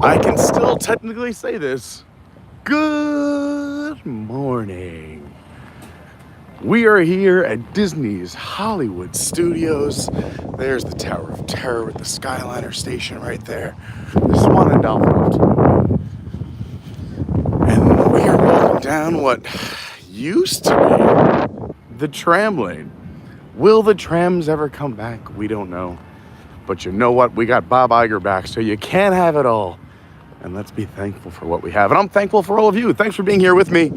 I can still technically say this. Good morning. We are here at Disney's Hollywood Studios. There's the Tower of Terror with the Skyliner station right there. This is one in Dolphin. And we are walking down what used to be the tram lane. Will the trams ever come back? We don't know. But you know what? We got Bob Iger back, so you can't have it all. And let's be thankful for what we have. And I'm thankful for all of you. Thanks for being here with me.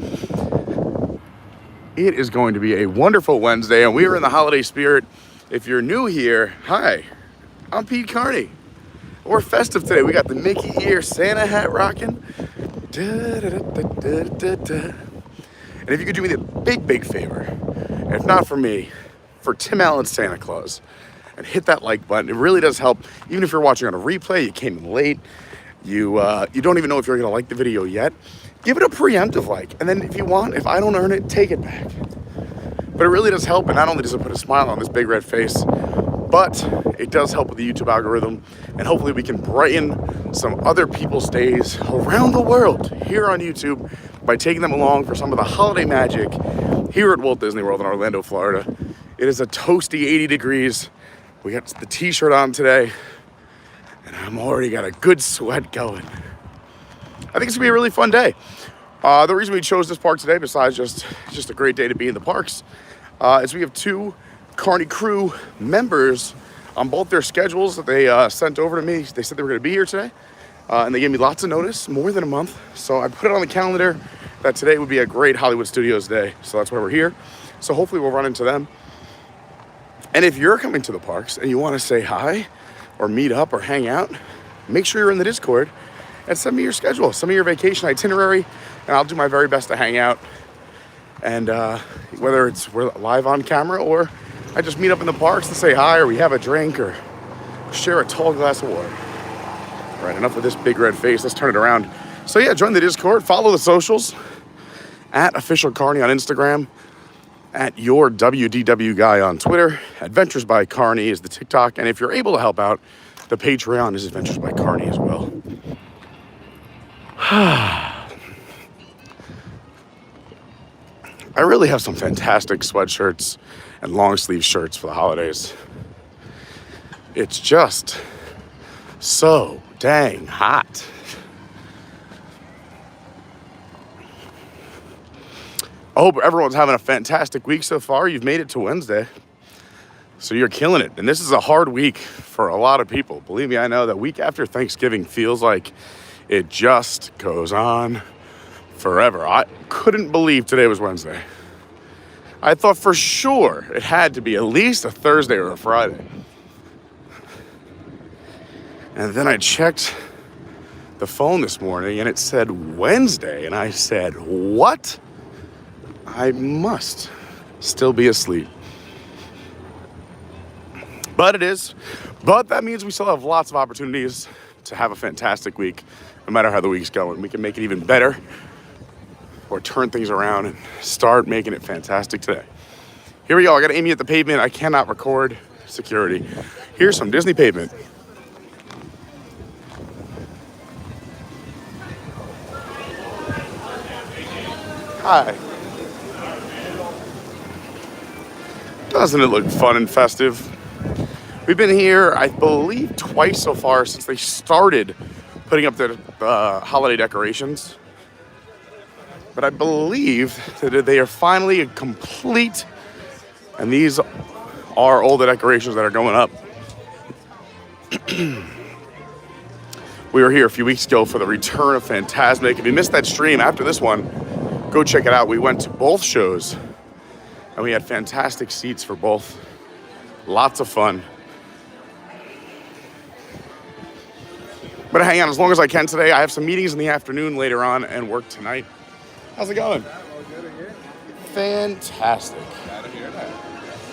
It is going to be a wonderful Wednesday, and we are in the holiday spirit. If you're new here, hi, I'm Pete Carney. We're festive today. We got the Mickey ear Santa hat rocking. And if you could do me the big favor, if not for me, for Tim Allen's Santa Claus, and hit that like button. It really does help. Even if you're watching on a replay, you came in late, you don't even know if you're gonna like the video yet, give it a preemptive like. And then if you want, if I don't earn it, take it back. But it really does help, and not only does it put a smile on this big red face, but it does help with the YouTube algorithm, and hopefully we can brighten some other people's days around the world here on YouTube by taking them along for some of the holiday magic here at Walt Disney World in Orlando, Florida. It is a toasty 80 degrees. We got the t-shirt on today, and I'm already got a good sweat going. I think it's gonna be a really fun day. The reason we chose this park today, besides just a great day to be in the parks, is we have two Carney crew members on both their schedules that they sent over to me. They said they were gonna be here today, and they gave me lots of notice, more than a month. So I put it on the calendar that today would be a great Hollywood Studios day. So that's why we're here. So hopefully we'll run into them. And if you're coming to the parks and you want to say hi or meet up or hang out, make sure you're in the Discord and send me your schedule, send me your vacation itinerary, and I'll do my very best to hang out. And whether we're live on camera or I just meet up in the parks to say hi, or we have a drink or share a tall glass of water. All right, enough of this big red face. Let's turn it around. So yeah, join the Discord, follow the socials, at Official Carney on Instagram, at Your WDW Guy on Twitter. Adventures by Carney is the TikTok. And if you're able to help out, the Patreon is Adventures by Carney as well. I really have some fantastic sweatshirts and long sleeve shirts for the holidays. It's just so dang hot. I hope everyone's having a fantastic week so far. You've made it to Wednesday, so you're killing it. And this is a hard week for a lot of people. Believe me, I know that week after Thanksgiving feels like it just goes on forever. I couldn't believe today was Wednesday. I thought for sure it had to be at least a Thursday or a Friday. And then I checked the phone this morning and it said Wednesday. And I said, what? I must still be asleep. But it is. But that means we still have lots of opportunities to have a fantastic week, no matter how the week's going. We can make it even better or turn things around and start making it fantastic today. Here we go. I got Amy at the pavement. I cannot record security. Here's some Disney pavement. Hi. Doesn't it look fun and festive? We've been here, I believe, twice so far since they started putting up the holiday decorations. But I believe that they are finally complete, and these are all the decorations that are going up. We were here a few weeks ago for the return of Fantasmic. If you missed that stream after this one, go check it out. We went to both shows, and we had fantastic seats for both. Lots of fun. But I hang out as long as I can today. I have some meetings in the afternoon later on and work tonight. How's it going? Fantastic. Glad to hear that.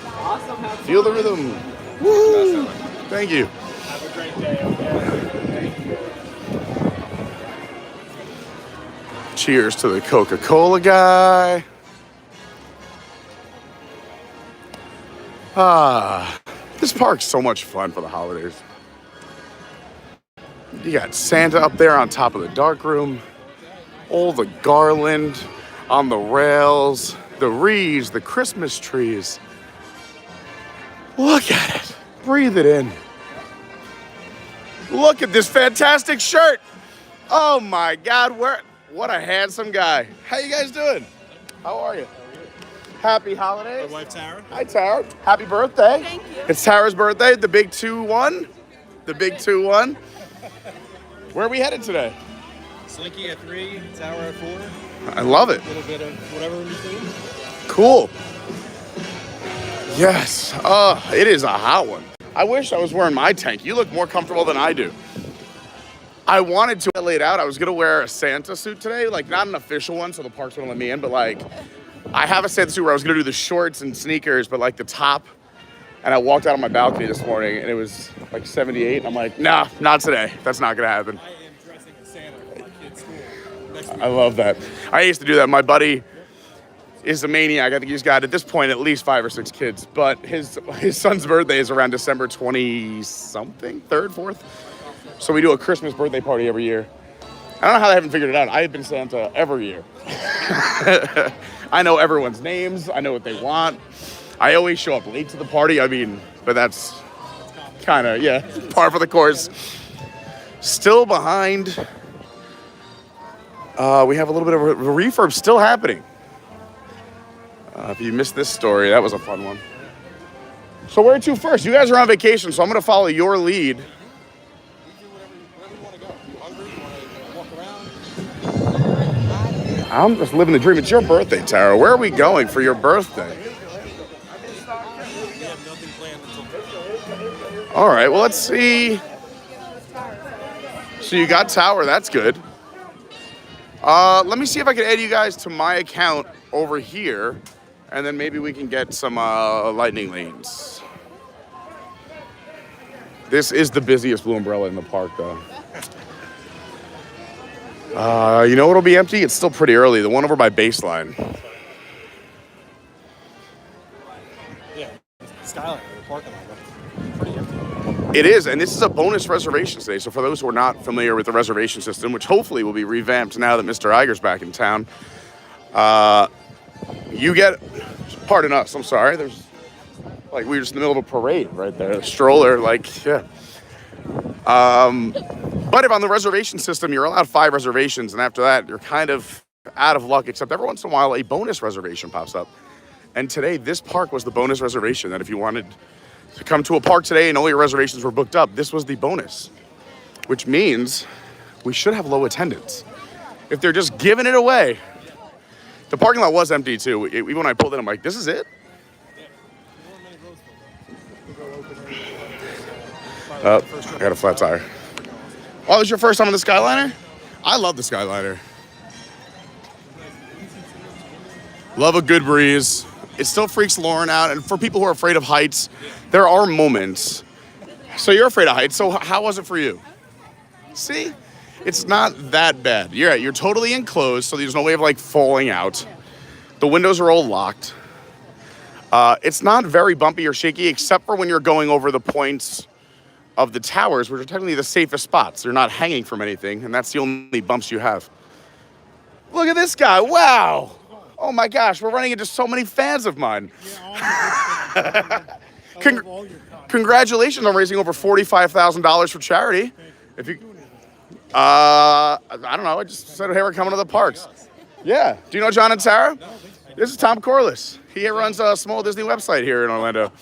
Awesome. Feel the rhythm. Woo! Thank you. Have a great day. Okay. Thank you. Cheers to the Coca-Cola guy. This park's so much fun for the holidays. You got Santa up there on top of the dark room. All the garland on the rails, the wreaths, the Christmas trees. Look at it. Breathe it in. Look at this fantastic shirt. Oh my God, what a handsome guy. How you guys doing? How are you? Happy holidays. My wife Tara. Hi Tara. Happy birthday. Thank you. It's Tara's birthday, the big 2-1. The big 2-1. Where are we headed today? Slinky at 3, Tara at 4. I love it. A little bit of whatever in between. Cool. Yes. It is a hot one. I wish I was wearing my tank. You look more comfortable than I do. I wanted to lay it out. I was gonna wear a Santa suit today, like not an official one, so the parks wouldn't let me in, but like I have a Santa suit where I was gonna do the shorts and sneakers, but like the top. And I walked out on my balcony this morning and it was like 78. And I'm like, nah, not today. That's not gonna happen. I am dressing as Santa for my kid's school next week. I love that. I used to do that. My buddy is a maniac. I think he's got, at this point, at least 5 or 6 kids. But his son's birthday is around December 20-something, 3rd, 4th. So we do a Christmas birthday party every year. I don't know how they haven't figured it out. I have been Santa every year. I know everyone's names. I know what they want. I always show up late to the party. I mean, but that's kind of, yeah, par for the course. Still behind. We have a little bit of a refurb still happening. If you missed this story, that was a fun one. So where to first? You guys are on vacation, so I'm going to follow your lead. We do wherever you want to go. You hungry? You want to walk around? I'm just living the dream. It's your birthday, Tara. Where are we going for your birthday? We have nothing planned until All right, well, let's see. So you got Tower. That's good. Let me see if I can add you guys to my account over here, and then maybe we can get some lightning lanes. This is the busiest Blue Umbrella in the park, though. You know what'll be empty? It's still pretty early. The one over by Baseline. Yeah, Skyline, the parking lot. That's pretty empty. It is, and this is a bonus reservation today. So for those who are not familiar with the reservation system, which hopefully will be revamped now that Mr. Iger's back in town, you get, pardon us, I'm sorry, there's, like, we were just in the middle of a parade right there, a stroller, like, yeah. But if on the reservation system, you're allowed 5 reservations, and after that, you're kind of out of luck, except every once in a while, a bonus reservation pops up. And today, this park was the bonus reservation, that if you wanted to come to a park today and all your reservations were booked up, this was the bonus, which means we should have low attendance. If they're just giving it away. The parking lot was empty too. Even when I pulled in, I'm like, this is it? I got a flat tire. Oh, this is your first time on the Skyliner? I love the Skyliner. Love a good breeze. It still freaks Lauren out, and for people who are afraid of heights, there are moments. So you're afraid of heights, so how was it for you? See? It's not that bad. You're totally enclosed, so there's no way of like falling out. The windows are all locked. It's not very bumpy or shaky, except for when you're going over the points of the towers, which are technically the safest spots. They're not hanging from anything, and that's the only bumps you have. Look at this guy, wow. Oh my gosh, we're running into so many fans of mine. Congratulations on raising over $45,000 for charity. If you, I don't know, I just said, hey, we're coming to the parks. Yeah, do you know Jon and Tara? This is Tom Corliss. He runs a small Disney website here in Orlando.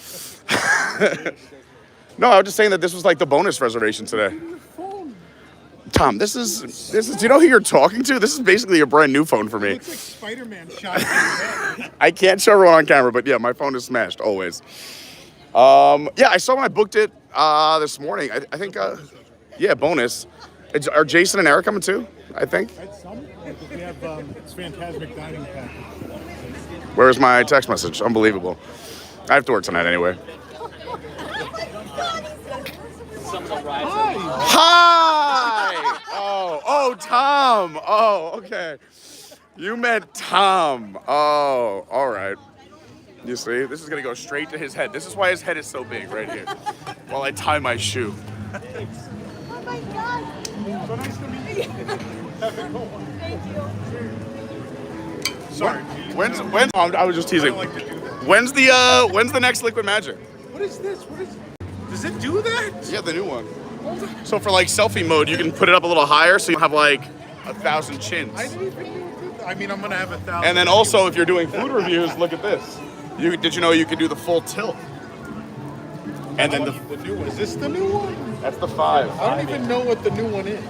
No, I was just saying that this was like the bonus reservation today. Tom, this is. Do you know who you're talking to? This is basically a brand new phone for me. It looks like Spider-Man shot in your head. I can't show everyone on camera, but yeah, my phone is smashed always. Yeah, I saw when I booked it this morning. I think, yeah, bonus. Are Jason and Eric coming too? I think. We have it's Fantasmic Dining Package. Where's my text message? Unbelievable. I have to work tonight anyway. Hi! Oh, Tom. Oh, okay. You meant Tom. Oh, all right. You see, this is gonna go straight to his head. This is why his head is so big right here. While I tie my shoe. my God. So nice to meet you. Have a good one. Thank you. Sorry. When's? I was just I teasing. don't like to do that. When's the next Liquid Magic? What is this? What is? Does it do that? Yeah, the new one. So for like selfie mode, you can put it up a little higher, so you have like 1,000 chins. I didn't even know it did that. I mean, I'm gonna have 1,000. And then also, if you're doing food reviews, look at this. Did you know you could do the full tilt? And then the new one. Is this the new one? that's the 5. I don't even know what the new one is.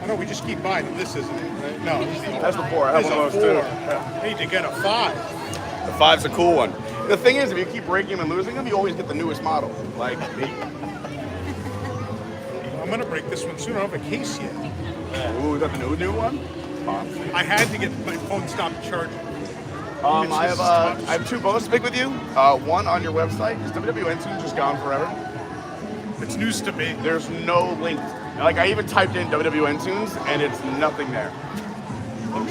I know we just keep buying them. This isn't it, right? No, this is the That's the 4. I have one of This is those a too. 4. Yeah. I need to get a 5. The 5's a cool one. The thing is, if you keep breaking them and losing them, you always get the newest model. Like me. I'm gonna break this one soon. I don't have a case yet. Ooh, is that the new one? I had to get my phone stopped charging. I have 2 bonus to pick with you. One on your website. Is WWN2 just gone forever? It's news to me. There's no link. Like I even typed in WWN tunes and it's nothing there.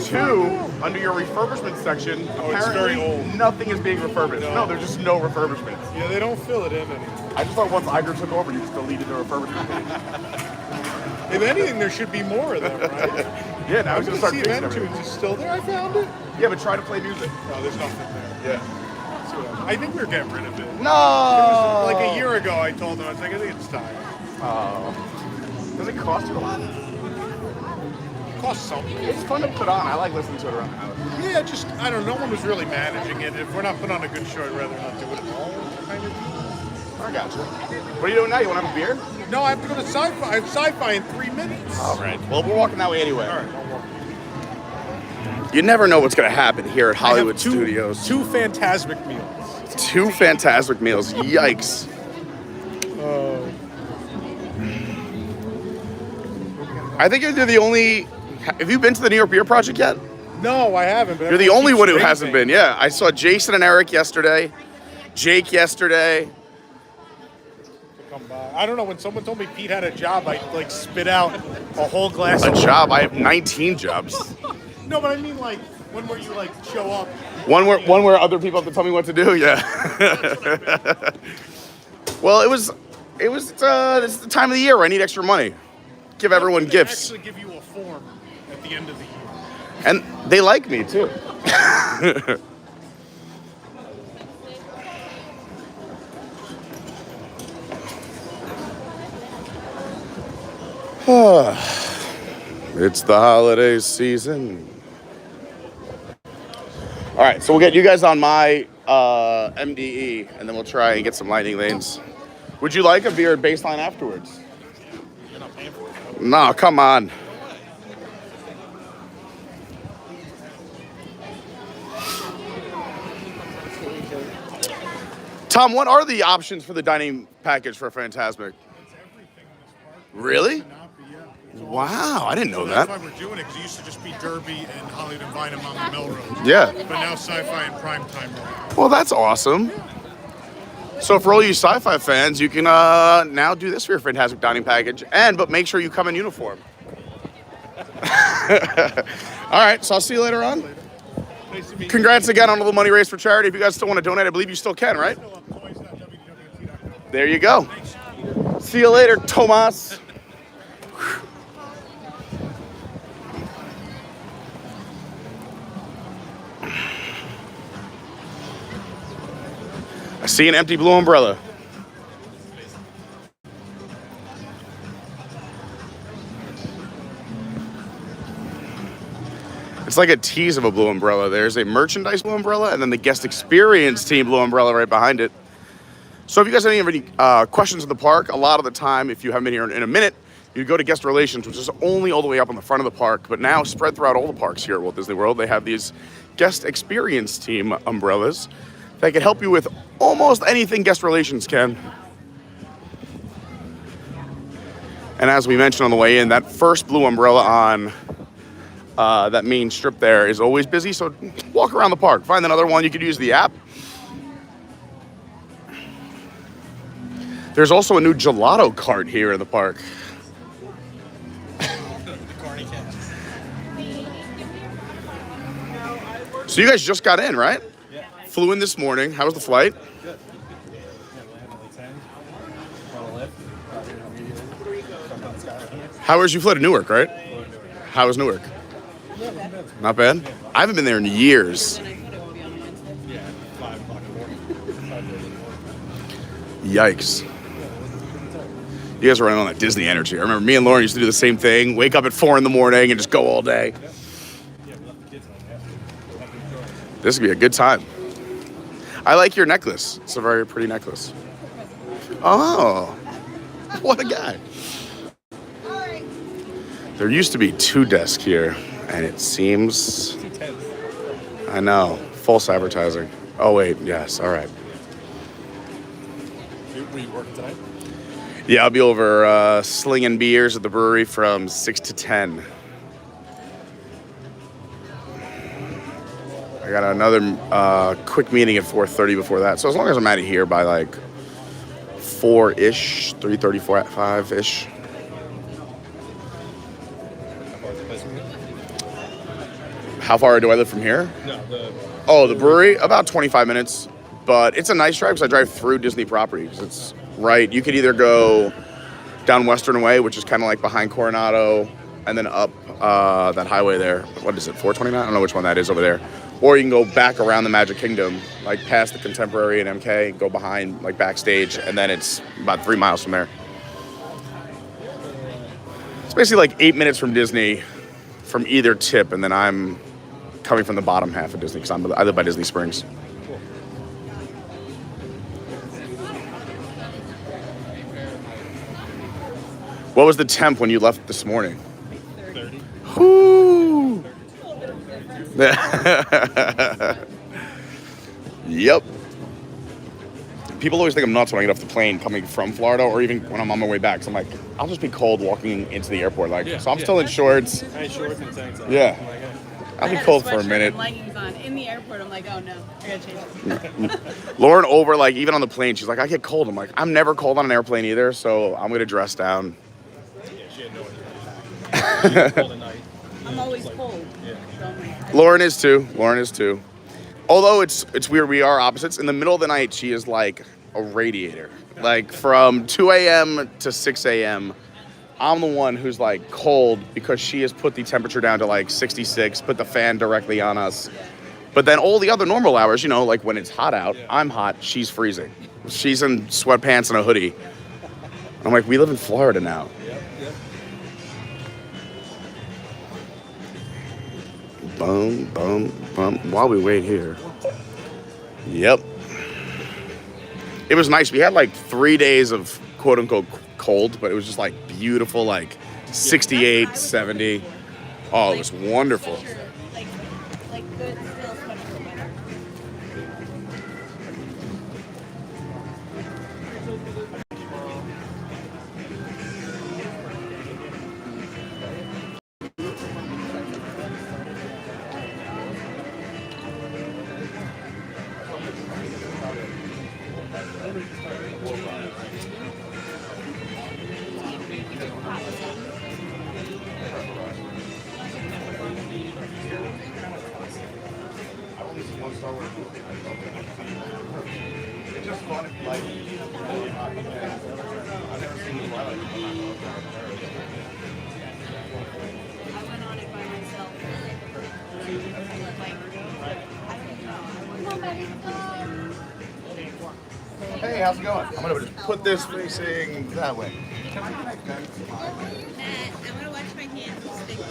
2, under your refurbishment section, Oh, it's apparently very old. nothing is being refurbished. No, there's just no refurbishments. Yeah, they don't fill it in anymore. I just thought once Iger took over, you just deleted the refurbishment page. If anything, there should be more of them, right? Yeah, now I it's was gonna gonna start see fixing if everything. N-Tunes is still there. I found it. Yeah, but try to play music. No, there's nothing there. Yeah. So, I think we're getting rid of it. No. Like a year ago, I told them, I was like, I think it's time. Does it cost you a lot? It costs something. It's fun to put on. I like listening to it around the house. Yeah, just, I don't know. No one was really managing it. If we're not putting on a good show, I'd rather not do it at all, kind of deal. I got you. What are you doing now? You want to have a beer? No, I have to go to sci-fi. I have sci-fi in 3 minutes. All right. Well, we're walking that way anyway. All right, I'll walk. You never know what's going to happen here at I have Hollywood two- Studios. 2 Fantasmic meals. 2 fantastic meals. Yikes. I think you're the only. Have you been to the New York Beer Project yet? No, I haven't. But You're the everyone only keeps one who raving. hasn't been. Yeah, I saw Jason and Eric yesterday. Jake yesterday. Come by. I don't know. When someone told me Pete had a job, I like spit out a whole glass. A of job. I have 19 jobs. No, but I mean like when where you like show up. One where other people have to tell me what to do. Yeah. Well, this is the time of the year where I need extra money. Give everyone They gifts, actually give you a form at the end of the year. and they like me too. It's the holiday season. All right, so we'll get you guys on my MDE, and then we'll try and get some lightning lanes. Would you like a beer at Baseline afterwards? You're not paying for it. No, come on. Tom, what are the options for the dining package for Fantasmic? Really? Wow, I didn't know That's that. why we're doing it, because it used to just be Derby and Hollywood and Vineham on the Melrose. Yeah. But now sci-fi and primetime. Well, that's awesome. So for all you sci-fi fans, you can now do this for your Fantastic Dining package, but make sure you come in uniform. All right, so I'll see you later on. Nice to meet you. Congrats again on all the money raised for charity. If you guys still want to donate, I believe you still can, right? There you go. See you later, Tomas. I see an empty blue umbrella. It's like a tease of a blue umbrella. There's a merchandise blue umbrella and then the guest experience team blue umbrella right behind it. So if you guys have any questions of the park, a lot of the time, if you haven't been here in a minute, you go to guest relations, which is only all the way up on the front of the park, but now spread throughout all the parks here at Walt Disney World. They have these guest experience team umbrellas that can help you with almost anything guest relations can. And as we mentioned on the way in, that first blue umbrella on that main strip there is always busy, so walk around the park. Find another one. You could use the app. There's also a new gelato cart here in the park. The Carney cast. So you guys just got in, right? Yeah. Flew in this morning. How was the flight? Good. Yeah, we landed at like 10. On a lift. Got here immediately. How was you flew to Newark, right? How was Newark? Not bad? I haven't been there in years. Yeah, 5 o'clock in the morning. 5:30. Yikes. You guys are running on that Disney energy. I remember me and Lauren used to do the same thing. Wake up at 4 in the morning and just go all day. Yeah, we left the kids home. Yeah. We'll have to enjoy it. This would be a good time. I like your necklace. It's a very pretty necklace. Oh, what a guy. There used to be 2 desks here, and it seems... I know. False advertising. Oh, wait. Yes. All right. Were you working tonight? Yeah, I'll be over slinging beers at the brewery from 6 to 10. I got another quick meeting at 4:30 before that. So as long as I'm out of here by like 4-ish, 3:30, 5-ish. How far do I live from here? No, The brewery? About 25 minutes. But it's a nice drive because I drive through Disney property. 'Cause it's right. You could either go down Western Way, which is kind of like behind Coronado, and then up that highway there. What is it, 429? I don't know which one that is over there. Or you can go back around the Magic Kingdom, like past the Contemporary and MK, go behind, like backstage, and then it's about 3 miles from there. It's basically like 8 minutes from Disney, from either tip, and then I'm coming from the bottom half of Disney because I live by Disney Springs. What was the temp when you left this morning? 30. Whoo! Yep. People always think I'm nuts when I get off the plane coming from Florida, or even when I'm on my way back. So I'm like, I'll just be cold walking into the airport. So I'm still in shorts. I had shorts and tanks on. Yeah. I'm like, hey. I'll be cold for a minute. And leggings on in the airport. I'm like, oh no, I gotta change it. Lauren over, like, even on the plane, she's like, I get cold. I'm like, I'm never cold on an airplane either, so I'm gonna dress down. Yeah, she had no idea. She was cold at night. I'm always cold. Yeah. So I'm like, Lauren is too. Although it's weird, we are opposites. In the middle of the night, she is like a radiator. Like from 2 a.m. to 6 a.m., I'm the one who's like cold because she has put the temperature down to like 66, put the fan directly on us. But then all the other normal hours, like when it's hot out, I'm hot, she's freezing. She's in sweatpants and a hoodie. I'm like, we live in Florida now. Yep. Boom, boom, boom. While we wait here. Yep. It was nice. We had like 3 days of quote unquote cold, but it was just like beautiful, like 68, 70. Oh, it was wonderful. like good still sweater weather. I went on it by myself. Hey, how's it going? I'm gonna just put this facing that way. I'm gonna watch my hands. It's sticky.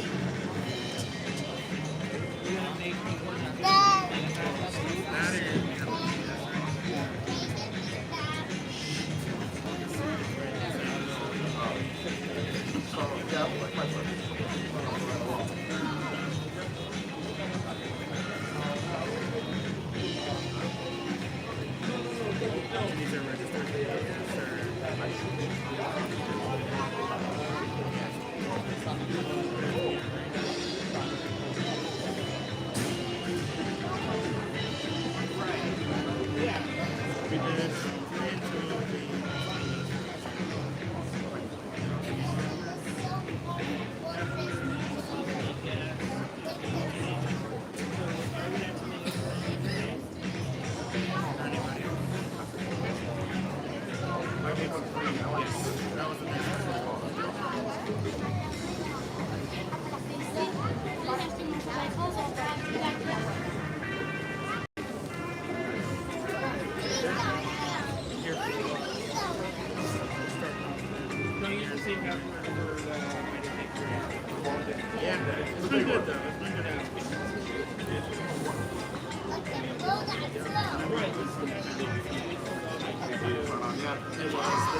It's been good though. It's been good.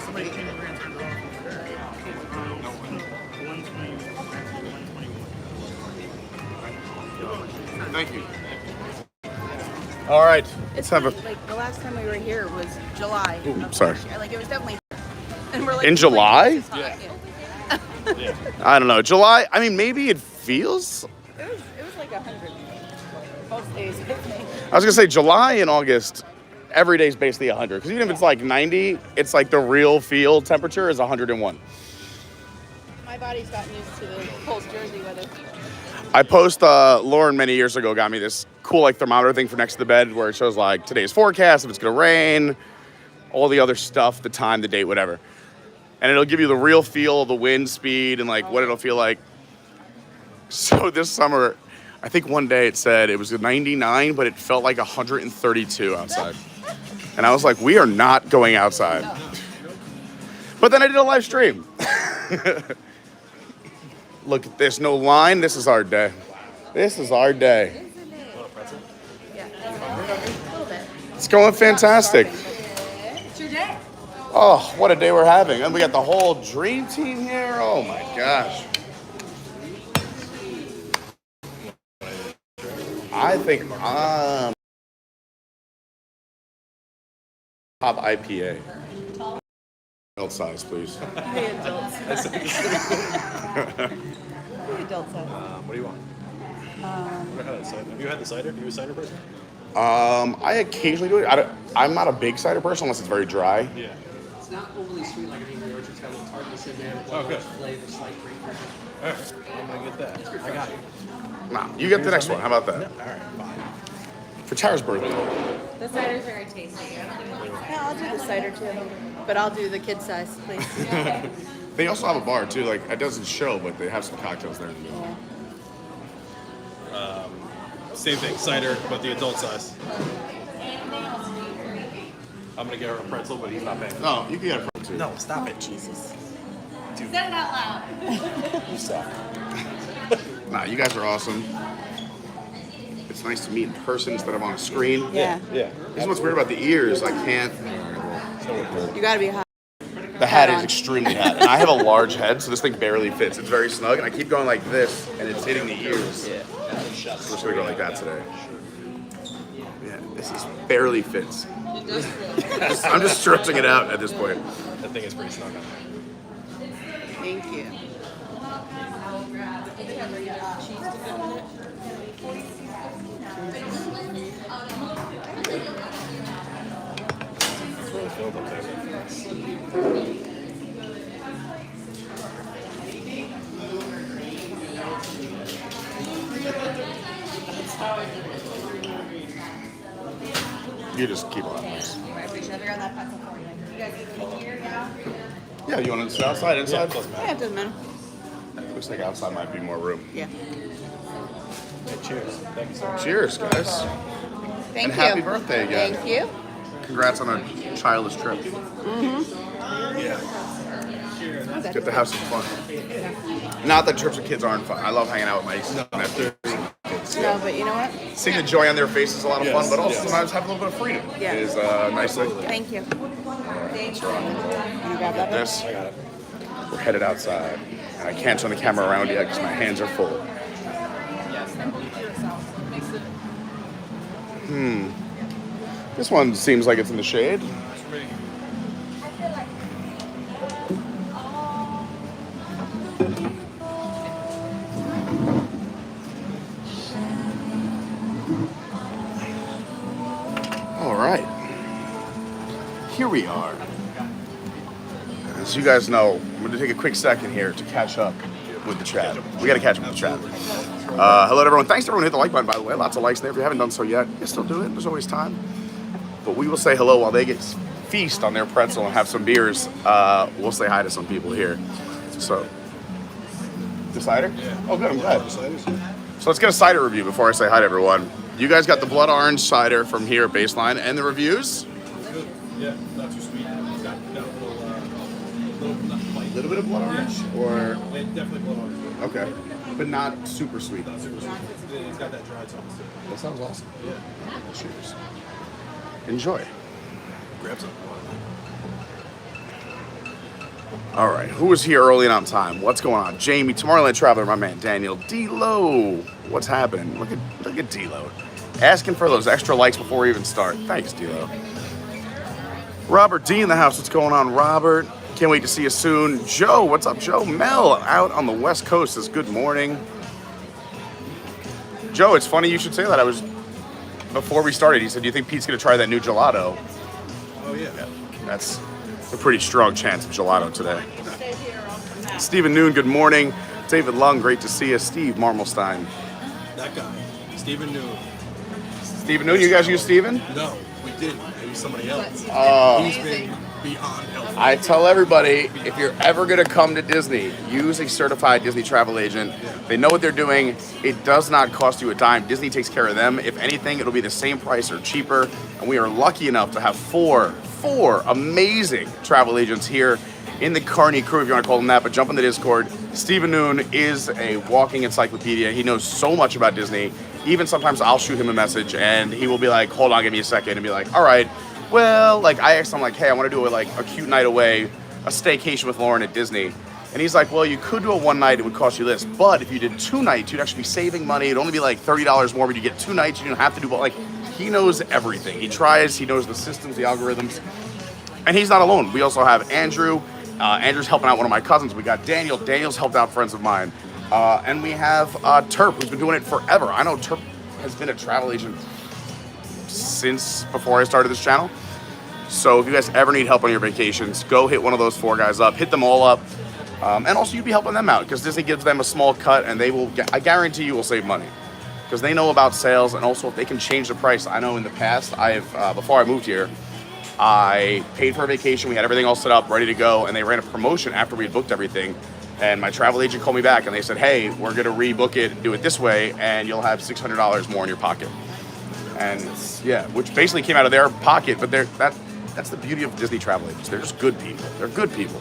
Somebody came over and turned it off. No one. 121. Thank you. All right. It's Let's have a. funny, like the last time we were here was July. Ooh, of sorry. last year. Like it was definitely. And we're like In July? It's hot. Yeah. I don't know. July. I mean, maybe it feels. It was like 100 most days. I think. I was gonna say July and August. Every day is basically 100. Because even if it's like 90, it's like the real field temperature is 101. My body's gotten used to the cold Jersey weather. I Lauren many years ago got me this cool like thermometer thing for next to the bed where it shows like today's forecast, if it's gonna rain, all the other stuff, the time, the date, whatever. And it'll give you the real feel of the wind speed and like what it'll feel like. So this summer, I think one day it said it was 99, but it felt like 132 outside. And I was like, we are not going outside. But then I did a live stream. Look, there's no line. This is our day. This is our day. Yeah. A little bit. It's going fantastic. It's your day. Oh, what a day we're having. And we got the whole dream team here. Oh my gosh. I think top IPA. Adult size, please. The adults. The adult size. What do you want? Have you had the cider? Are you a cider person? I occasionally do it. I'm not a big cider person unless it's very dry. Yeah. It's not overly sweet like an Angry Orchard's got a little tartness in there. Oh, good. Flavor, slight grapefruit. All right. I'm gonna get that. I got it. Nah, you get the next one. How about that? All right. Fine. For Tara's birthday. The cider's very tasty. Yeah, I'll do the cider too. But I'll do the kid size, please. They also have a bar too. Like it doesn't show, but they have some cocktails there. Same thing, cider, but the adult size. I'm gonna get her a pretzel, but he's not paying. No, you can get a front too. No, stop it. Jesus. Dude, Said it out loud. you suck. Nah, you guys are awesome. It's nice to meet in person instead of on a screen. Yeah. Yeah. This is what's weird about the ears. I can't. You gotta be hot. The hat is extremely hot. And I have a large head, so this thing barely fits. It's very snug, and I keep going like this, and it's hitting the ears. Yeah. So I'm just gonna go like that today. Yeah, this is barely fits. I'm just stretching it out at this point. That thing is pretty snug on there. Thank you. It's really filled up there. You just keep on this. I appreciate it. I got that pretzel for you. You guys eat here now? Yeah, you want to sit outside, inside? Yeah, it doesn't matter. Looks like outside might be more room. Yeah. Hey, cheers. Thank you so much. Cheers, guys. Thank And you. happy birthday again. Thank you. Congrats on a childless trip. Yeah. It's good to have some fun. Not that trips with kids aren't fun. I love hanging out with my nephews. No, but you know what? Seeing the joy on their faces is a lot of fun, Yes, but also yes. sometimes have a little bit of freedom. Yeah. Is a nice thing. Thank you. Thank you. You grab that? This, we're headed outside. And I can't turn the camera around yet because my hands are full. This one seems like it's in the shade. All right. Here we are. As you guys know, I'm going to take a quick second here to catch up with the chat. We got to catch up with the chat. Hello, everyone. Thanks to everyone who hit the like button, by the way. Lots of likes there. If you haven't done so yet, you can still do it. There's always time. But we will say hello while they get feast on their pretzel and have some beers. We'll say hi to some people here. So, the cider? Yeah. Oh, good. I'm glad. So let's get a cider review before I say hi to everyone. You guys got the blood orange cider from here at Baseline and the reviews. Yeah, not too sweet. It's got a little Like, little bit of blood orange, or definitely blood orange. okay, but not super sweet. Not super sweet. It's got that dry sauce. That sounds awesome. Yeah. Cheers. Enjoy. Grab some. All right, who was here early and on time? What's going on? Jamie, Tomorrowland Traveler, my man Daniel, D-Lo. What's happening? Look at D-Lo. Asking for those extra likes before we even start. Thanks, D-Lo. Robert D in the house. What's going on, Robert? Can't wait to see you soon. Joe, what's up, Joe? Mel out on the West Coast says good morning. Joe, it's funny you should say that. Before we started, he said, do you think Pete's going to try that new gelato? Oh, yeah. That's a pretty strong chance of gelato today. Stephen Noon, good morning. David Lung, great to see you. Steve Marmelstein. That guy. Stephen New. Stephen Noon, you guys use Stephen? No, we didn't. It was somebody else. Oh. He's been beyond helpful. I tell everybody, if you're ever going to come to Disney, use a certified Disney travel agent. They know what they're doing. It does not cost you a dime. Disney takes care of them. If anything, it'll be the same price or cheaper. And we are lucky enough to have four amazing travel agents here in the Carney crew, if you want to call them that, but jump in the Discord. Stephen Noon is a walking encyclopedia. He knows so much about Disney. Even sometimes I'll shoot him a message and he will be like, hold on, give me a second, and be like, all right, well, like I asked him like, hey, I want to do a cute night away, a staycation with Lauren at Disney. And he's like, well, you could do a one night, it would cost you this. But if you did 2 nights, you'd actually be saving money. It'd only be like $30 more, but you get 2 nights, you don't have to do, like, he knows everything. He tries, he knows the systems, the algorithms. And he's not alone. We also have Andrew. Andrew's helping out one of my cousins. We got Daniel. Daniel's helped out friends of mine. And we have Terp, who's been doing it forever. I know Terp has been a travel agent since before I started this channel. So if you guys ever need help on your vacations, go hit one of those 4 guys up. Hit them all up. And also you'd be helping them out because Disney gives them a small cut and they will, I guarantee you will save money. Because they know about sales, and also if they can change the price. I know in the past, before I moved here, I paid for a vacation, we had everything all set up, ready to go, and they ran a promotion after we had booked everything. And my travel agent called me back and they said, hey, we're gonna rebook it and do it this way, and you'll have $600 more in your pocket. And yeah, which basically came out of their pocket, but that's the beauty of Disney travel agents. They're just good people. They're good people.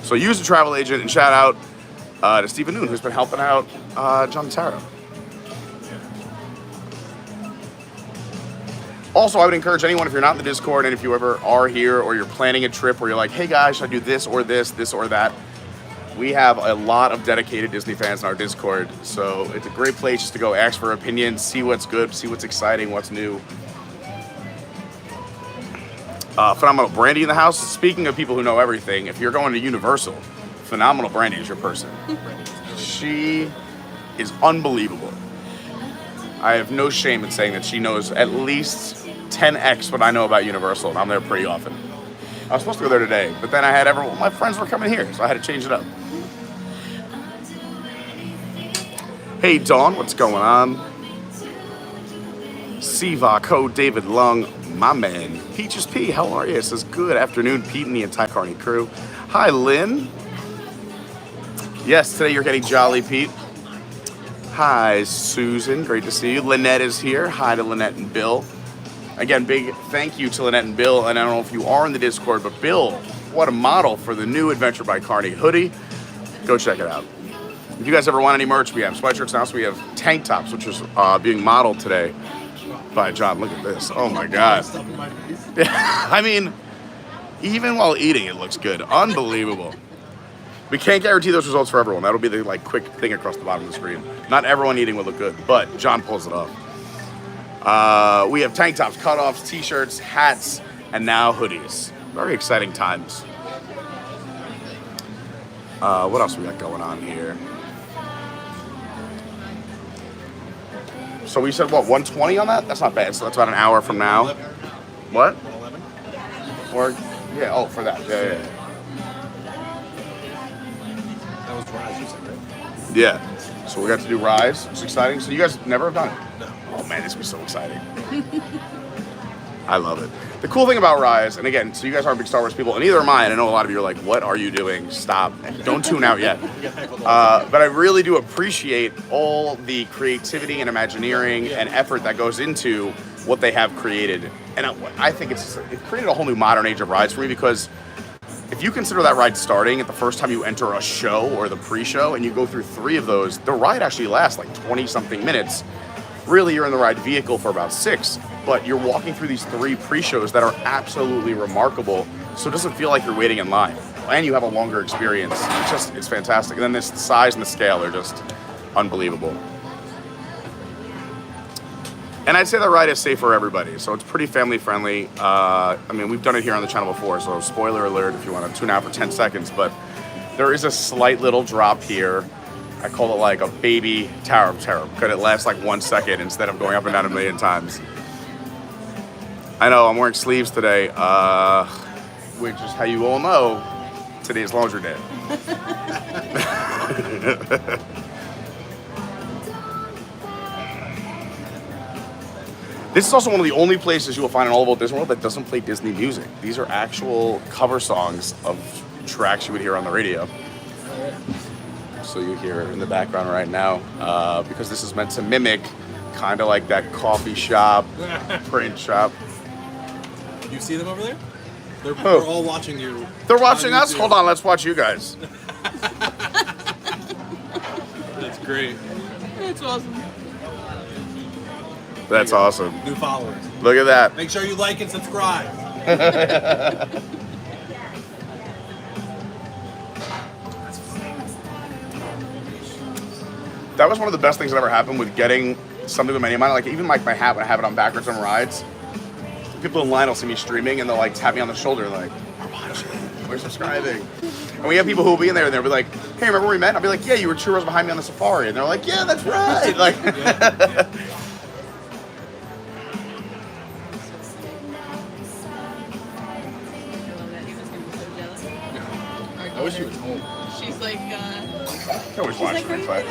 So use a travel agent, and shout out to Stephen Noon, who's been helping out Jon Tara. Also, I would encourage anyone, if you're not in the Discord and if you ever are here or you're planning a trip where you're like, hey guys, should I do this or that? We have a lot of dedicated Disney fans in our Discord, so it's a great place just to go ask for opinions, see what's good, see what's exciting, what's new. Phenomenal Brandy in the house. Speaking of people who know everything, if you're going to Universal, Phenomenal Brandy is your person. She is unbelievable. I have no shame in saying that she knows at least 10x what I know about Universal, and I'm there pretty often. I was supposed to go there today, but then I had my friends were coming here, so I had to change it up. Hey Dawn, what's going on? Siva, Code David Lung, my man. Peaches P, how are you? It says, good afternoon, Pete and the entire Carney crew. Hi, Lynn. Yes, today you're getting jolly, Pete. Hi, Susan, great to see you. Lynette is here. Hi to Lynette and Bill. Again, big thank you to Lynette and Bill, and I don't know if you are in the Discord, but Bill, what a model for the new Adventure by Carney hoodie. Go check it out. If you guys ever want any merch, we have sweatshirts now, so we have tank tops, which is being modeled today by John. Look at this. Oh my God. Yeah, I mean, even while eating, it looks good. Unbelievable. We can't guarantee those results for everyone. That'll be the quick thing across the bottom of the screen. Not everyone eating will look good, but John pulls it off. We have tank tops, cutoffs, t-shirts, hats, and now hoodies. Very exciting times. What else we got going on here? So we said, what, 120 on that? That's not bad. So that's about an hour from now. What? 11. Or, yeah, oh, for that. Yeah. That was Rise, you said, right? Yeah. So we got to do Rise. It's exciting. So you guys never have done it? No. Oh man, this was so exciting. I love it. The cool thing about Rise, and again, so you guys aren't big Star Wars people, and neither am I. I know a lot of you are like, what are you doing? Stop. Don't tune out yet. But I really do appreciate all the creativity and Imagineering and effort that goes into what they have created. And I think it created a whole new modern age of rides for me, because if you consider that ride starting at the first time you enter a show or the pre-show and you go through 3 of those, the ride actually lasts like 20-something minutes. Really, you're in the ride vehicle for about 6, but you're walking through these 3 pre-shows that are absolutely remarkable, so it doesn't feel like you're waiting in line. And you have a longer experience. It's fantastic. And then the size and the scale are just unbelievable. And I'd say the ride is safe for everybody, so it's pretty family friendly. I mean, we've done it here on the channel before, so spoiler alert if you want to tune out for 10 seconds, but there is a slight little drop here. I call it like a baby Tower of Terror, because it lasts like 1 second instead of going up and down a million times. I know, I'm wearing sleeves today, which is how you all know today's laundry day. This is also one of the only places you will find in all of Walt Disney World that doesn't play Disney music. These are actual cover songs of tracks you would hear on the radio. So you hear in the background right now, because this is meant to mimic kind of like that coffee shop, print shop. You see them over there? They're all watching you. They're watching us? Hold on, let's watch you guys. That's great. It's awesome. That's awesome. New followers. Look at that. Make sure you like and subscribe. That was one of the best things that ever happened with getting something with my name on it. Like even like my hat when I have it on backwards on rides. People in line will see me streaming and they'll like tap me on the shoulder like, we're watching, we're subscribing. And we have people who will be in there and they'll be like, hey, remember we met? And I'll be like, yeah, you were 2 rows behind me on the safari. And they're like, yeah, that's right. Like, I wish you was home. She's like, I always watch the replay.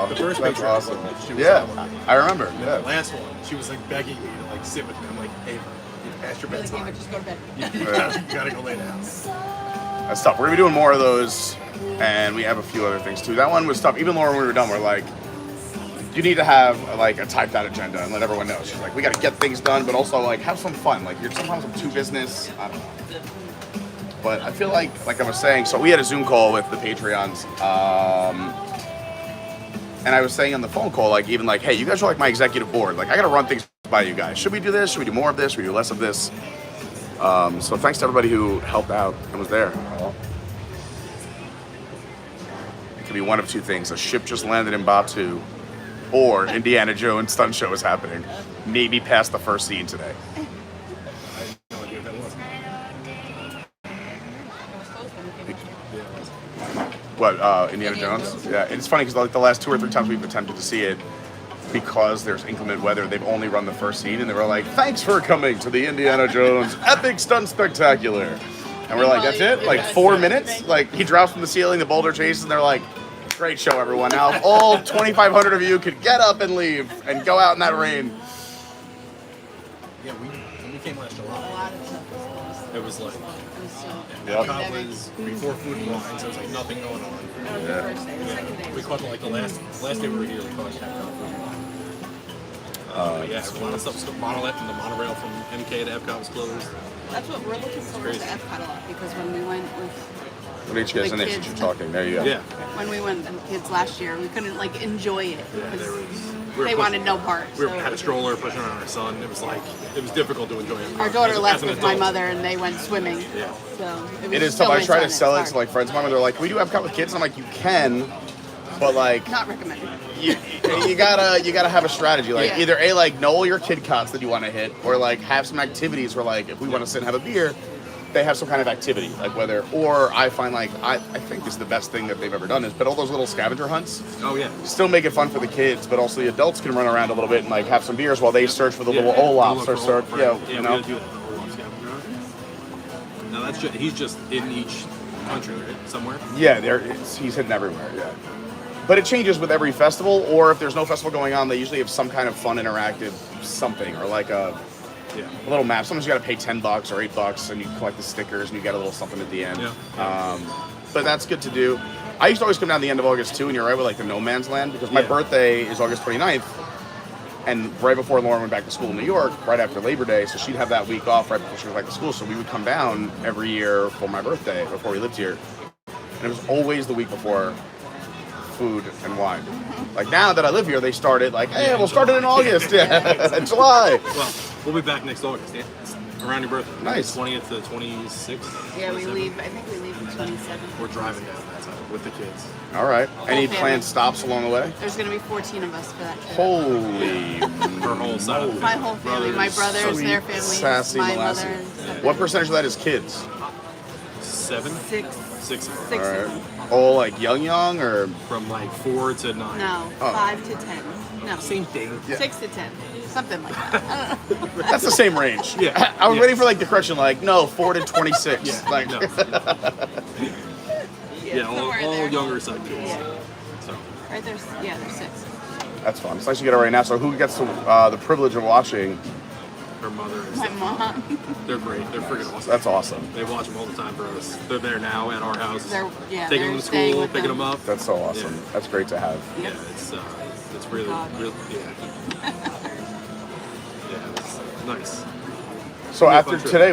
The first That's picture awesome. she was Yeah, home. I remember. The Yeah. last one, she was like begging me to like sit with me. I'm like, hey, you passed your really bedtime. David, just go to bed. You gotta go lay down. That's tough. We're gonna be doing more of those, and we have a few other things too. That one was tough. Even Laura, when we were done, we're like, you need to have like a typed out agenda and let everyone know. She's like, we gotta get things done, but also like have some fun. Like you're sometimes I'm too business. I don't know. But I feel like I was saying, so we had a Zoom call with the Patreons, and I was saying on the phone call, like even like, hey, you guys are like my executive board. Like I gotta run things by you guys. Should we do this? Should we do more of this? Should we do less of this? So thanks to everybody who helped out and was there. It could be one of 2 things. A ship just landed in Batuu, or Indiana Jones stunt show is happening. Maybe past the first scene today. No idea what that was. What, Indiana Jones? Yeah, it's funny because like the last 2 or 3 times we've attempted to see it, because there's inclement weather, they've only run the first scene, and they were like, thanks for coming to the Indiana Jones Epic Stunt Spectacular. And we're like, that's it? Like 4 minutes? Like he drops from the ceiling, the boulder chases, and they're like, great show, everyone. Now all 2,500 of you could get up and leave and go out in that rain. Yeah, when we came last July, A lot of stuff was closed. it was like, It was so. Yep. Epcot was before food and wine, so there was like nothing going on. That was the first day. The second day We was caught like the last day we were here, we caught Epcot. Yeah, a lot of stuff. The monolith and the monorail from MK to Epcot was closed. That's what we're looking forward to crazy. Epcot a lot because when we went with What did you guys in there since you're talking? There you go. Yeah. when we went with the kids last year, we couldn't like enjoy it Yeah, because there was. they wanted no part. We so had a stroller pushing around our son. It was like it was difficult to enjoy it. our daughter As left an with my adult. mother and they went swimming. Yeah. So It is so tough. I much try to fun. sell it It's to like friends of mine, and they're like, "We do Epcot with kids," and I'm like, "You can, but like, hard. Not recommended. you gotta have a strategy. Like Yeah. either like know all your kid cots that you want to hit, or like have some activities where like if we want to sit and have a beer, they have some kind of activity. Like whether or I find like I think this is the best thing that they've ever done is but all those little scavenger hunts. Oh yeah. Still make it fun for the kids, but also the adults can run around a little bit and like have some beers while they search for the little Olafs or search, you know. We gotta do that for Olaf's scavenger hunt. No, that's just he's just in each country, right? Somewhere. Yeah, he's hidden everywhere. Yeah, but it changes with every festival, or if there's no festival going on, they usually have some kind of fun, interactive something, or like a little map. Sometimes you got to pay $10 or $8, and you collect the stickers, and you get a little something at the end. Yeah. But that's good to do. I used to always come down the end of August too, and you're right with like the no man's land because my birthday is August 29th, And right before Lauren went back to school in New York, right after Labor Day, so she'd have that week off right before she went back to school. So we would come down every year for my birthday before we lived here. And it was always the week before food and wine. Like now that I live here, they started like, hey, we'll start it in August, in July. Well, we'll be back next August. Yeah. It's around your birthday. Nice. 20th to 26th. Yeah, we 27th. leave. I think we leave the 27th. We're driving down that time with the kids. All right. Any family. planned stops along the way? There's going to be 14 of us for that trip. Holy Her whole side of the My whole family, my brothers, Sweet, their families, sassy my molasses. mother. And stuff. What percentage of that is kids? 7? Six. 6 of them. Six All of right. them. All like young or? From like 4 to 9. No, Oh. 5 to 10. No, Same thing. 6 to 10. Something like that. I don't know. That's the same range. Yeah. I was Yeah. waiting for like the correction, like no, 4 to 26. Yeah. Like, No. Yeah, somewhere all there. younger side kids. Yeah. So, Right there's, yeah, there's 6. That's fun. It's nice you get it right now. So who gets the privilege of watching? her mother and My stuff. mom. They're great. They're freaking awesome. That's awesome. They watch them all the time for us. They're there now at our house. They're taking them to staying school, with picking them them. up. That's so awesome. Yeah. That's great to have. Yeah, it's really, God. really, yeah. Yeah, it's nice. So Yeah, after fun trip. today,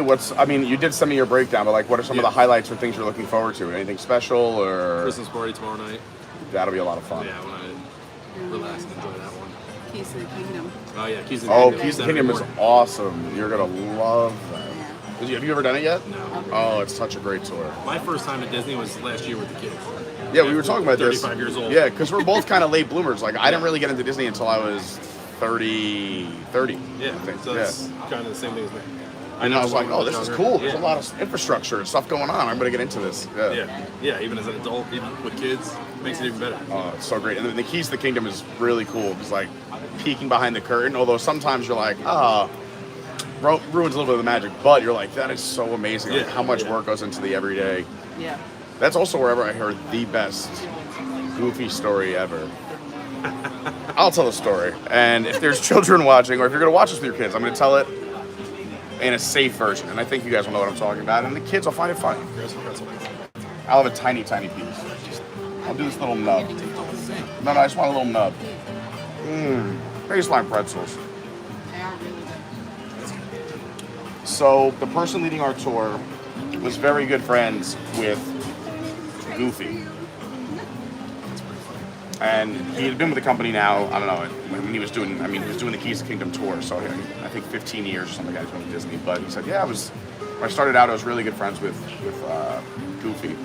you did send me your breakdown, but like what are some of Yeah. the highlights or things you're looking forward to? Anything special or Christmas party tomorrow night. that'll be a lot of fun. Yeah, when I relax and enjoy that one. Keys to the Kingdom. Oh yeah, Keys to Oh, Kingdom. Keys to the Saturday Kingdom is morning. awesome. You're gonna love that. Yeah. Have you ever done it yet? No. Oh, it's such a great tour. My first time at Disney was last year with the kids. Yeah, we were talking about this. 35 years old. Yeah, because we're both kind of late bloomers. Like I didn't really get into Disney until I was 30. Yeah, I think. so it's kind of the same thing as me. And I was like, oh, this is cool. There's Yeah. a lot of infrastructure and stuff going on. I'm gonna get into this. Yeah, even as an adult, even with kids, makes it even better. Oh, it's so great. And the Keys to the Kingdom is really cool. It's like peeking behind the curtain, although sometimes you're like, ruins a little bit of the magic, but you're like, that is so amazing. Like, Yeah, how much yeah. work goes into the everyday. Yeah. That's also wherever I heard the best Goofy story ever. I'll tell the story. And if there's children watching, or if you're going to watch this with your kids, I'm going to tell it in a safe version. And I think you guys will know what I'm talking about. And the kids will find it funny. I'll have a tiny, tiny piece. I'll do this little nub. No, I just want a little nub. Baseline pretzels. They are really good. So the person leading our tour was very good friends with Goofy. And he had been with the company now, I don't know, when he was doing the Keys to Kingdom tour, so I think 15 years or something like that he's been with Disney. But he said, yeah, when I started out, I was really good friends with Goofy.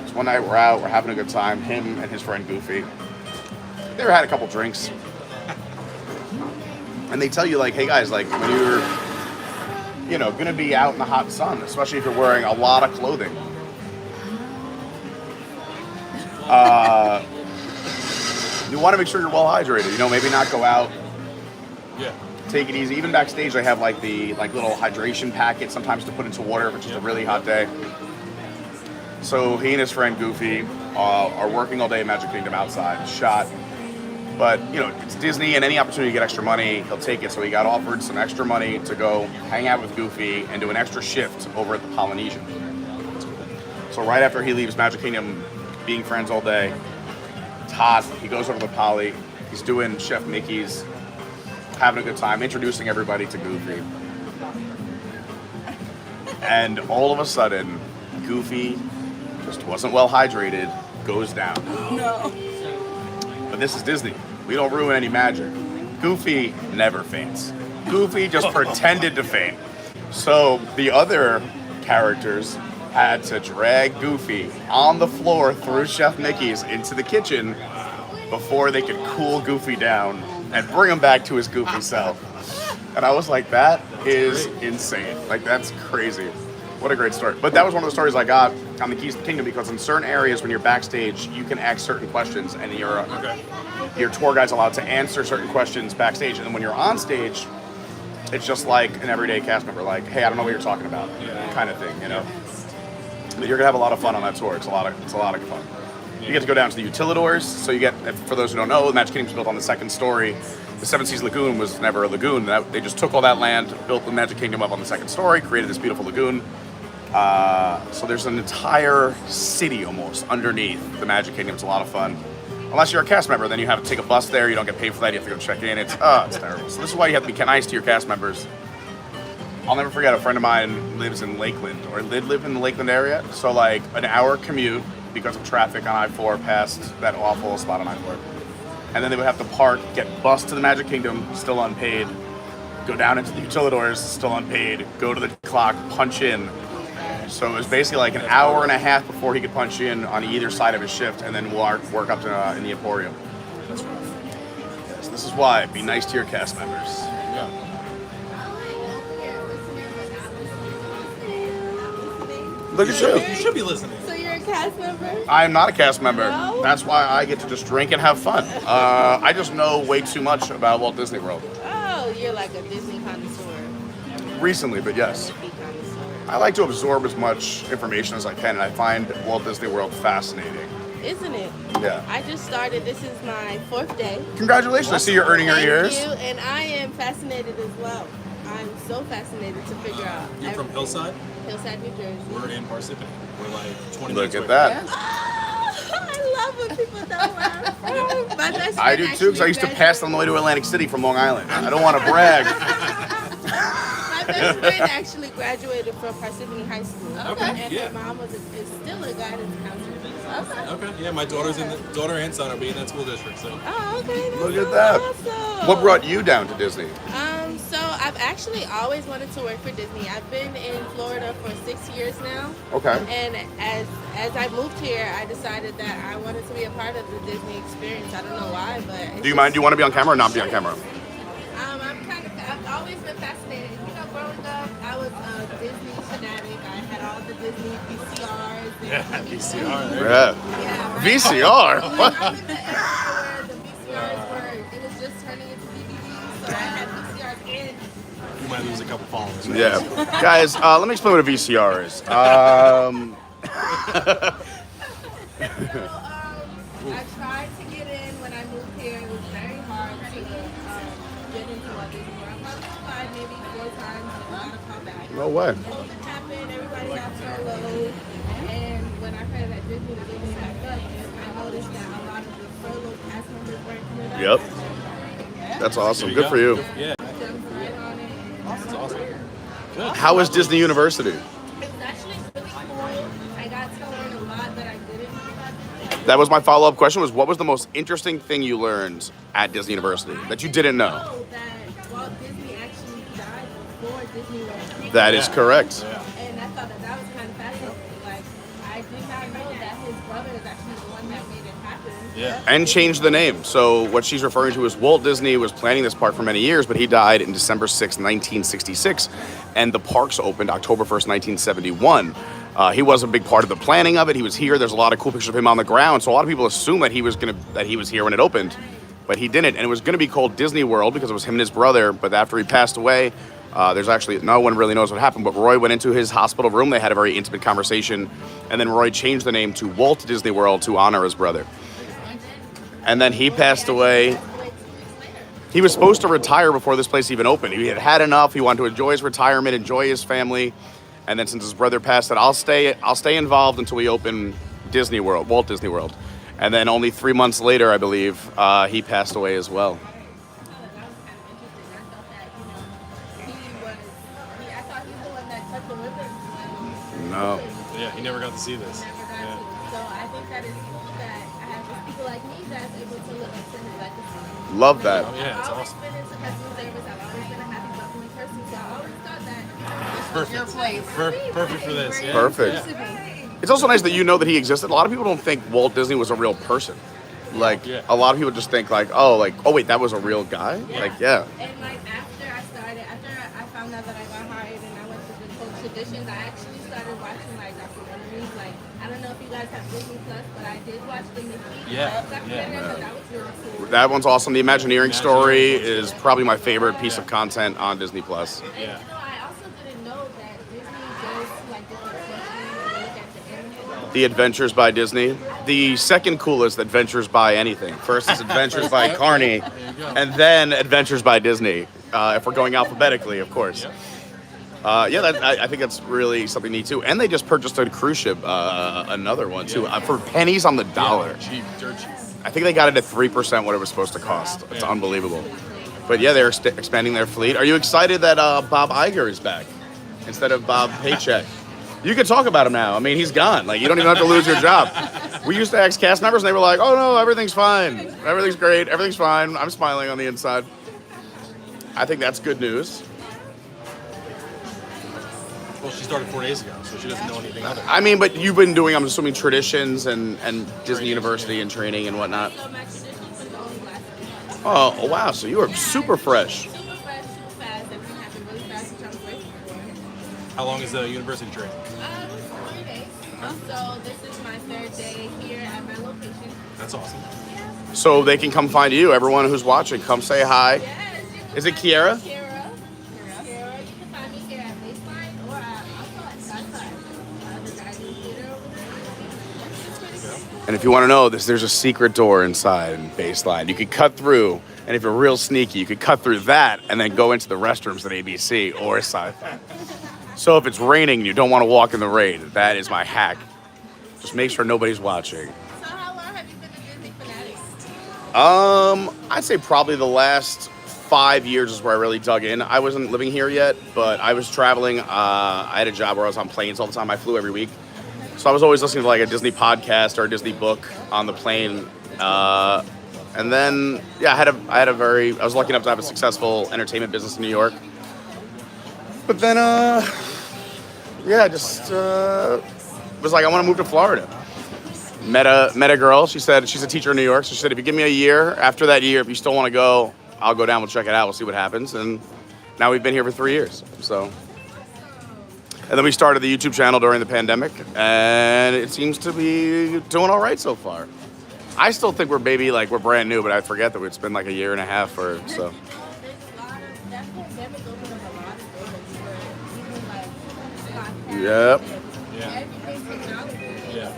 So one night we're out, we're having a good time, him and his friend Goofy. They had a couple drinks. And they tell you, like, hey guys, like, when you're, gonna be out in the hot sun, especially if you're wearing a lot of clothing. You want to make sure you're well hydrated. Maybe not go out. Yeah. Take it easy. Even backstage, they have like the little hydration packet sometimes to put into water if it's just a really hot day. So he and his friend Goofy are working all day at Magic Kingdom outside, shot. But it's Disney, and any opportunity to get extra money, he'll take it. So he got offered some extra money to go hang out with Goofy and do an extra shift over at the Polynesian. So right after he leaves Magic Kingdom, being friends all day, it's hot. He goes over to the Poly. He's doing Chef Mickey's, having a good time, introducing everybody to Goofy. And all of a sudden, Goofy just wasn't well hydrated, goes down. No. But this is Disney. We don't ruin any magic. Goofy never faints. Goofy just pretended to faint. So the other characters had to drag Goofy on the floor through Chef Mickey's into the kitchen before they could cool Goofy down and bring him back to his Goofy self. And I was like, that is insane. Like, that's crazy. What a great story. But that was one of the stories I got on the Keys to the Kingdom, because in certain areas when you're backstage, you can ask certain questions and your tour guide's allowed to answer certain questions backstage. And then when you're on stage, it's just like an everyday cast member, like, hey, I don't know what you're talking about, kind of thing, But you're gonna have a lot of fun on that tour. It's a lot of fun. You get to go down to the utilidors. So you get, for those who don't know, the Magic Kingdom was built on the second story. The Seven Seas Lagoon was never a lagoon. They just took all that land, built the Magic Kingdom up on the second story, created this beautiful lagoon. So there's an entire city almost underneath the Magic Kingdom. It's a lot of fun. Unless you're a cast member, then you have to take a bus there. You don't get paid for that. You have to go check in. It's terrible. So this is why you have to be nice to your cast members. I'll never forget, a friend of mine lives in Lakeland, or did live in the Lakeland area. So like an hour commute because of traffic on I-4 past that awful spot on I-4. And then they would have to park, get bused to the Magic Kingdom, still unpaid. Go down into the utilidors, still unpaid. Go to the clock, punch in. So it was basically like an hour and a half before he could punch in on either side of his shift, and then work up to in the Emporium. That's right. Yes, this is why. Be nice to your cast members. Yeah. Look at you. You should be listening. So you're a cast member? I am not a cast member. No? That's why I get to just drink and have fun. I just know way too much about Walt Disney World. Oh, you're like a Disney connoisseur. Recently, but yes. Disney connoisseur. I like to absorb as much information as I can, and I find Walt Disney World fascinating. Isn't it? Yeah. I just started. This is my 4th day. Congratulations. I see you're earning your Thank ears. you, and I am fascinated as well. I'm so fascinated to figure out. You're from Hillside? Hillside, New Jersey. We're in Parsippany. We're like 20 Look minutes at away. that. I love when people know where I'm from. My best I friend do too, because I used to pass on the way to Atlantic City from Long Island. I don't want to brag. My best friend actually graduated from Parsippany High School. Okay, And yeah. her mom is still a guidance counselor. Okay. Okay, yeah, my daughter and son are being in that school district, so. Oh, okay. That's Look so at that. Awesome. What brought you down to Disney? So I've actually always wanted to work for Disney. I've been in Florida for 6 years now. Okay. And as I moved here, I decided that I wanted to be a part of the Disney experience. I don't know why, but it's Do you mind? Do you want to be on camera or not be on camera? I've always been fascinated. You know, growing up, I was a Disney fanatic. I had all the Disney VCRs. And VCR there. Yeah. Yeah, right. VCR? I What? lived in the era where the VCRs were, it was just turning into DVDs. So I had VCRs and You might lose a couple followers. Right? Yeah. Guys, let me explain what a VCR is. I tried to get in when I moved here. It was very hard to get into Walt Disney World. I applied maybe 4 times and got a call back. No way. COVID happened, everybody got furloughed, and when I heard that Disney was opening back up, I noticed that a lot of the furloughed cast members weren't coming back. Yep. That's awesome. Good for you. Yeah, Jumped right on it. that's awesome. Good. How is Disney University? It was actually really cool. I got to learn a lot that I didn't know about Disney. That was my follow-up question, was what was the most interesting thing you learned at Disney University that you didn't know? That Walt Disney actually died before Disney World. That is correct. Yeah. And I thought that was kind of fascinating. Like, I did not know that his brother is actually the one that made it happen. Yeah. And changed the name. So what she's referring to is Walt Disney was planning this park for many years, but he died in December 6, 1966, and the parks opened October 1st, 1971. He was a big part of the planning of it. He was here. There's a lot of cool pictures of him on the ground. So a lot of people assume that he was here when it opened, but he didn't. And it was going to be called Disney World because it was him and his brother. But after he passed away, there's actually no one really knows what happened. But Roy went into his hospital room. They had a very intimate conversation, and then Roy changed the name to Walt Disney World to honor his brother. And then he passed away. He was supposed to retire before this place even opened. He had had enough. He wanted to enjoy his retirement, enjoy his family. And then since his brother passed, said, I'll stay involved until we open Disney World, Walt Disney World. And then only 3 months later, I believe, he passed away as well. I thought he was the one that took the ribbon. No. Yeah, he never got to see this. Never got Yeah. to. So I think that is cool that I have people like me that's able to live up to his legacy. Love that. Oh, yeah, it's I've always awesome. been into customer service. I've always been a happy, bubbly person. So I always thought that Perfect. your place. Perfect for this. Yeah. Perfect. It's also nice that you know that he existed. A lot of people don't think Walt Disney was a real person. Like, Yeah. a lot of people just think oh wait, that was a real guy? Like, yeah. And like after I found out that I got hired and I went to the Coach Traditions, I actually started watching like documentaries. Like, I don't know if you guys have Disney Plus, but I did watch the Mickey documentary, but that was really cool. That one's awesome. The Imagineering story is probably my favorite piece of content on Disney Plus. And you know, I also didn't know that Disney goes to like different countries and look at the animals. The Adventures by Disney. The second coolest Adventures by anything. First is Adventures by Carney, and then Adventures by Disney. If we're going alphabetically, of course. I think that's really something neat too. And they just purchased a cruise ship, another one too, for pennies on the dollar. Cheap, dirt cheap. I think they got it at 3% what it was supposed to cost. It's unbelievable. But yeah, they're expanding their fleet. Are you excited that Bob Iger is back instead of Bob Paycheck? You can talk about him now. I mean, he's gone. Like, you don't even have to lose your job. We used to ask cast members, and they were like, "Oh no, everything's fine. Everything's great. Everything's fine." I'm smiling on the inside. I think that's good news. Well, she started 4 days ago, so she doesn't know anything other. I mean, but you've been doing, I'm assuming, traditions and Disney University and training and whatnot. So my traditions been going last week. Oh, wow. So you are super fresh. Super fresh, super fast. Everything happened really fast, which I was grateful for. How long is the university training? 3 days. So this is my third day here at my location. That's awesome. So they can come find you. Everyone who's watching, come say hi. Yes, you can Is it find Kiara? me at Kiara. Kiara, you can find me here at Baseline or also at Stunt, the diving theater over there. It's pretty cool. And if you want to know this, there's a secret door inside Baseline. You could cut through, and if you're real sneaky, you could cut through that and then go into the restrooms at ABC or Sci-Fi. So if it's raining and you don't want to walk in the rain, that is my hack. Just make sure nobody's watching. So how long have you been a Disney fanatic? I'd say probably the last 5 years is where I really dug in. I wasn't living here yet, but I was traveling. I had a job where I was on planes all the time. I flew every week. So I was always listening to like a Disney podcast or a Disney book on the plane. And then, yeah, I was lucky enough to have a successful entertainment business in New York. But then, just was like, I want to move to Florida. Met a girl. She said, she's a teacher in New York. So she said, if you give me a year, after that year, if you still want to go, I'll go down, we'll check it out, we'll see what happens. And now we've been here for 3 years. So, and then we started the YouTube channel during the pandemic, and it seems to be doing all right so far. I still think we're brand new, but I forget that it's been like a year and a half or so. There's a lot of, that pandemic opened up a lot of doors where even like podcasts Yep. and Yeah. everything technology. Yeah.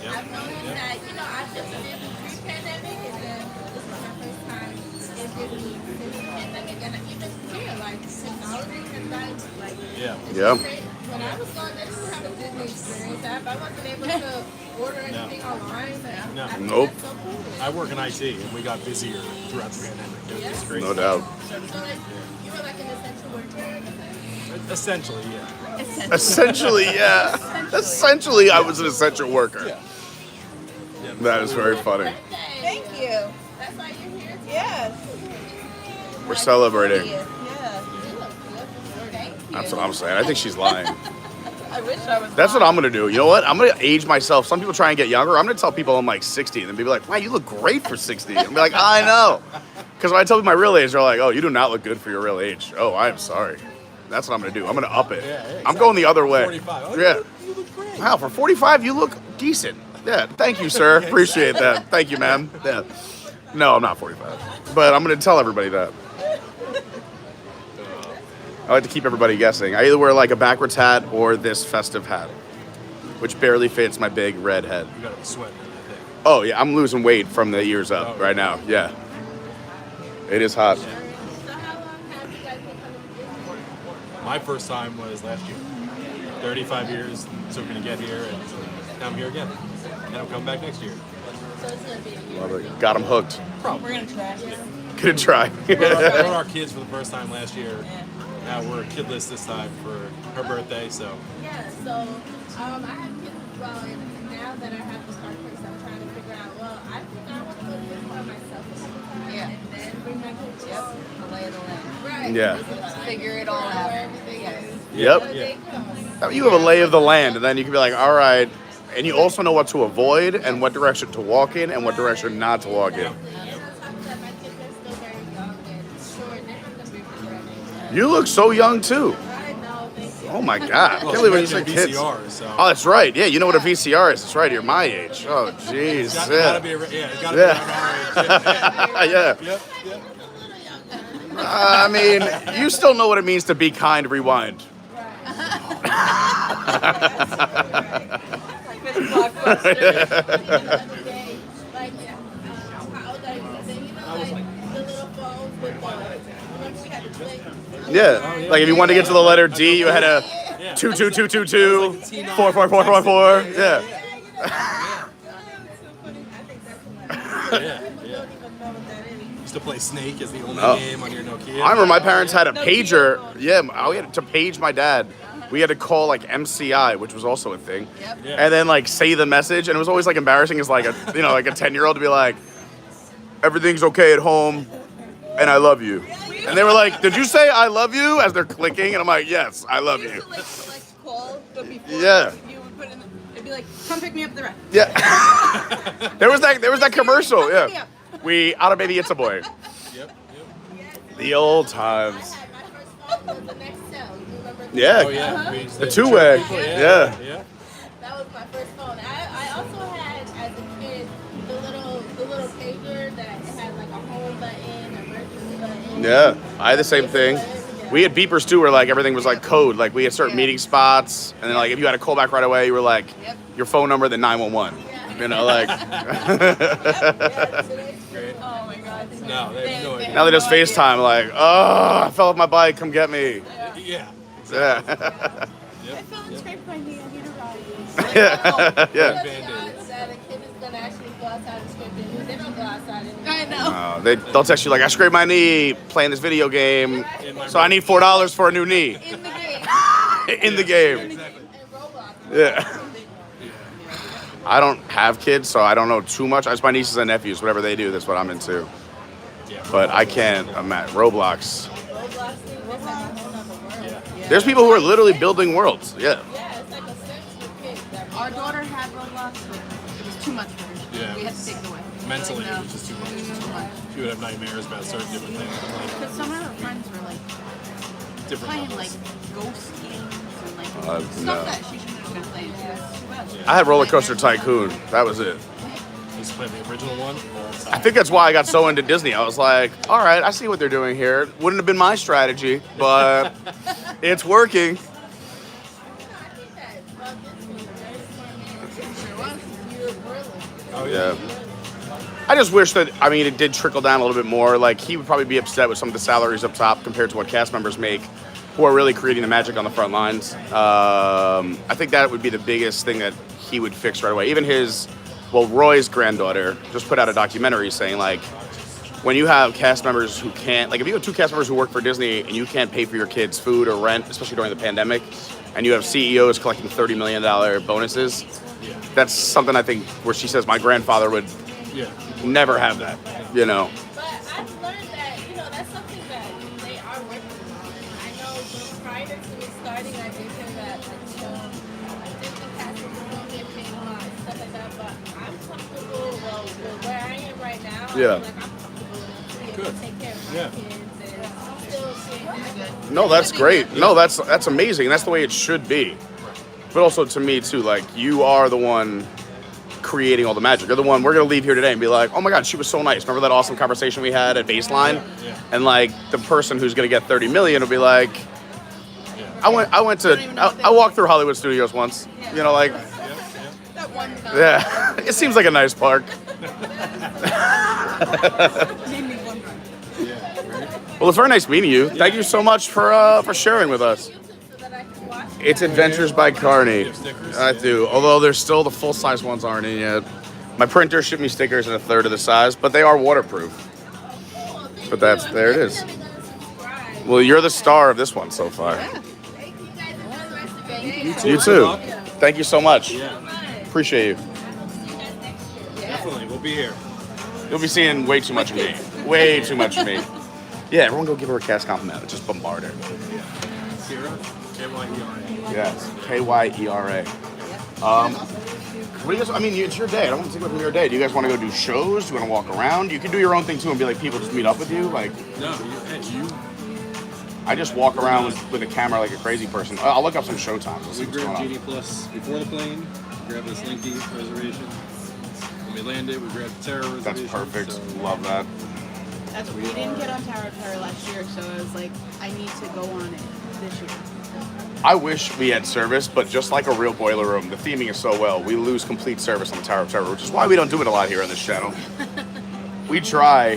Yep. I've noticed that, I've just been pre-pandemic and then this was my first time in Disney since the pandemic. And even here, like, technology has gotten, like, Yeah. when I was going, they didn't have a Disney experience app. I wasn't able to order anything online. But No. I think Nope. that's so cool. I work in IT, and we got busier throughout the pandemic. It was crazy. No doubt. So like, you were like an essential worker. Essentially, yeah. Essentially, yeah. Essentially, I was an essential worker. Yeah. That is very funny. Thank you. That's why you're here. Yes. We're celebrating. Yeah. That's what I'm saying. I think she's lying. I wish I was. That's what I'm gonna do. You know what? I'm gonna age myself. Some people try and get younger. I'm gonna tell people I'm like 60, and then people are like, "Wow, you look great for 60." And be like, "I know," because when I tell people my real age, they're like, "Oh, you do not look good for your real age." Oh, I'm sorry. That's what I'm gonna do. I'm gonna up it. Yeah, exactly. I'm going the other way. 45. Oh, Yeah. You look great. Wow, for 45, you look decent. Yeah, thank you, sir. Appreciate that. Thank you, ma'am. Yeah. No, I'm not 45, but I'm gonna tell everybody that. I like to keep everybody guessing. I either wear like a backwards hat or this festive hat, which barely fits my big red head. You gotta be sweating, I think. Oh yeah, I'm losing weight from the ears up right now. Yeah, it is hot. So how long have you guys been coming to Disney? My first time was last year. 35 years, so we're gonna get here, and now I'm here again. And I'm coming back next year. So it's gonna be a year. Love it. Got them hooked. We're gonna try. Gonna try. We brought our kids for the first time last year. Now we're kidless this time for her birthday, so. Yeah, so I have kids as well, and now that I have to start first, I'm trying to figure out, well, I think I want to go to Disney by myself a couple times, Yeah. and then bring my kids. Yep. The lay of the land. Right. Yeah. Figure it all out. Where everything is. Yep. Where they go. You have a lay of the land, and then you can be like, all right, and you also know what to avoid and what direction to walk in and what direction not to walk in. And on top of that, my kids are still very young and short, and they're not gonna be regretting. You look so young too. I know, thank you. Oh my God! I Well, can't believe when you she said mentioned kids. VCR, so. Oh, that's right. Yeah, you know what a VCR is. That's right. You're my age. Oh, jeez. It's gotta Yeah. be, it's gotta Yeah. be around our age. Yeah. Yep, yep. I mean, you still know what it means to be kind. Rewind. Like this blockbuster. The other day, like, how old are you? And then, like, the little phones with the, we had to click. Yeah. Like if you wanted to get to the letter D, you had a 22222 44444. Yeah. I think that's Don't even know what that is. Used to play Snake as the only Oh. game on your Nokia. I remember my parents had a pager. Yeah, we had to page my dad. We had to call like MCI, which was also a thing, Yep. Yeah. and then like say the message, and it was always like embarrassing as like a like a 10-year-old to be like, everything's okay at home, and I love you. And they were like, did you say I love you as they're clicking? And I'm like, yes, I love We used you. to like select call, but before Yeah. you would put in, it'd be like, come pick me up at the rest. Yeah. there was that commercial. Yeah. We out of baby, it's a boy. Yep. The old I times. had my first phone was the Nextel. You remember? Yeah. Oh yeah. We used The to- two-way. Yeah. Yeah. That was my first phone. I also had as a kid the little pager that had like a home button, emergency button. Yeah. I had the same thing. We had beepers too, where like everything was like code. Like we had certain meeting spots, and then like if you had a call back right away, you were like Yep. your phone number, then 911. You know, like Great. Oh my god. No, they have no idea. now they just FaceTime. Like, oh, I fell off my bike. Come get me. Yeah. Yeah. Yep. fell and scraped my knee. I need a ride. Yeah. Band-Aids. That a kid is gonna actually go outside and scrape their knees. They don't go outside anymore. I know. They'll text you like, I scraped my knee playing this video game, In my so I need $4 for a new knee In the game. in the game. Exactly. And Roblox. Yeah. I don't have kids, so I don't know too much. I just my nieces and nephews, whatever they do, that's what I'm into. Yeah. But I can't imagine Roblox. Roblox thing, it's like a whole nother world. Yeah. There's people who are literally building worlds. Yeah. Yeah, it's like a Sims with kids. That Our daughter had Roblox, but it was too much for her. Yeah, We had to take it away. Mentally, Like, it no. was just too much. It was too much. She would have nightmares about certain different things. Because some of her friends were like Different playing levels. like ghost games and like no. stuff that she shouldn't have been playing. It was too much. I had Roller Coaster Tycoon. That was it. Used to play the original one all the time. I think that's why I got so into Disney. I was like, all right, I see what they're doing here. Wouldn't have been my strategy, but it's working. I think that Walt Disney was very smart man. You're brilliant. Oh Yeah. I just wish that, I mean, it did trickle down a little bit more. Like, he would probably be upset with some of the salaries up top compared to what cast members make, who are really creating the magic on the front lines. I think that would be the biggest thing that he would fix right away. Even Roy's granddaughter just put out a documentary saying, like, when you have cast members who can't, like, if you have two cast members who work for Disney and you can't pay for your kids' food or rent, especially during the pandemic, and you have CEOs collecting $30 million bonuses, that's something I think where she says my grandfather would Yeah. never have that, you know. But I've learned that, that's something that they are working on. I know prior to me starting, I did hear that, I think the cast members don't get paid a lot, stuff like that, but I'm comfortable, with where I am right now. Yeah. I'm comfortable enough to be able Good. to take care of my Yeah. kids and still see No, that's great. No, that's amazing. That's the way it should be. But also to me too, like, you are the one creating all the magic. You're the one, we're gonna leave here today and be like, oh my god, she was so nice. Remember that awesome conversation we had at Baseline? Yeah. And like the person who's gonna get 30 million will be like, I walked through Hollywood Studios once. You know, like, That one time. yeah. It seems like a nice park. Made me wonder. Well, it's very nice meeting you. Thank you so much for sharing with us. YouTube so that I can watch It's Adventures by Carney. You have stickers? I do. Although there's still the full size ones aren't in yet. My printer shipped me stickers in a third of the size, but they are waterproof. But there it is. Well, you're the star of this one so far. Thank you guys and have the rest of your day. too. You Good too. luck. Thank you so much. Yeah. Appreciate you. I hope to see you guys next year. Definitely. We'll be here. You'll be seeing way too much of me. Way too much of me. Yeah, everyone go give her a cast compliment. Just bombard her. Kira, K-Y-E-R-A. Yes. Kyera. What do you guys? I mean, it's your day. I don't want to take away from your day. Do you guys want to go do shows? Do you want to walk around? You can do your own thing too and be like, people just meet up with you. Like, No, you I just walk around with a camera like a crazy person. I'll look up some show times. We'll see We what's going grabbed on. GD Plus before the plane, grabbed the Slinky reservation. When we landed, we grabbed the Terra reservation. That's perfect. So Love that. That's we didn't get on Tara last year, so I was like, I need to go on it this year. I wish we had service, but just like a real boiler room, the theming is so well, we lose complete service on the Tower of Terror, which is why we don't do it a lot here on this channel. We try.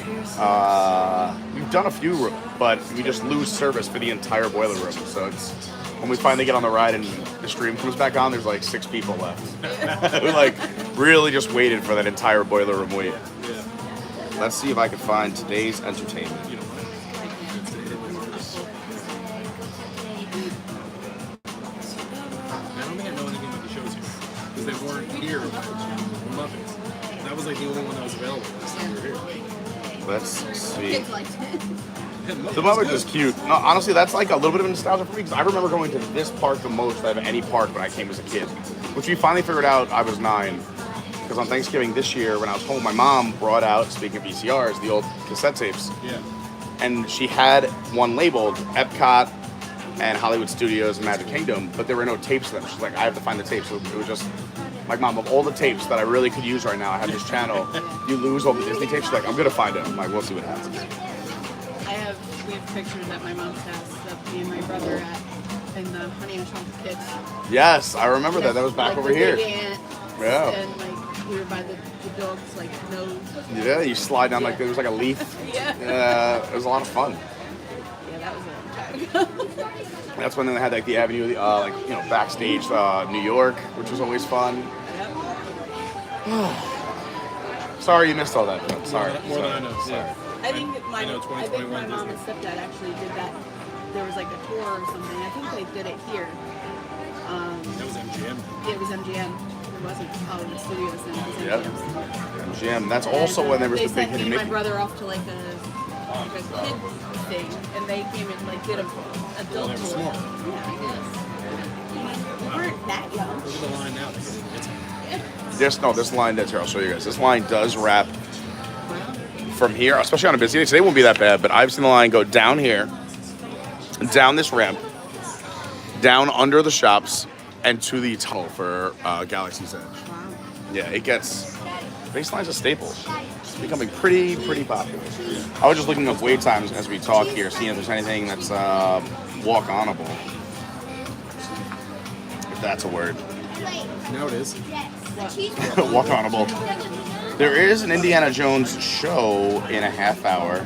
We've done a few, but we just lose service for the entire boiler room. So it's when we finally get on the ride and the stream comes back on, there's like 6 people left. Who like really just waited for that entire boiler room wait. yeah. let's see if I can find today's entertainment. You don't mind. I don't think I know anything about the shows here because they weren't here when the Muppets. That was like the only one that was available last time we were here. Let's see. Kids liked it. The Muppets is cute. No, honestly, that's like a little bit of nostalgia for me because I remember going to this park the most out of any park when I came as a kid, which we finally figured out I was 9. Because on Thanksgiving this year, when I was home, my mom brought out, speaking of VCRs, the old cassette tapes. Yeah. And she had one labeled Epcot and Hollywood Studios and Magic Kingdom, but there were no tapes of them. She's like, I have to find the tapes. So it was just, like, Mom, of all the tapes that I really could use right now, I have this channel. You lose all the Disney tapes? She's like, I'm going to find them. I'm like, we'll see what happens. We have pictures at my mom's house of me and my brother at in the Honey and Shrunk the Kids. Yes, I remember that. That was back like over the here. big ant, Yeah. And like we were by the dog's like nose. Yeah, you slide down like there was like a leaf. Yeah. It was a lot of fun. Yeah, that was a long time. That's when they had like the Avenue, like backstage New York, which was always fun. Sorry you missed all that. John. Sorry. More than I know. Sorry. Yeah. I think my know, I think my 2021 mom and Disney. stepdad actually did that. There was like a tour or something. I think they did it here. That was MGM. It was MGM. It wasn't Hollywood Studios then. It was Yep. MGM. Jim, that's also when there was they the big sent me hidden and my Mickey. brother off to like a kid thing, and they came and like did a adult They were tour. smart. Yeah, I guess. We weren't that young. Look at the line now. This line that's here, I'll show you guys. This line does wrap from here, especially on a busy day. Today won't be that bad, but I've seen the line go down here, down this ramp, down under the shops, and to the tunnel for Galaxy's Edge. Wow. Yeah, it gets, Baseline's a staple. It's becoming pretty popular. I was just looking up wait times as we talk here, seeing if there's anything that's walk-onable. If that's a word. Now it is. Walk-onable. There is an Indiana Jones show in a half hour.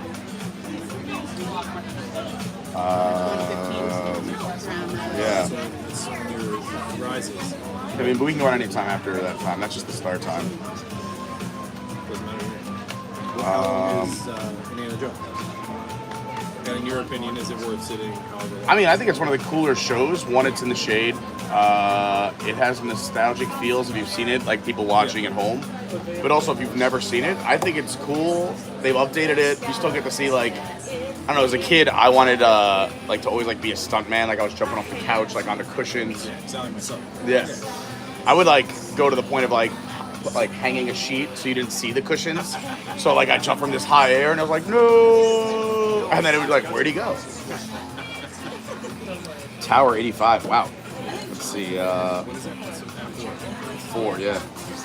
Yeah. So it's your rises. I mean, but we can go on any time after that time. That's just the start time. Doesn't matter here. How is Indiana Jones? And in your opinion, is it worth sitting however long? I mean, I think it's one of the cooler shows. One, it's in the shade. It has nostalgic feels if you've seen it, like people watching at home. But also, if you've never seen it, I think it's cool. They've updated it. You still get to see, like, I don't know, as a kid, I wanted like to always like be a stunt man. Like I was jumping off the couch, like onto cushions. Yeah, sound like myself. Yeah. I would like go to the point of like hanging a sheet so you didn't see the cushions. So like I jumped from this high air and I was like, no. And then it was like, where'd he go? Tower 85. Wow. Let's see. What is that? 4. Yeah.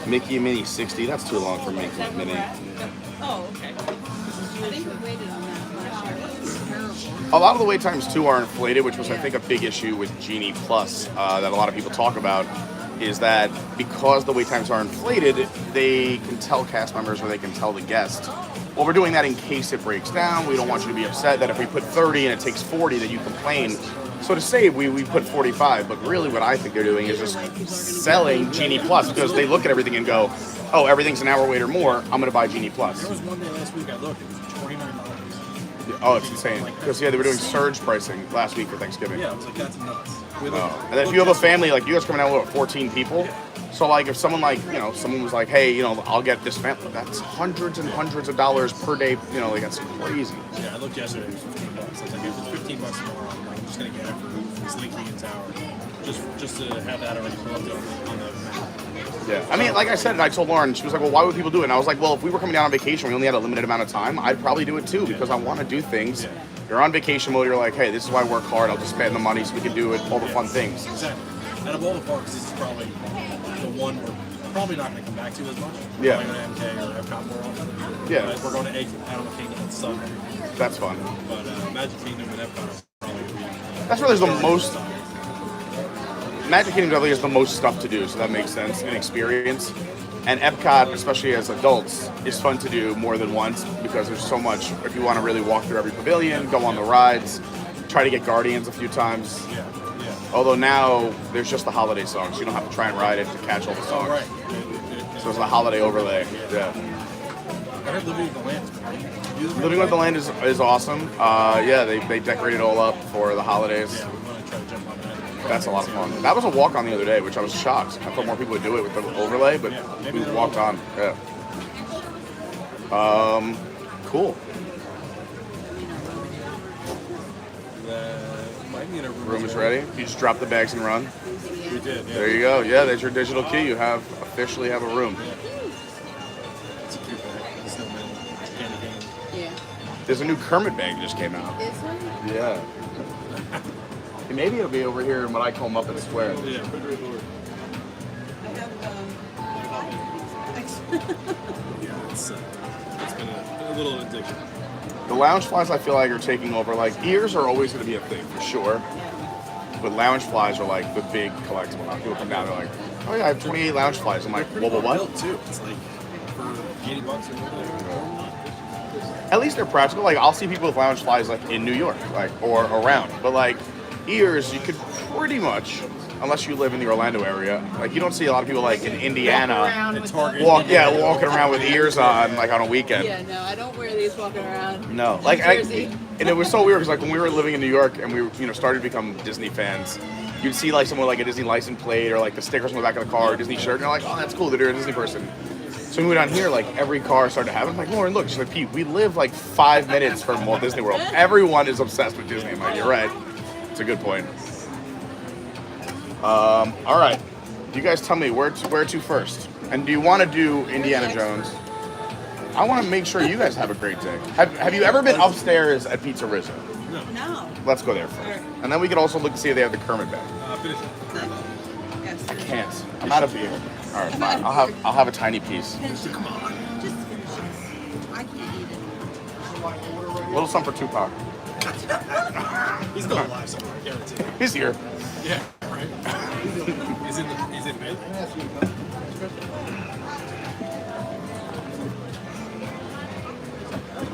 Mickey and Minnie 60. That's too long for Mickey and Minnie. Oh, okay. I think we waited on that last year. It was terrible. A lot of the wait times too are inflated, which was I think a big issue with Genie Plus that a lot of people talk about. Is that because the wait times are inflated, they can tell cast members or they can tell the guest, well, we're doing that in case it breaks down. We don't want you to be upset that if we put 30 and it takes 40 that you complain. So to save, we put 45, but really what I think they're doing is just selling Genie Plus because they look at everything and go, oh, everything's an hour wait or more, I'm going to buy Genie Plus. There was one day last week I looked, it was $29. Oh, it's insane. Because, yeah, they were doing surge pricing last week for Thanksgiving. Yeah, I was like, that's nuts. And then if you have a family, like you guys coming out with 14 people, so like if someone like, someone was like, hey, I'll get this family, that's hundreds and hundreds of dollars per day, like that's crazy. Yeah, I looked yesterday, it was $15. I was like, if it's $15 tomorrow, I'm like, I'm just going to get it for Slinky and Tower. Just to have that already plugged on the map. Yeah, I mean, like I said, and I told Lauren, she was like, well, why would people do it? And I was like, well, if we were coming down on vacation, we only had a limited amount of time, I'd probably do it too, because I want to do things. Yeah. You're on vacation mode, you're like, hey, this is why I work hard, I'll just spend the money so we can do it, all the fun things. Exactly. Out of all the parks, this is probably the one we're probably not going to come back to as much. Yeah. We're going to MK or Epcot more often. Yeah. But we're going to Animal Kingdom on Sunday. That's fun. But Magic Kingdom and Epcot are probably going to be... That's where there's the most... Magic Kingdom definitely has the most stuff to do, so that makes sense, and experience. And Epcot, especially as adults, is fun to do more than once because there's so much. If you want to really walk through every pavilion, go on the rides, try to get Guardians a few times. Yeah. Although now there's just the holiday songs. You don't have to try and ride it to catch all the songs. Right. So it's the holiday overlay. Yeah. heard Living with the Land is great. Living with the Land is awesome. Yeah, they decorate it all up for the holidays. Yeah, we want to try to jump on that. That's a lot of fun. That was a walk on the other day, which I was shocked. I thought more people would do it with the overlay, but we walked on. Yeah. Cool. Might need a Room is ready. You just drop the bags and run. We did, yeah. There you go. Yeah, there's your digital key. You have officially have a room. It's a cute bag. The snowman, candy cane. Yeah. There's a new Kermit bag that just came out. This one? Yeah. Maybe it'll be over here in what I call Muppet Square. Yeah, put it right over. Yeah, it's been a little addiction. The lounge flies I feel like are taking over. Like ears are always going to be a thing for sure. But lounge flies are like the big collectible. Now people come down, they're like, oh yeah, I have 28 lounge flies. I'm like, what? Built too. It's like for $80 or whatever. At least they're practical. Like I'll see people with lounge flies like in New York, like or around. But like ears, you could pretty much, unless you live in the Orlando area, like you don't see a lot of people like in Indiana Target. walking around with ears on like on a weekend. Yeah, no, I don't wear these walking around. No, like Jersey. and it was so weird because like when we were living in New York and we started to become Disney fans, you'd see like someone with like a Disney license plate or like the stickers on the back of the car, Disney shirt, and you're like, oh, that's cool, they're a Disney person. So when we went down here, like every car started to have it. I'm like, Lauren, look, she's like, Pete, we live like 5 minutes from Walt Disney World. Everyone is obsessed with Disney. I'm like, you're right. It's a good point. All right, you guys tell me where to first, and do you want to do Indiana Jones? I want to make sure you guys have a great day. Have you ever been upstairs at Pizza Rizzo? No. Let's go there first, and then we can also look to see if they have the Kermit bag. Finish it. Yes. I can't. I'm out of beer. All right, fine. I'll have a tiny piece. Come on. Just finish it. I can't eat it. A little something for Tupac. He's still alive somewhere, I guarantee. He's here. Yeah, right. He's in bed.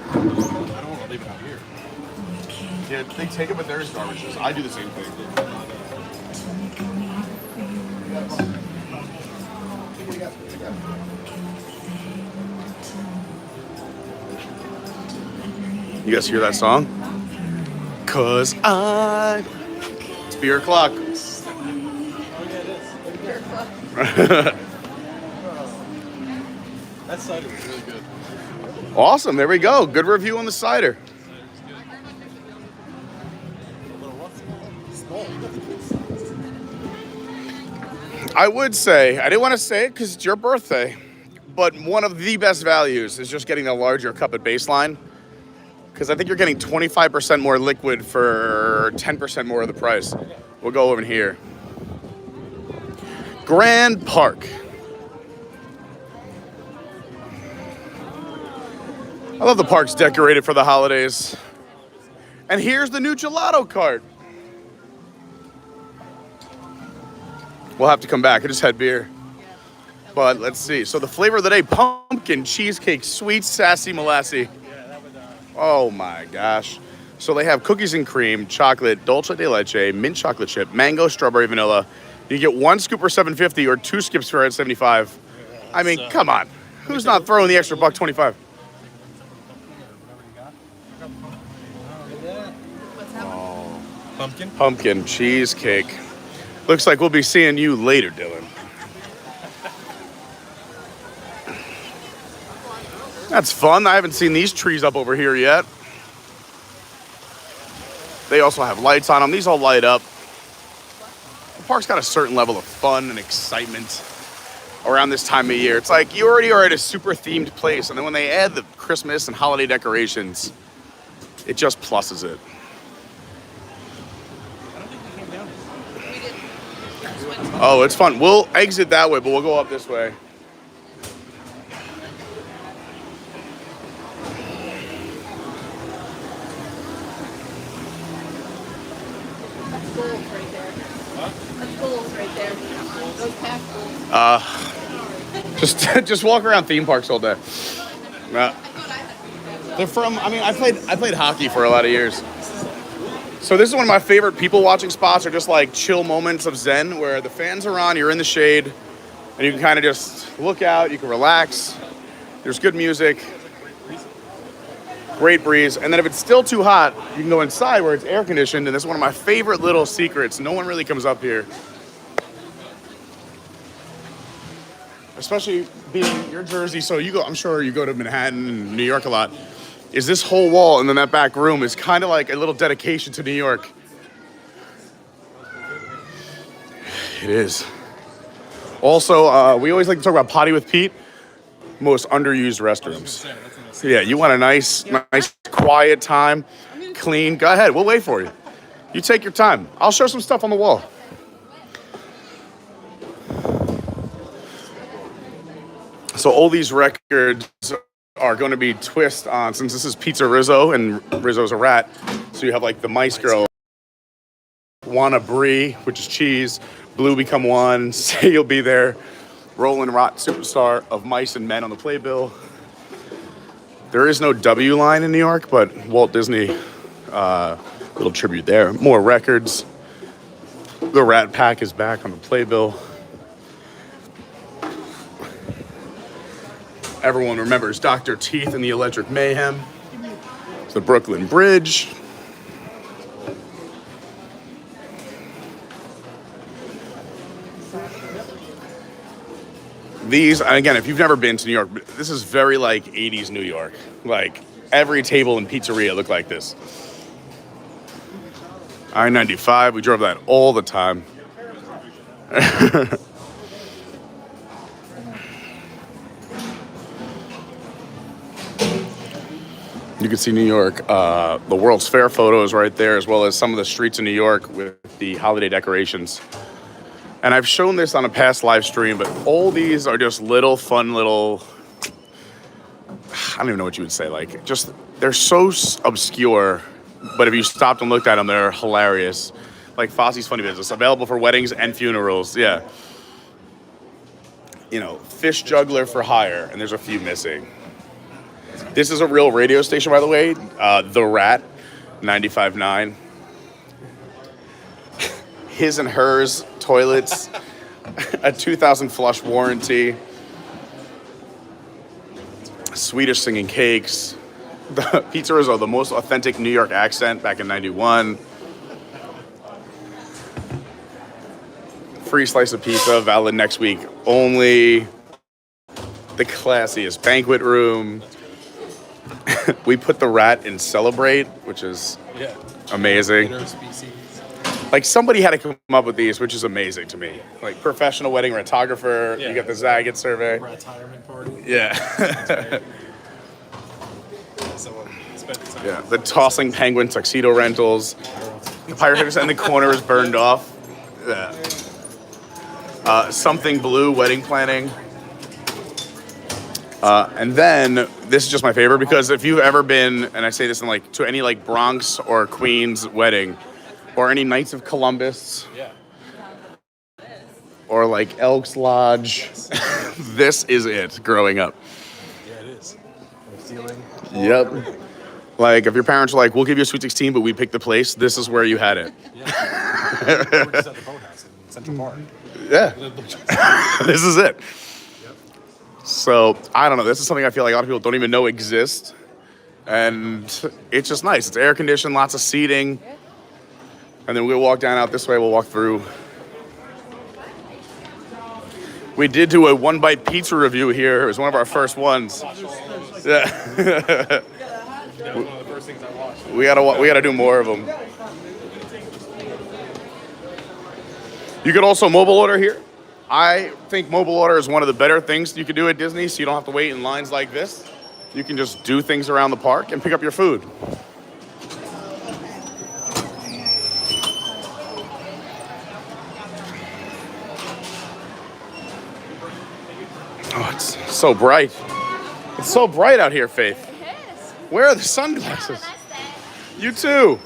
I don't want to leave it out here. Yeah, they take it, but there's garbages. I do the same thing. You guys hear that song? 'Cause it's beer o'clock. That cider was really good. Awesome, there we go. Good review on the cider. I would say, I didn't want to say it because it's your birthday, but one of the best values is just getting the larger cup at Baseline, because I think you're getting 25% more liquid for 10% more of the price. We'll go over here. Grand Park. I love the parks decorated for the holidays. And here's the new gelato cart. We'll have to come back. I just had beer. But let's see. So the flavor of the day, pumpkin cheesecake, sweet sassy molassy. Oh my gosh. So they have cookies and cream, chocolate, dulce de leche, mint chocolate chip, mango, strawberry, vanilla. You get one scoop for $7.50 or two scoops for $75. I mean, come on. Who's not throwing the extra $1.25? Pumpkin cheesecake. Looks like we'll be seeing you later, Dylan. That's fun. I haven't seen these trees up over here yet. They also have lights on them. These all light up. The park's got a certain level of fun and excitement around this time of year. It's like you already are at a super themed place, and then when they add the Christmas and holiday decorations, it just pluses it. Oh, it's fun. We'll exit that way, but we'll go up this way. That's goals right there. That's goals right there. Those pack goals. Just walk around theme parks all day. They're from. I mean, I played hockey for a lot of years. So this is one of my favorite people watching spots, or just like chill moments of zen where the fans are on, you're in the shade, and you can kind of just look out, you can relax. There's good music. Great breeze. And then if it's still too hot, you can go inside where it's air conditioned. And this is one of my favorite little secrets. No one really comes up here. Especially being your Jersey, so you go, I'm sure you go to Manhattan and New York a lot. Is this whole wall and then that back room is kind of like a little dedication to New York. It is. Also, we always like to talk about Potty with Pete. Most underused restrooms. Yeah, you want a nice, quiet time, clean. Go ahead, we'll wait for you. You take your time. I'll show some stuff on the wall. So all these records are going to be twist on, since this is Pizza Rizzo and Rizzo's a rat. So you have like the Mice Girl, Wanna Brie, which is cheese, Blue Become One, Say You'll Be There, Roland Rott, Superstar of Mice and Men on the playbill. There is no W line in New York, but Walt Disney, little tribute there. More records. The Rat Pack is back on the playbill. Everyone remembers Dr. Teeth and the Electric Mayhem. It's the Brooklyn Bridge. These, again, if you've never been to New York, this is very like 80s New York. Like every table in pizzeria looked like this. I-95, we drove that all the time. You can see New York, the World's Fair photos right there, as well as some of the streets in New York with the holiday decorations. And I've shown this on a past live stream, but all these are just little fun little, I don't even know what you would say, like just, they're so obscure, but if you stopped and looked at them, they're hilarious. Like Fosse's Funny Business, available for weddings and funerals, yeah. You know, fish juggler for hire, and there's a few missing. This is a real radio station, by the way, The Rat, 95.9. His and Hers toilets, a 2,000 flush warranty, Swedish singing cakes, the Pizza Rizzo, the most authentic New York accent back in 91. Free slice of pizza, valid next week only. The classiest banquet room. We put the rat in Celebrate, which is amazing. Like somebody had to come up with these, which is amazing to me. Like professional wedding retographer, you got the Zagat survey. Retirement party. Yeah. Someone spent the time. Yeah, the tossing penguin tuxedo rentals. The pirate figures and the corner is burned off. Yeah. Something Blue wedding planning. And then this is just my favorite because if you've ever been, and I say this in like to any like Bronx or Queens wedding, or any Knights of Columbus, or like Elks Lodge, this is it growing up. Yeah, it is. Stealing. Yep. Like if your parents were like, we'll give you a Sweet 16, but we picked the place, this is where you had it. Yeah. We're just at the boathouse in Central Park. Yeah. This is it. So, I don't know. This is something I feel like a lot of people don't even know exists. And it's just nice. It's air conditioned, lots of seating. And then we'll walk down out this way. We'll walk through. We did do a one-bite pizza review here. It was one of our first ones. Yeah. That was one of the first things I watched. We gotta do more of them. You could also mobile order here. I think mobile order is one of the better things you could do at Disney, so you don't have to wait in lines like this. You can just do things around the park and pick up your food. Oh, it's so bright. It's so bright out here, Faith. It is. Where are the sunglasses? You too.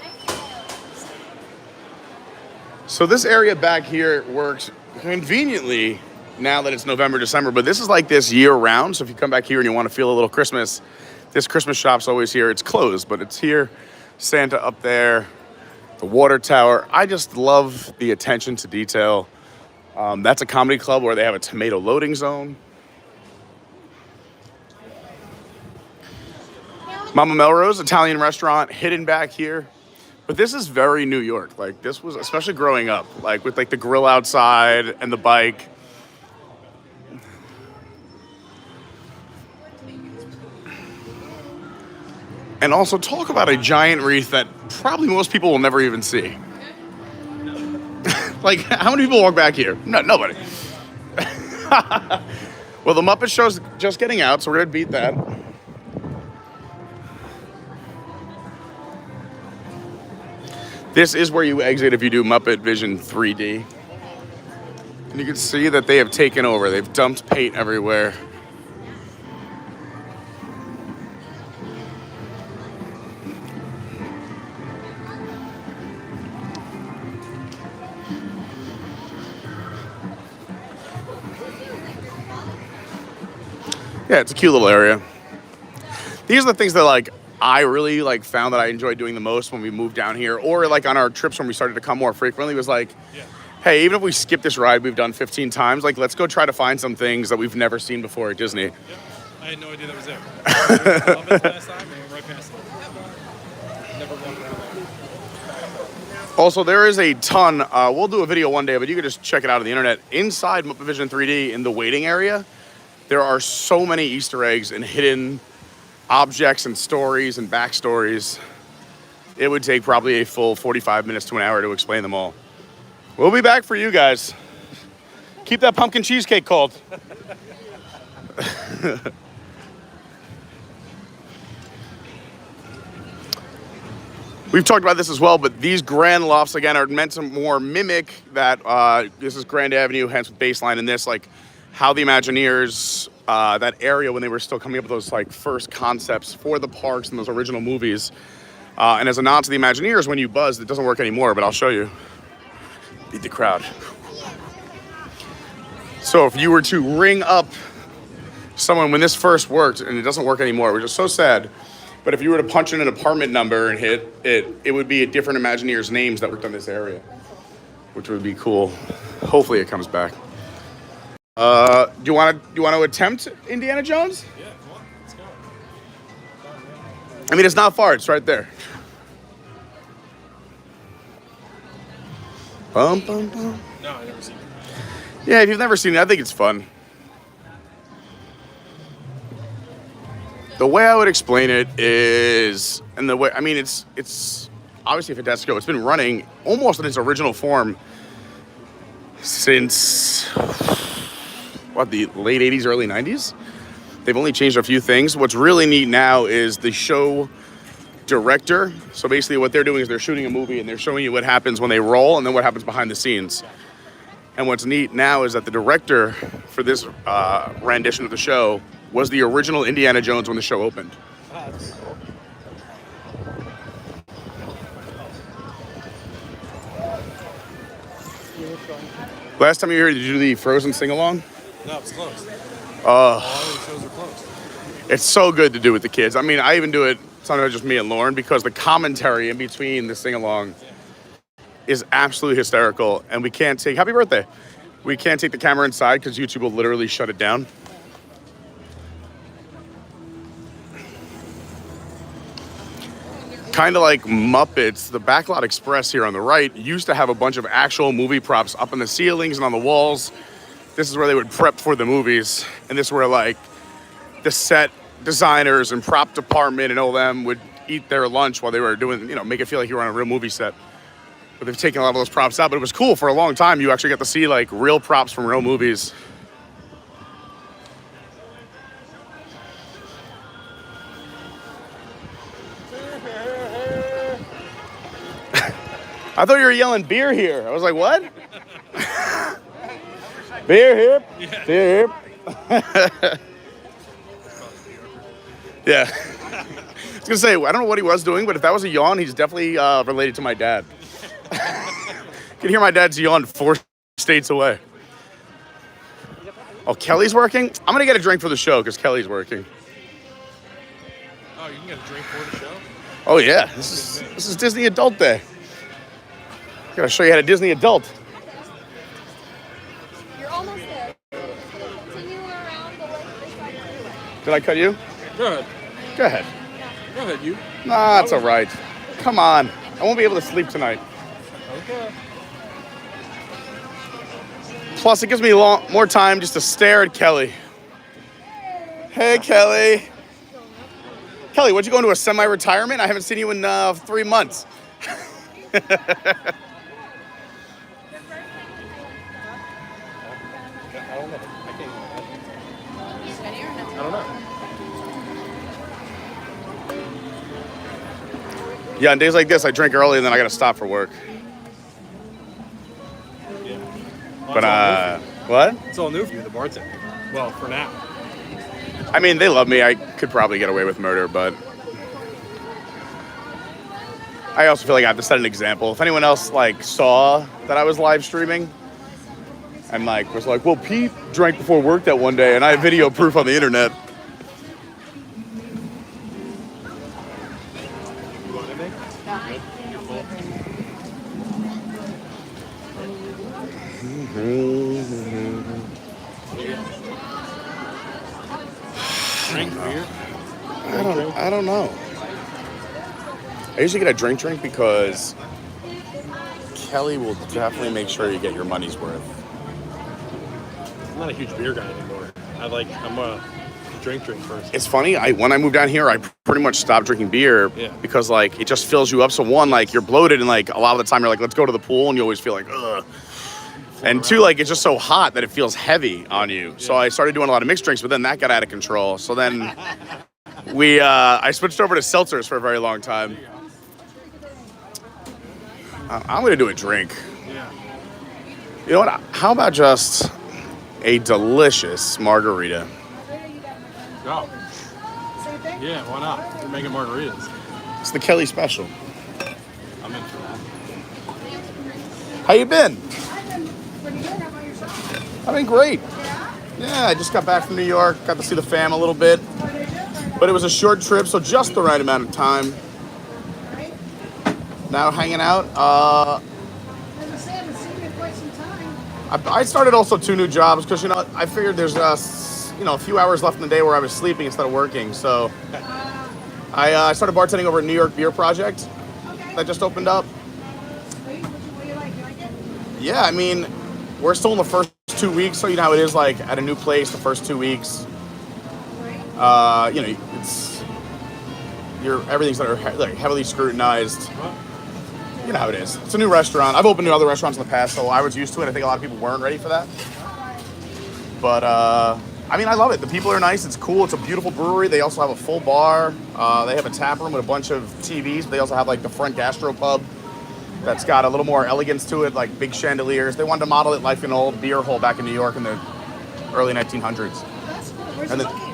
So this area back here works conveniently now that it's November, December, but this is like this year round. So if you come back here and you want to feel a little Christmas, this Christmas shop's always here. It's closed, but it's here. Santa up there, the water tower. I just love the attention to detail. That's a comedy club where they have a tomato loading zone. Mama Melrose, Italian restaurant, hidden back here. But this is very New York. Like this was, especially growing up, like with like the grill outside and the bike. And also talk about a giant wreath that probably most people will never even see. Like, how many people walk back here? No, nobody. Well, the Muppet Show's just getting out, so we're gonna beat that. This is where you exit if you do Muppet Vision 3D. And you can see that they have taken over. They've dumped paint everywhere. Yeah, it's a cute little area. These are the things that like I really like found that I enjoyed doing the most when we moved down here, or like on our trips when we started to come more frequently. Was like, hey, even if we skip this ride we've done 15 times, like let's go try to find some things that we've never seen before at Disney. Yep. I had no idea that was there. Muppets last time, we went right past it. Never walked around there. Also, there is a ton. We'll do a video one day, but you can just check it out on the internet. Inside Muppet Vision 3D in the waiting area, there are so many Easter eggs and hidden objects and stories and backstories. It would take probably a full 45 minutes to an hour to explain them all. We'll be back for you guys. Keep that pumpkin cheesecake cold. We've talked about this as well, but these grand lofts, again, are meant to more mimic that. This is Grand Avenue, hence with Baseline in this, like how the Imagineers, that area when they were still coming up with those like first concepts for the parks and those original movies. And as a nod to the Imagineers, when you buzz, it doesn't work anymore, but I'll show you. Beat the crowd. So if you were to ring up someone when this first worked, and it doesn't work anymore, which is so sad, but if you were to punch in an apartment number and hit it, it would be a different Imagineers' names that worked on this area, which would be cool. Hopefully it comes back. Do you want to attempt Indiana Jones? Yeah, come on, let's go. I mean, it's not far. It's right there. Bum, bum, bum. No, I've never seen it. Yeah, if you've never seen it, I think it's fun. The way I would explain it is, and the way, I mean, it's obviously fantastic show. It's been running almost in its original form since, the late 80s, early 90s? They've only changed a few things. What's really neat now is the show director. So basically what they're doing is they're shooting a movie and they're showing you what happens when they roll and then what happens behind the scenes. And what's neat now is that the director for this rendition of the show was the original Indiana Jones when the show opened. Last time you were here, did you do the Frozen sing-along? No, it's closed. All the shows are closed. It's so good to do with the kids. I mean, I even do it sometimes just me and Lauren because the commentary in between the sing-along is absolutely hysterical. And we can't take, happy birthday. We can't take the camera inside because YouTube will literally shut it down. Kind of like Muppets, the Backlot Express here on the right used to have a bunch of actual movie props up in the ceilings and on the walls. This is where they would prep for the movies. And this is where like the set designers and prop department and all them would eat their lunch while they were doing, make it feel like you were on a real movie set. But they've taken a lot of those props out, but it was cool for a long time. You actually got to see like real props from real movies. I thought you were yelling beer here. I was like, what? Beer here? Yeah. Beer here. Yeah. I was going to say, I don't know what he was doing, but if that was a yawn, he's definitely related to my dad. You can hear my dad's yawn 4 states away. Oh, Kelly's working? I'm going to get a drink for the show because Kelly's working. Oh, you can get a drink for the show? Oh, yeah. This is Disney Adult Day. Gotta show you how to Disney Adult. You're almost there. Continue around the lake. Did I cut you? Good. Go ahead. Go ahead, you. Nah, it's all right. Come on. I won't be able to sleep tonight. Okay. Plus, it gives me more time just to stare at Kelly. Hey, Kelly. Kelly, what'd you go into a semi-retirement? I haven't seen you in 3 months. I don't know. I can't. I don't know. Yeah, on days like this, I drink early and then I gotta stop for work. Yeah. Well, But, what? it's all new for you, the bartender. Well, for now. I mean, they love me. I could probably get away with murder, but I also feel like I have to set an example. If anyone else, like, saw that I was live streaming and, like, was like, well, Pete drank before work that one day and I have video proof on the internet. You want anything? Good. You're full. Drink beer? I don't know. I usually get a drink because Kelly will definitely make sure you get your money's worth. I'm not a huge beer guy anymore. I'm a drink first. It's funny, when I moved down here, I pretty much stopped drinking beer because, like, it just fills you up. So one, like, you're bloated and, like, a lot of the time you're like, let's go to the pool, and you always feel like, ugh. And two, like, it's just so hot that it feels heavy on you. So I started doing a lot of mixed drinks, but then that got out of control. So then I switched over to seltzers for a very long time. I'm gonna do a drink. Yeah. You know what? How about just a delicious margarita? Go. Yeah, why not? We're making margaritas. It's the Kelly special. I'm in for that. How you been? I've been pretty good. How about yourself? I've been great. Yeah? Yeah, I just got back from New York. Got to see the fam a little bit. But it was a short trip, so just the right amount of time. Right? Now hanging out. As I say, I haven't seen you in quite some time. I started also 2 new jobs because, you know, I figured there's a few hours left in the day where I was sleeping instead of working. So I started bartending over at New York Beer Project that just opened up. What do you like? You like it? Yeah, I mean, we're still in the first 2 weeks, so you know how it is, like, at a new place the first 2 weeks. Right? You know, everything's like heavily scrutinized. You know how it is. It's a new restaurant. I've opened new other restaurants in the past, so I was used to it. I think a lot of people weren't ready for that. But I mean, I love it. The people are nice. It's cool. It's a beautiful brewery. They also have a full bar. They have a tap room with a bunch of TVs. But they also have like the front gastropub that's got a little more elegance to it, like big chandeliers. They wanted to model it like an old beer hall back in New York in the early 1900s. That's cool. Where's And it then- located?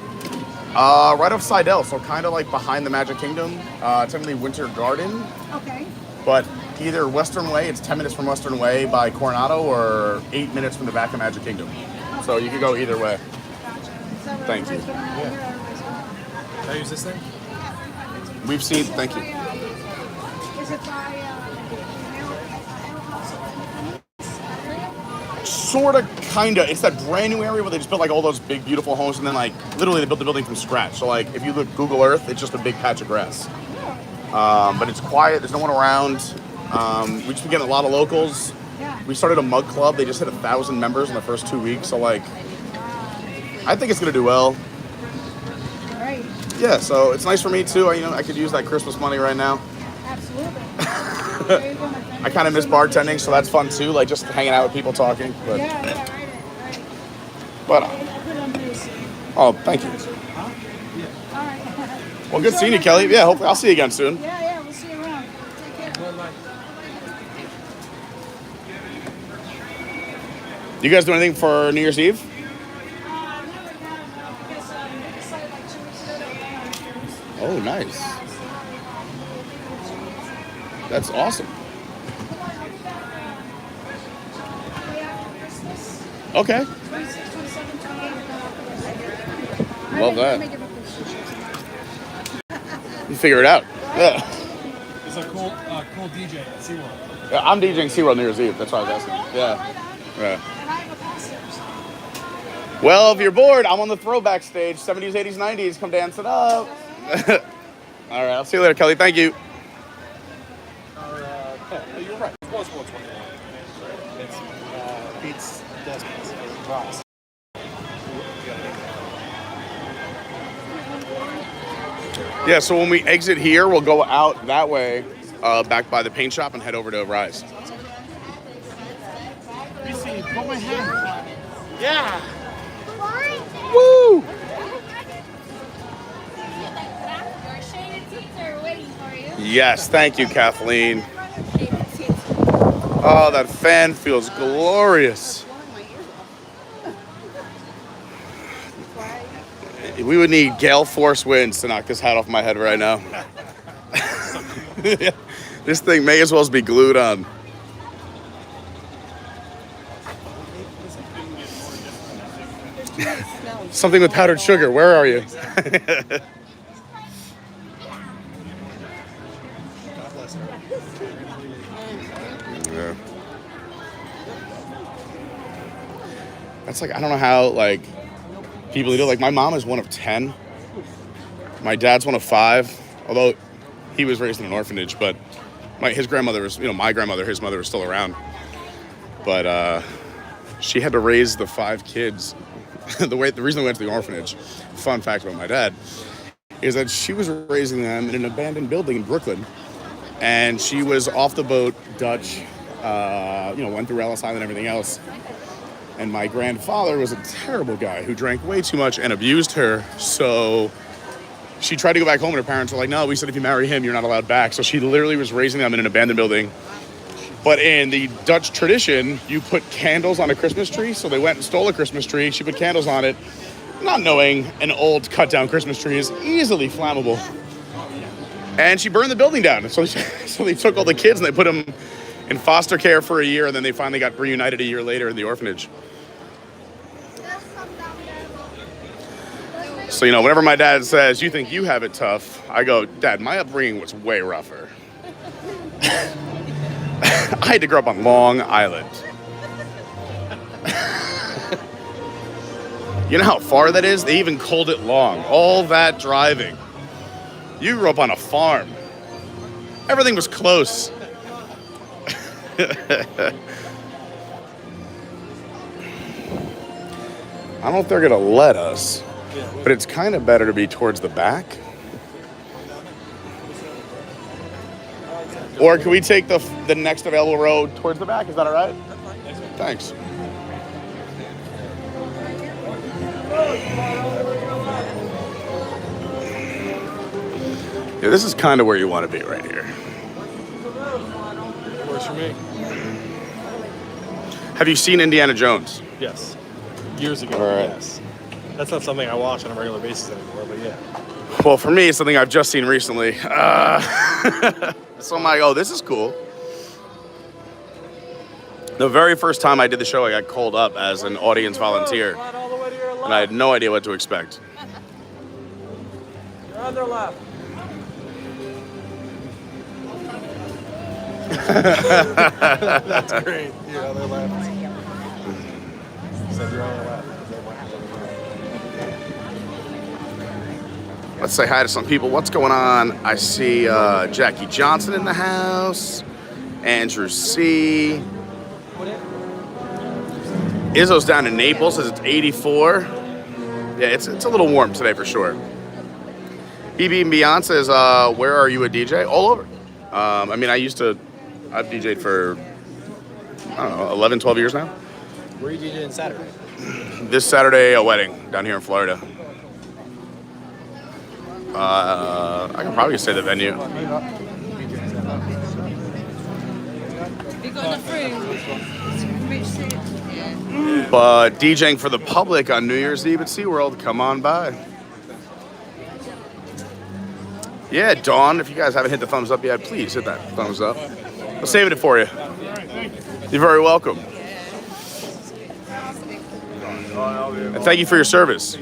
Right off Seidel, so kind of like behind the Magic Kingdom, technically Winter Garden, Okay. but either Western Way, it's 10 minutes from Western Way by Coronado, or 8 minutes from the back of Magic Kingdom. So you could go either way. Gotcha. Is that where Thank you. everybody's going around here? Everybody's going around? Can I use this thing? We've seen, thank you. Is it by Sorta, kinda. It's that brand new area where they just built like all those big, beautiful homes, and then like literally they built the building from scratch. So like if you look Google Earth, it's just a big patch of grass. But it's quiet. There's no one around. We just been getting a lot of locals. Yeah. We started a mug club. They just hit 1,000 members in the first 2 weeks. So like, I think it's gonna do well. Right. Yeah. So it's nice for me too. I could use that Christmas money right now. Absolutely. There you go, my friend. I kind of miss bartending, so that's fun too. Like just hanging out with people talking. But Yeah, right. but Put on this. oh, thank you. All right. Well, good seeing you, Kelly. Yeah, hopefully I'll see you again soon. Yeah, we'll see you around. Take care. You guys do anything for New Year's Eve? Oh, nice. That's awesome. Okay. Love that. You figure it out. Yeah. It's a cool DJ at SeaWorld. Yeah, I'm DJing SeaWorld New Year's Eve. That's why I was asking. Yeah. Well, if you're bored, I'm on the throwback stage. 70s, 80s, 90s. Come dance it up. All right, I'll see you later, Kelly. Thank you. You're right. It was 121. It's beats Desmond's Ross. Yeah, so when we exit here, we'll go out that way, back by the paint shop, and head over to Rise. Put my hand. Yeah. Woo! Your shaded teeth are waiting for you. Yes, thank you, Kathleen. Oh, that fan feels glorious. We would need gale force winds to knock this hat off my head right now. This thing may as well be glued on. Something with powdered sugar. Where are you? Yeah. That's like, I don't know how, like, people do. Like, my mom is one of 10. My dad's one of 5. Although he was raised in an orphanage, but his grandmother was, my grandmother, his mother was still around. But she had to raise the 5 kids. The reason we went to the orphanage, fun fact about my dad, is that she was raising them in an abandoned building in Brooklyn. And she was off the boat, Dutch, went through Ellis Island and everything else. And my grandfather was a terrible guy who drank way too much and abused her. So she tried to go back home, and her parents were like, no, we said if you marry him, you're not allowed back. So she literally was raising them in an abandoned building. But in the Dutch tradition, you put candles on a Christmas tree. So they went and stole a Christmas tree. She put candles on it, not knowing an old cut-down Christmas tree is easily flammable. And she burned the building down. So they took all the kids and they put them in foster care for a year, and then they finally got reunited a year later in the orphanage. So, whenever my dad says, you think you have it tough, I go, Dad, my upbringing was way rougher. I had to grow up on Long Island. You know how far that is? They even called it long. All that driving. You grew up on a farm. Everything was close. I don't know if they're gonna let us, but it's kind of better to be towards the back. Or can we take the next available road towards the back? Is that all right? Thanks. Yeah, this is kind of where you want to be right here. Works for me. Have you seen Indiana Jones? Yes. Years ago, All right. yes. That's not something I watch on a regular basis anymore, but yeah. Well, for me, it's something I've just seen recently. So I'm like, oh, this is cool. The very first time I did the show, I got called up as an audience volunteer, and I had no idea what to expect. You're on their left. That's great. You're on their left. Said you're on their left. Let's say hi to some people. What's going on? I see Jackie Johnson in the house. Andrew C. Izzo's down in Naples, says it's 84. Yeah, it's a little warm today for sure. BB and Beyonce says, where are you a DJ? All over. I've DJ'd for, 11, 12 years now. Where are you DJing Saturday? This Saturday, a wedding down here in Florida. I can probably say the venue. But DJing for the public on New Year's Eve at SeaWorld, come on by. Yeah, Dawn, if you guys haven't hit the thumbs up yet, please hit that thumbs up. I'm saving it for you. You're very welcome. And thank you for your service.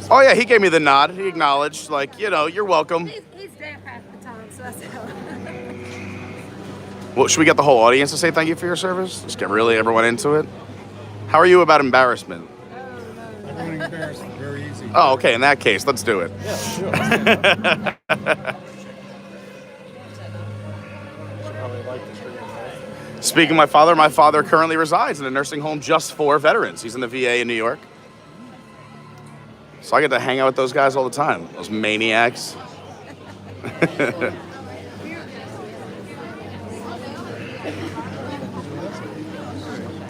Oh yeah, he gave me the nod. He acknowledged, you're welcome. He's deaf half the time, so that's how. Well, should we get the whole audience to say thank you for your service? Just get really everyone into it. How are you about embarrassment? running embarrassment. Very easy. Oh, okay. In that case, let's do it. Yeah, sure. Probably like the stream, right? Speaking of my father currently resides in a nursing home just for veterans. He's in the VA in New York. So I get to hang out with those guys all the time. Those maniacs. Yeah,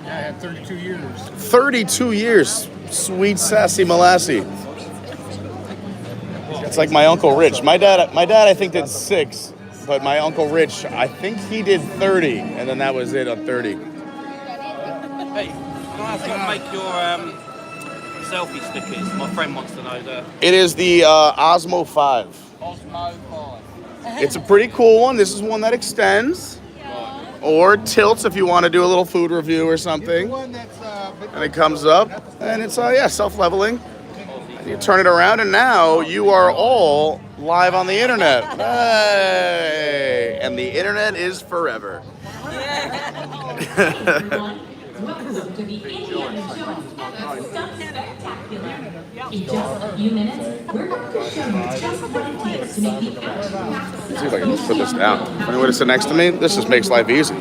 I had 32 years. 32 years. Sweet sassy Molassy. It's like my Uncle Rich. My dad I think did 6, but my Uncle Rich, I think he did 30, and then that was it on 30. Hey, can I ask you to make your selfie stickers? My friend wants to know that. It is the Osmo 5. Osmo 5. It's a pretty cool one. This is one that extends or tilts if you want to do a little food review or something. And it comes up, and it's self-leveling. And you turn it around, and now you are all live on the internet. Hey! And the internet is forever. Welcome to the Indiana Jones Stunt Spectacular. In just a few minutes, we're going to show you just what it takes to make the Let's see if I can put this down. Anyone to sit next to me? This just makes life easy.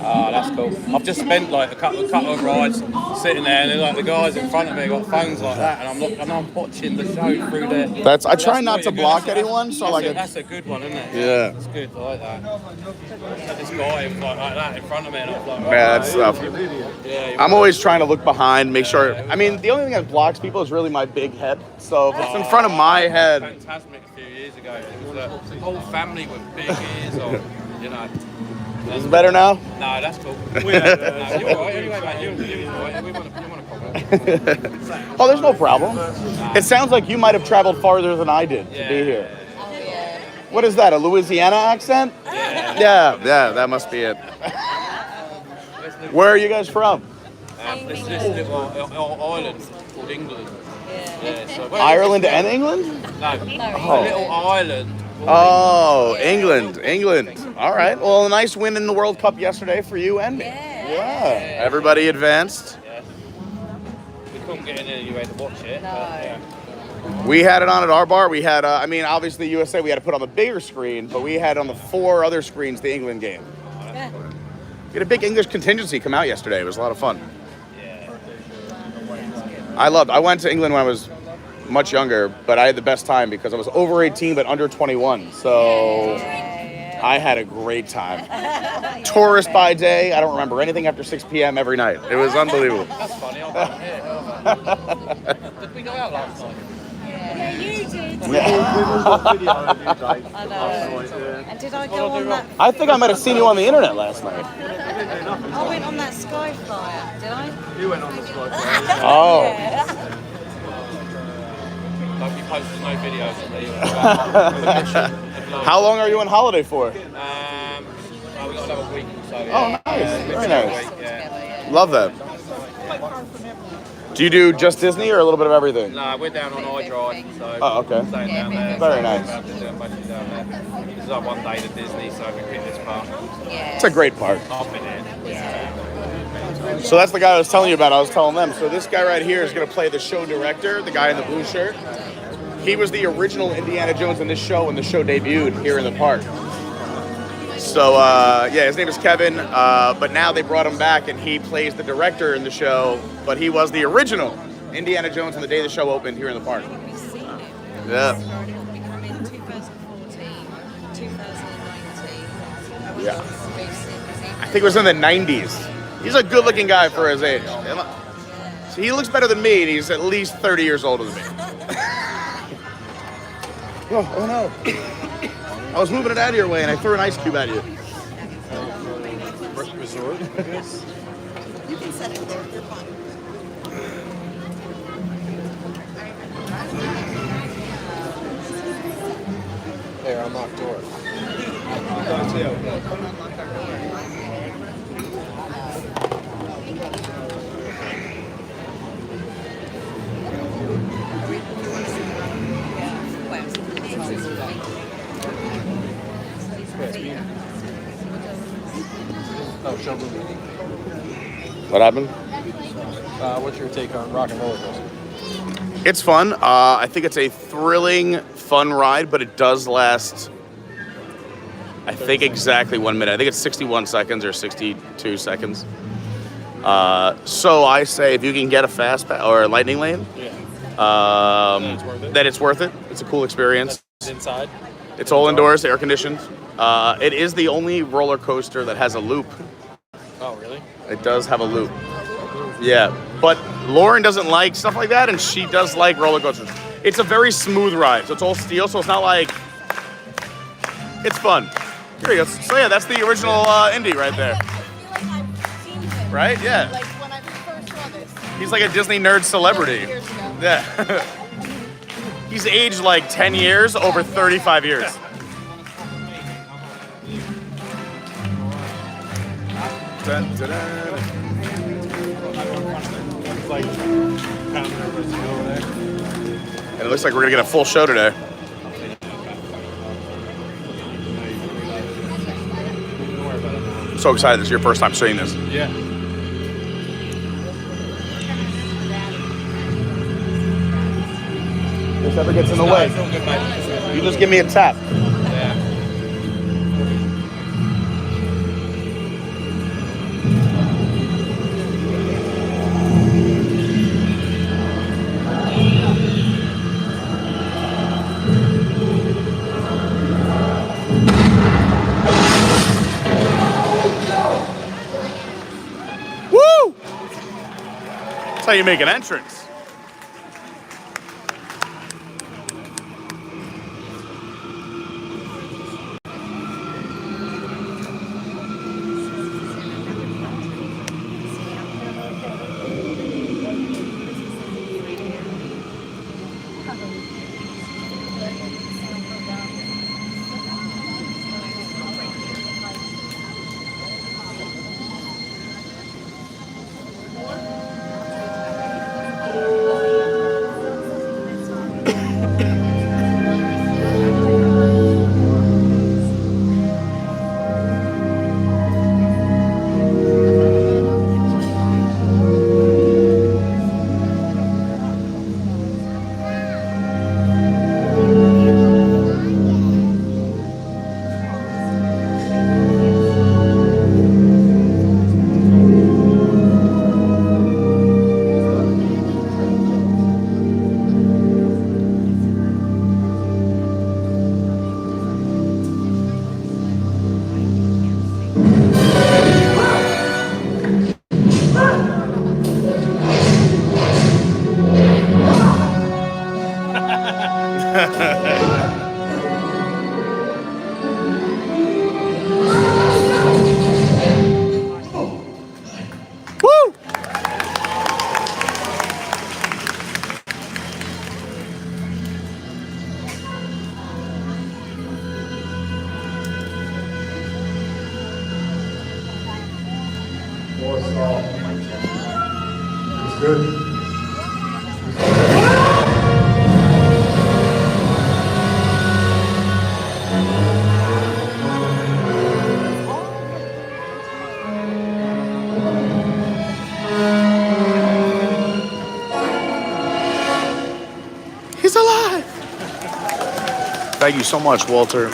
Oh, that's cool. I've just spent like a couple of rides sitting there, and then like the guys in front of me got phones like that, and I'm watching the show through there. I try not to block anyone, so that's a good one, isn't it? Yeah. It's good. I like that. This guy was like that in front of me, and I was like, Yeah, that's tough. Yeah, I'm always trying to look behind, make sure. I mean, the only thing that blocks people is really my big head. So if it's in front of my head. Fantastic a few years ago. It was the whole family with big ears, or you know. Is it better now? No, that's cool. You're all right. Anyway, mate, you're all right. We want to comment. Oh, there's no problem. It sounds like you might have traveled farther than I did to be here. What is that, a Louisiana accent? Yeah, that must be it. Where are you guys from? This little island called England. Ireland and England? No, a little island. Oh, England. All right. Well, a nice win in the World Cup yesterday for you and me. Yeah. Everybody advanced. Yeah. We couldn't get in anyway to watch it. No. But, yeah. We had it on at our bar. We had, obviously USA, we had to put on the bigger screen, but we had on the 4 other screens the England game. Yeah. We had a big English contingency come out yesterday. It was a lot of fun. Yeah. I went to England when I was much younger, but I had the best time because I was over 18 but under 21. So I had a great time. Tourist by day. I don't remember anything after 6 p.m. every night. It was unbelievable. That's funny. Did we go out last night? Yeah, you did. Yeah. I know. And did I go on that? I think I might have seen you on the internet last night. I went on that Sky Flyer, did I? You went on the Sky Flyer. Oh. Don't be posting no videos of me. How long are you on holiday for? We got another week or so. Yeah. Oh, nice. Very nice. Week, yeah. Love that. Do you do just Disney or a little bit of everything? No, we're down on iDrive, so okay. staying down there. Very nice. This is our one day to Disney, so we picked this park. It's a great park. I've been in. Yeah. So that's the guy I was telling you about. I was telling them. So this guy right here is going to play the show director, the guy in the blue shirt. He was the original Indiana Jones in this show when the show debuted here in the park. So, his name is Kevin, but now they brought him back and he plays the director in the show, but he was the original Indiana Jones on the day the show opened here in the park. Yeah. Becoming 2014, 2019. Yeah. I think it was in the 90s. He's a good-looking guy for his age. So he looks better than me, and he's at least 30 years older than me. Oh no. I was moving it out of your way, and I threw an ice cube at you. Resort, I guess. You can set it there. You're fine. There, unlock door. Oh, show movie. What happened? What's your take on Rock and Roller Coaster? It's fun. I think it's a thrilling, fun ride, but it does last, I think, exactly 1 minute. I think it's 61 seconds or 62 seconds. So I say if you can get a fast pass or a lightning lane, then it's worth it. It's a cool experience. It's inside. It's all indoors, air conditioned. It is the only roller coaster that has a loop. Oh, really? It does have a loop. Yeah, but Lauren doesn't like stuff like that, and she does like roller coasters. It's a very smooth ride, so it's all steel, so it's not like... It's fun. Here you go. So yeah, that's the original Indy right there. I feel like I've seen him. Right? Yeah. Like when I first saw this. He's like a Disney nerd celebrity. 30 years ago. Yeah. He's aged like 10 years over 35 years. Dun, dun, dun. It's like kind of nervous to go there. And it looks like we're gonna get a full show today. I'm so excited. This is your first time seeing this. Yeah. This ever gets in the way, you just give me a tap. Woo! That's how you make an entrance. It's good. He's alive. Thank you so much, Walter.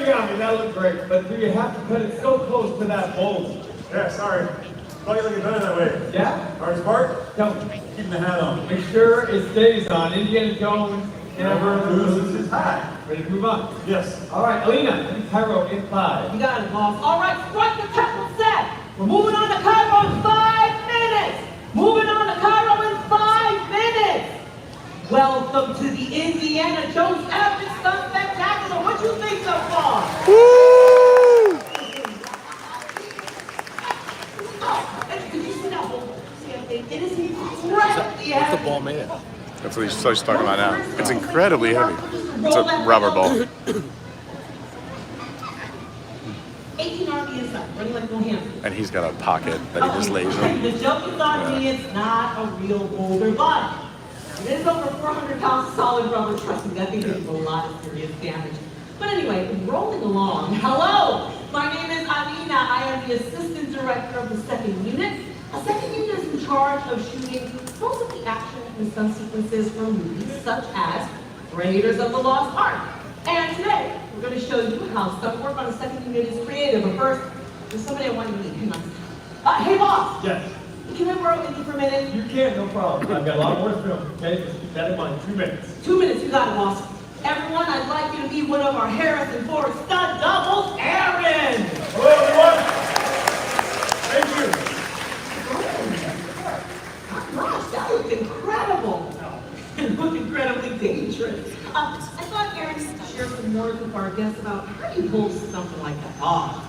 you got me. That looked great. But do you have to put it so close to that bowl? Yeah, sorry. Thought you looked better that way. Yeah? Hardest part? Tell me. Keeping the hat on. Make sure it stays on. Indiana Jones never loses his hat. Ready to move on? Yes. All right, Alina, lead Cairo in 5. You got it, boss. All right, strike the temple set. We're moving on to Cairo in 5 minutes. Moving on to Cairo in 5 minutes. Welcome to the Indiana Jones Epic Stunt Spectacular. What you think so far? Woo! Oh, did you see that whole thing? It is incredibly heavy. What's the ball made of? That's what he's talking about now. It's incredibly heavy. It's a rubber ball. 18 RPM, running like no hands. And he's got a pocket that he just lays in. The joke is on me, it's not a real boulder, but it is over 400 pounds of solid rubber. Trust me, that thing can do a lot of serious damage. But anyway, rolling along. Hello, my name is Alina. I am the assistant director of the second unit. A second unit is in charge of shooting most of the action and stunt sequences for movies such as Raiders of the Lost Ark. And today, we're going to show you how stunt work on the second unit is creative. But first, there's somebody I want to meet. Hang on. Hey, boss! Yes. Can I borrow Minnie for a minute? You can, no problem. I've got a lot more to film, okay? Just keep that in mind. 2 minutes. 2 minutes, you got it, boss. Everyone, I'd like you to meet one of our Harrison Ford stunt doubles, Aaron! Hello, everyone. Thank you. Gosh, that looked incredible. It looked incredibly dangerous. I thought Aaron could share some words with our guests about how you pull something like that off.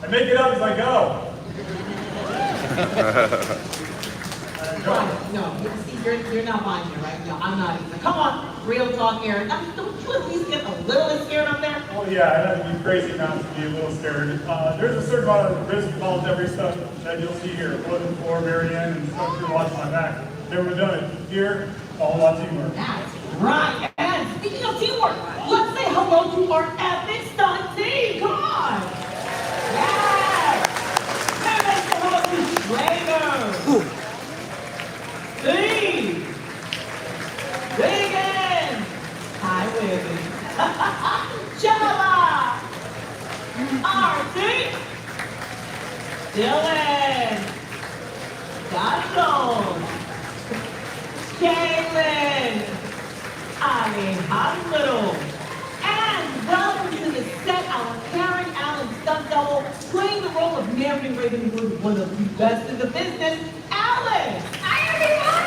I make it up as I go. No, see, you're not buying it, right? No, I'm not either. Come on, real talk, Aaron. Don't you at least get a little bit scared up there? Oh yeah, I'd have to be crazy not to be a little scared. There's a certain amount of risk involved in every stunt that you'll see here. Floating floor, Marianne, and stuff you're watching my back. Never done it. Here, all lots of teamwork. That's right. And speaking of teamwork, let's say hello to our epic stunt team. Come on. Yes. And let's say hello to Schrader. Steve. Reagan. Hi, Wiggins. Jella. Artie. Dylan. Donald. Kaylin. Alejandro. And welcome to the set, our Karen Allen stunt double, playing the role of Marion Ravenwood, one of the best in the business, Alice. Hi, everyone.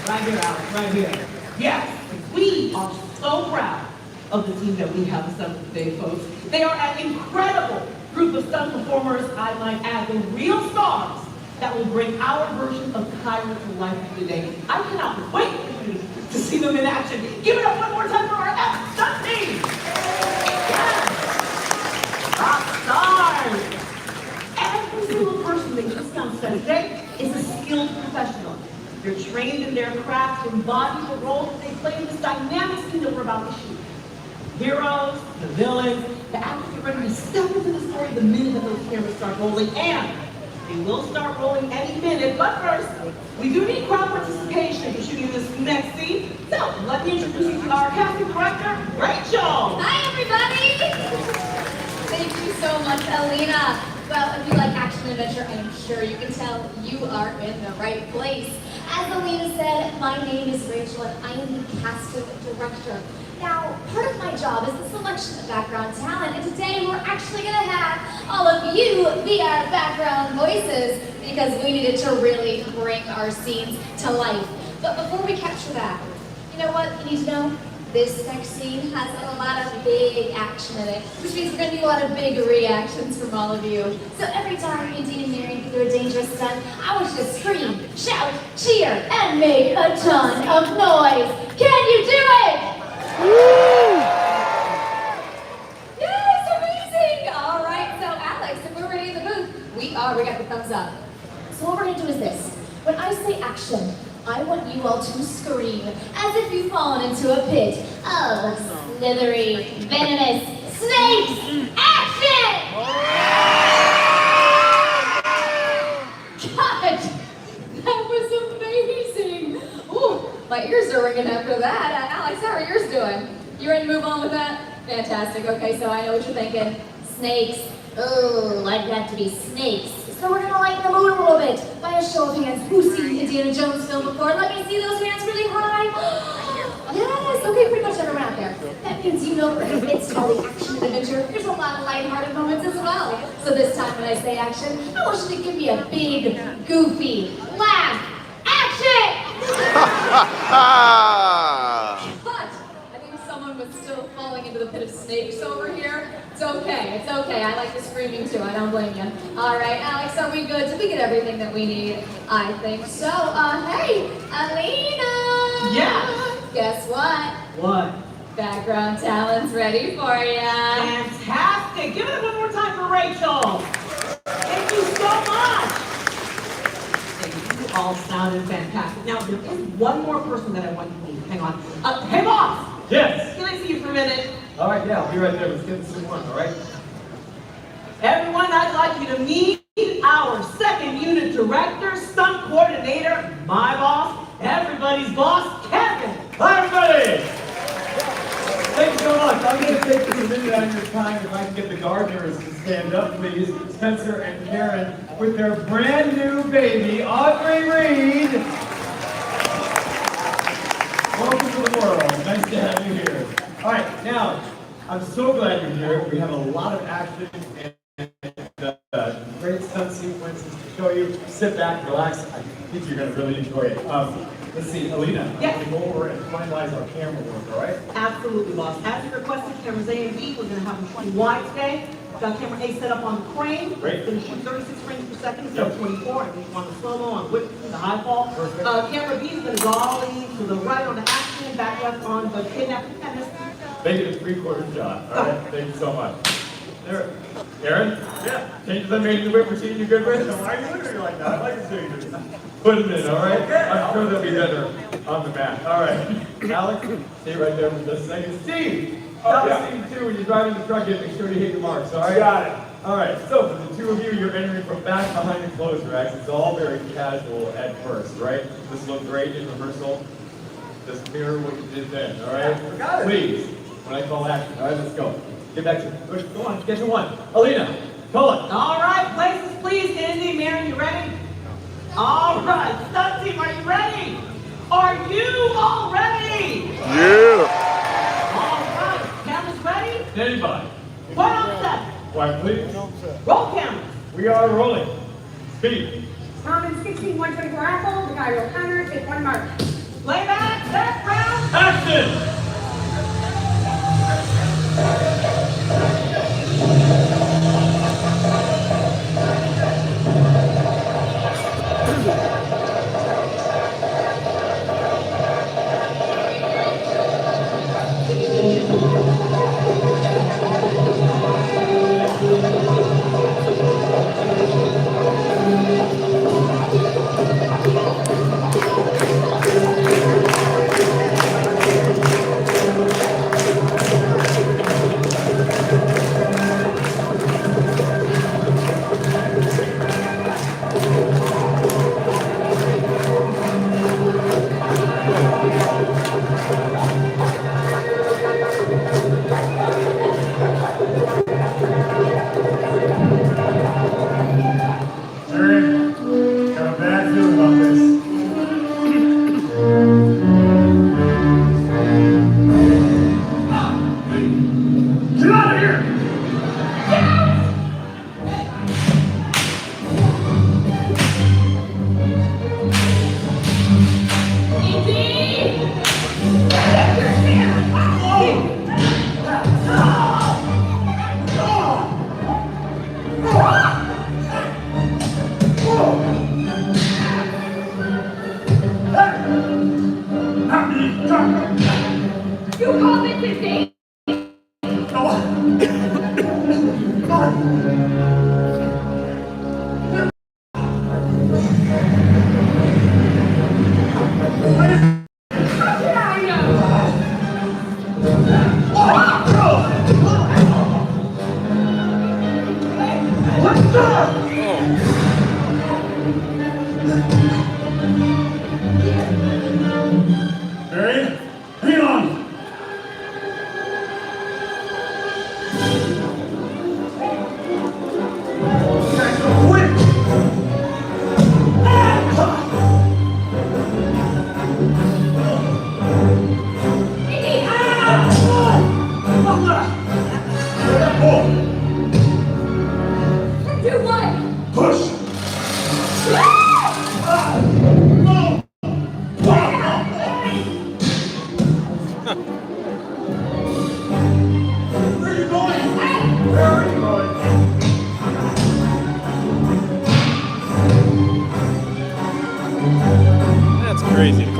Right here, Alice, right here. Yes, we are so proud of the team that we have assembled today, folks. They are an incredible group of stunt performers, I might add, the real stars that will bring our version of Cairo to life today. I cannot wait to see them in action. Give it up one more time for our epic stunt team. Yes. Rock stars. Every single person that you stunt set today is a skilled professional. They're trained in their craft and embody the role that they play in this dynamic scene that we're about to shoot. Heroes, the villains, the actors are ready to step into the story the minute that those cameras start rolling, and they will start rolling any minute. But first, we do need crowd participation for shooting this next scene. So, let me introduce you to our casting director, Rachel. Hi, everybody. Thank you so much, Alina. Well, if you like action and adventure, I am sure you can tell you are in the right place. As Alina said, my name is Rachel, and I am the casting director. Now, part of my job is the selection of background talent, and today we're actually going to have all of you be our background voices because we needed to really bring our scenes to life. But before we capture that, you know what you need to know? This next scene has a lot of big action in it, which means we're going to need a lot of big reactions from all of you. So every time Minnie and Marion can do a dangerous stunt, I want you to scream, shout, cheer, and make a ton of noise. Can you do it? Yes, amazing! All right, so Alex, if we're ready in the booth, we got the thumbs up. So what we're gonna do is this. When I say action, I want you all to scream as if you've fallen into a pit of slithery, venomous snakes. Action! God, that was amazing. Ooh, My ears are ringing after that. Alex, how are yours doing? You ready to move on with that? Fantastic. Okay, so I know what you're thinking. Snakes. Oh, I'd have to be snakes. So we're gonna lighten the mood a little bit by a show of hands. Who's seen Indiana Jones film before? Let me see those hands really high. Yes, okay, pretty much everyone out there. That means you know that it's all the action and adventure. There's a lot of lighthearted moments as well. So this time when I say action, I want you to give me a big, goofy laugh. Action! But I think someone was still falling into the pit of snakes over here. It's okay, it's okay. I like the screaming too, I don't blame you. All right, Alex, are we good? Did we get everything that we need? I think so. Hey, Alina! Yeah? Guess what? What? Background talent's ready for ya. Fantastic! Give it one more time for Rachel. Thank you so much. Thank you. You all sounded fantastic. Now, there is one more person that I want you to meet. Hang on. Hey, boss! Yes. Can I see you for a minute? All right, yeah, I'll be right there. Let's get this in one, all right? Everyone, I'd like you to meet our second unit director, stunt coordinator, my boss, everybody's boss, Kevin. Hi, everybody! Thank you so much. I'm going to take just a minute out of your time if I can get the gardeners to stand up, please. Spencer and Karen with their brand new baby, Audrey Reed. Welcome to the world. Nice to have you here. All right, now, I'm so glad you're here. We have a lot of action and great stunt sequences to show you. Sit back, relax. I think you're going to really enjoy it. Let's see, Alina, Yes. I'm going to go over and finalize our camera work, all right? Absolutely, boss. As you requested, cameras A and B, we're going to have them shooting wide today. Got camera A set up on the crane. Great. It's going to shoot 36 frames per second instead of Yep. 24. And we want the slow-mo on whip, the high fall. Perfect. Camera B is going to dolly to the right on the action, back left on the kidnapping. Make it a three-quarter shot. All right, thank you so much. There, Aaron? Yeah. Changes I made in the whip machine, you good with? Why are you looking at me like that? I like the changes. Put them in, all right? Okay. I'm sure they'll be better on the mat. All right. Alex, stay right there for just a second. Steve! Tell Steve, too, when you're driving the truck in, make sure you hit your marks, all right? Got it. All right, so for the two of you, you're entering from back behind the clothes racks. It's all very casual at first, right? This looked great in rehearsal. Just mirror what you did then, all right? Yeah, got it. Please, when I call action, all right, let's go. Get back to it. Go on, get to one. Alina, call it. All right, places please. Andy, Mary, you ready? All right, stunt team, are you ready? Are you all ready? Yeah. All right, cameras ready? Anybody? Point on set. Quiet, please. Roll cameras. We are rolling. Speed. Common 16124 Apple, the guy will counter, take one mark. Playback, background. Action! You call this a date?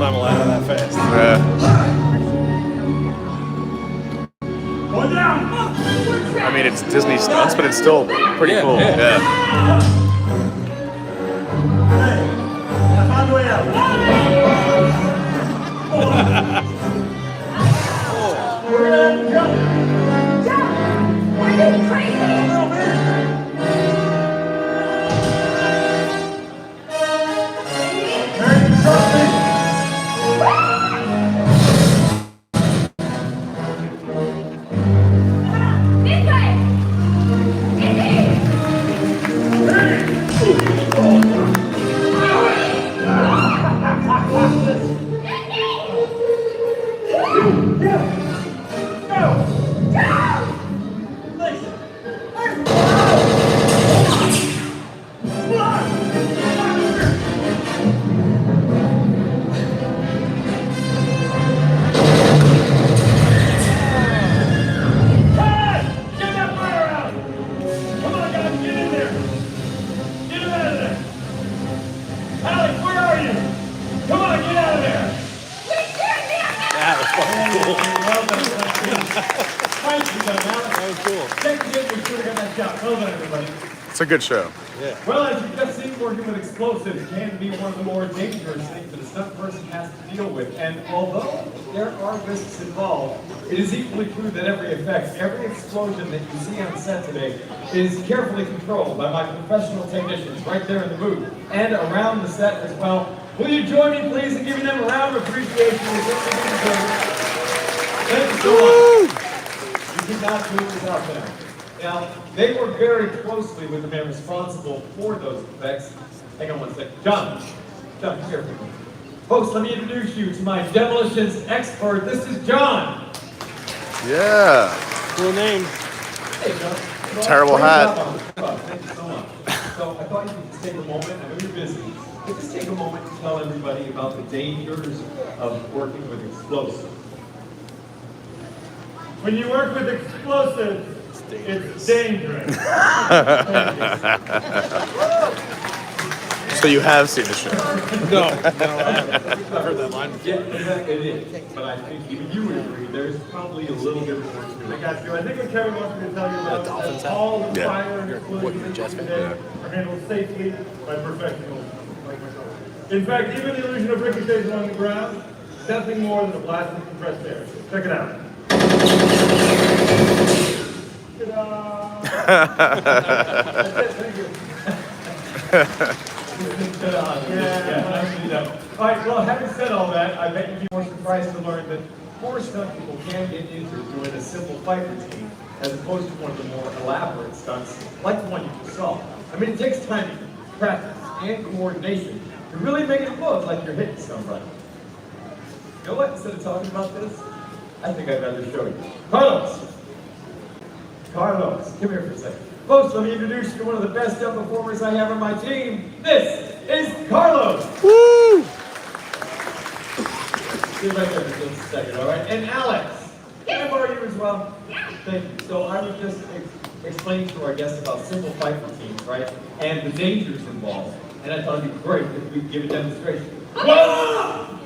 climb a ladder that fast. Going down. I mean, it's Disney stunts, but it's still pretty cool. Yeah. On the way out. We're gonna jump. Are you crazy? It's a good show. Well, as you've just seen, working with explosives can be one of the more dangerous things that a stunt person has to deal with. And although there are risks involved, it is equally true that every effect, every explosion that you see on set today is carefully controlled by my professional technicians right there in the booth and around the set as well. Will you join me, please, in giving them a round of appreciation? Thank you so much. You could not do it without them. Now, they work very closely with the man responsible for those effects. Hang on one second. John, come here for me. Folks, let me introduce you to my demolitions expert. This is John. Yeah. Cool name. Hey, John. Terrible hat. Thank you so much. So I thought you could just take a moment. I know you're busy. But just take a moment to tell everybody about the dangers of working with explosives. When you work with explosives, it's dangerous. So you have seen the show? No, I haven't. I've heard that line before. Yeah, exactly, it is. But I think even you would agree, there's probably a little bit more to it. I got you. I think what Kevin wants me to tell you about all the fire and explosions today are handled safely by professionals like myself. In fact, even the illusion of ricochets along the ground is nothing more than a blast of compressed air. Check it out. All right, well, having said all that, I bet you'd be more surprised to learn that more stunt people can get injured doing a simple fight routine as opposed to one of the more elaborate stunts like the one you just saw. I mean, it takes time, practice, and coordination to really make it look like you're hitting somebody. You know what? Instead of talking about this, I think I'd rather show you. Carlos, come here for a second. Folks, let me introduce you to one of the best stunt performers I have on my team. This is Carlos. Woo! Stay right there for just a second, all right? And Alex, can I borrow you as well? Yeah. Thank you. So I was just explaining to our guests about simple fight routines, right? And the dangers involved. And I thought it'd be great if we could give a demonstration. Whoa!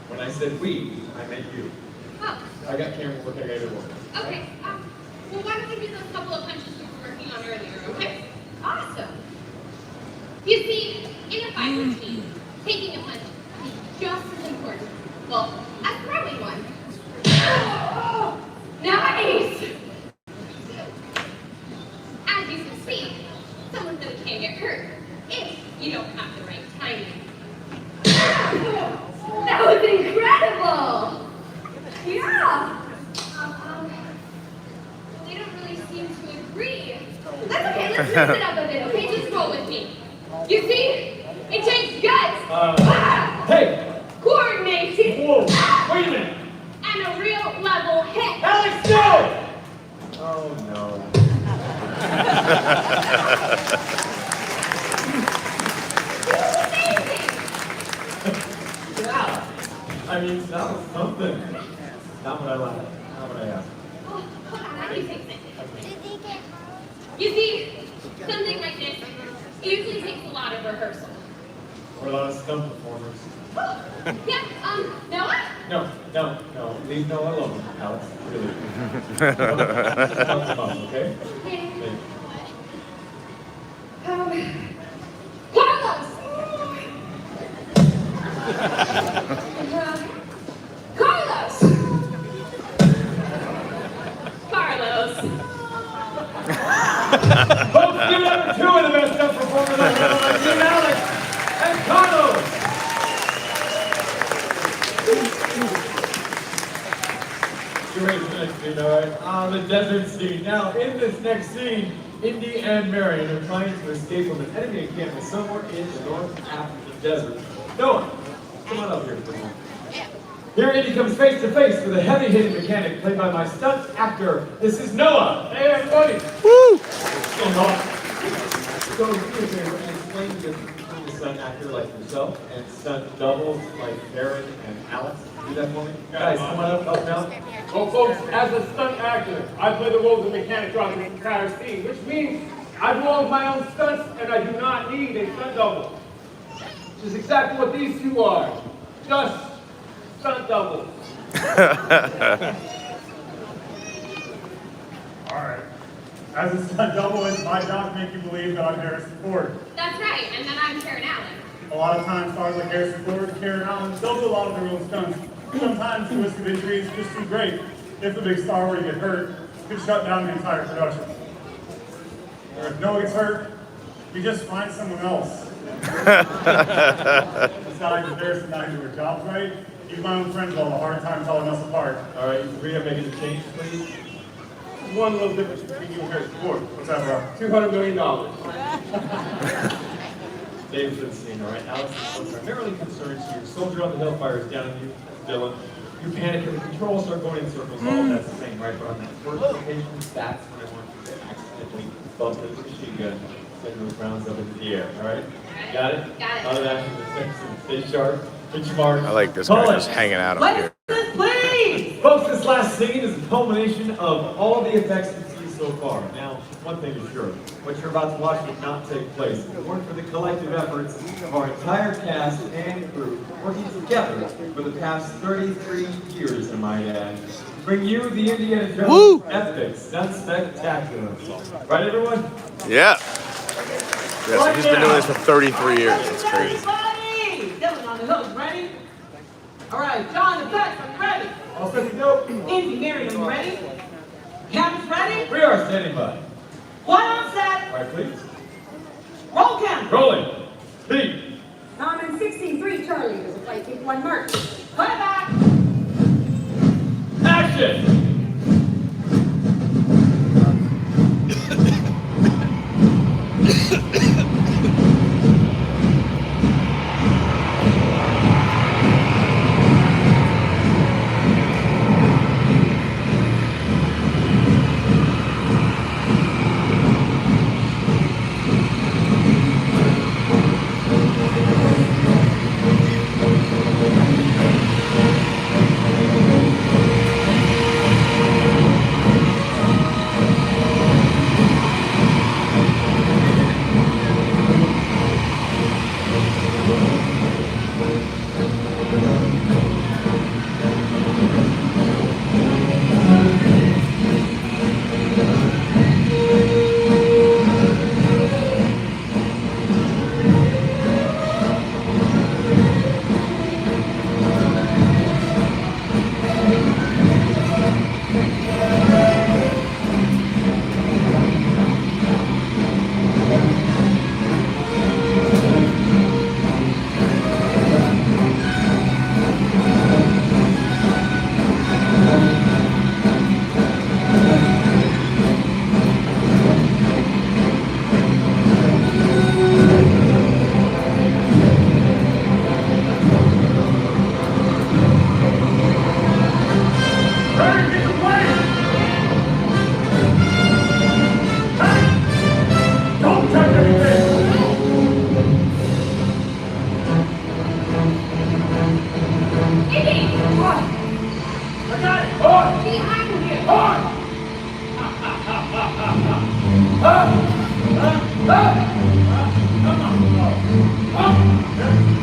When I said we, I meant you. Oh. I got camera work, I got it work. Okay. Well, why don't we do those couple of punches we were working on earlier, okay? Awesome. You see, in a fight routine, taking a punch is just as important, well, as throwing one. Nice! As you can see, someone said it can get hurt if you don't have the right timing. That was incredible! Yeah! They don't really seem to agree. That's okay, let's mix it up a bit, okay? Just roll with me. You see? It takes guts! Hey! Coordination! Whoa! Wait a minute! And a real level hit! Alex, no! Oh, no. Yeah! I mean, that was something. Not what I like. Not what I asked. Oh, hold on, let me fix it. You see, something like this usually takes a lot of rehearsal. We're a lot of stunt performers. Yeah, Noah? No. Leave Noah alone, Alex. Really. Help him up, okay? Okay. Thanks. Carlos! Carlos! Carlos! Folks, give it up for two of the best stunt performers on the team, Alex and Carlos! You're ready for the next scene, all right? The desert scene. Now, in this next scene, Indy and Marion are trying to escape from an enemy encampment somewhere in the North African desert. Noah, come on up here for a moment. Here Indy comes face to face with a heavy-hitting mechanic played by my stunt actor. This is Noah. Hey, everybody. Woo! So, Noah. So, do me a favor and explain the difference between the stunt actor like yourself and stunt doubles like Aaron and Alex. Do that for me. Guys, come on up, help me out. Well, folks, as a stunt actor, I play the role of the mechanic throughout the entire scene, which means I do all of my own stunts and I do not need a stunt double. Which is exactly what these two are. Just stunt doubles. Alright. As a stunt double, it's my job to make you believe that I'm Harrison Ford. That's right, and then I'm Karen Allen. A lot of times, stars like Harrison Ford, Karen Allen, they'll do a lot of their own stunts. Sometimes the risk of injury is just too great. If the big star were to get hurt, it could shut down the entire production. Or if Noah gets hurt, we just find someone else. Besides, if Harrison and I do our jobs right, even my own friends will have a hard time telling us apart. All right, you agree on making a change, please? One little difference between you and Harrison Ford. What's that, bro? $200 million. Dave's been seen, all right? Alex is primarily concerned to your soldier on the hill fires down on you, Dylan. You panic and the controls start going in circles. All of that's the same, right? But on that first occasion, that's when I want you to accidentally bump into the machine gun, send those rounds up into the air, all right? Got it? Got it. Out of that, stay sharp, hit your mark. I like this guy just hanging out up here. Please! Folks, this last scene is a culmination of all the effects you've seen so far. Now, one thing is sure, what you're about to watch would not take place if it weren't for the collective efforts of our entire cast and crew working together for the past 33 years, I might add, to bring you the Indiana Jones epic stunt spectacular. Right, everyone? Yeah. Yes, he's been doing this for 33 years. That's crazy. Everybody! Dylan on the hook, ready? All right, John and Bex, are you ready? All set to go. Indy, Mary, are you ready? Cameras ready? We are standing by. One on set. All right, please. Roll camera. Rolling. Speed. Now I'm in 16-3, Charlie. There's a flight 51 March. Play back. Action. Come on.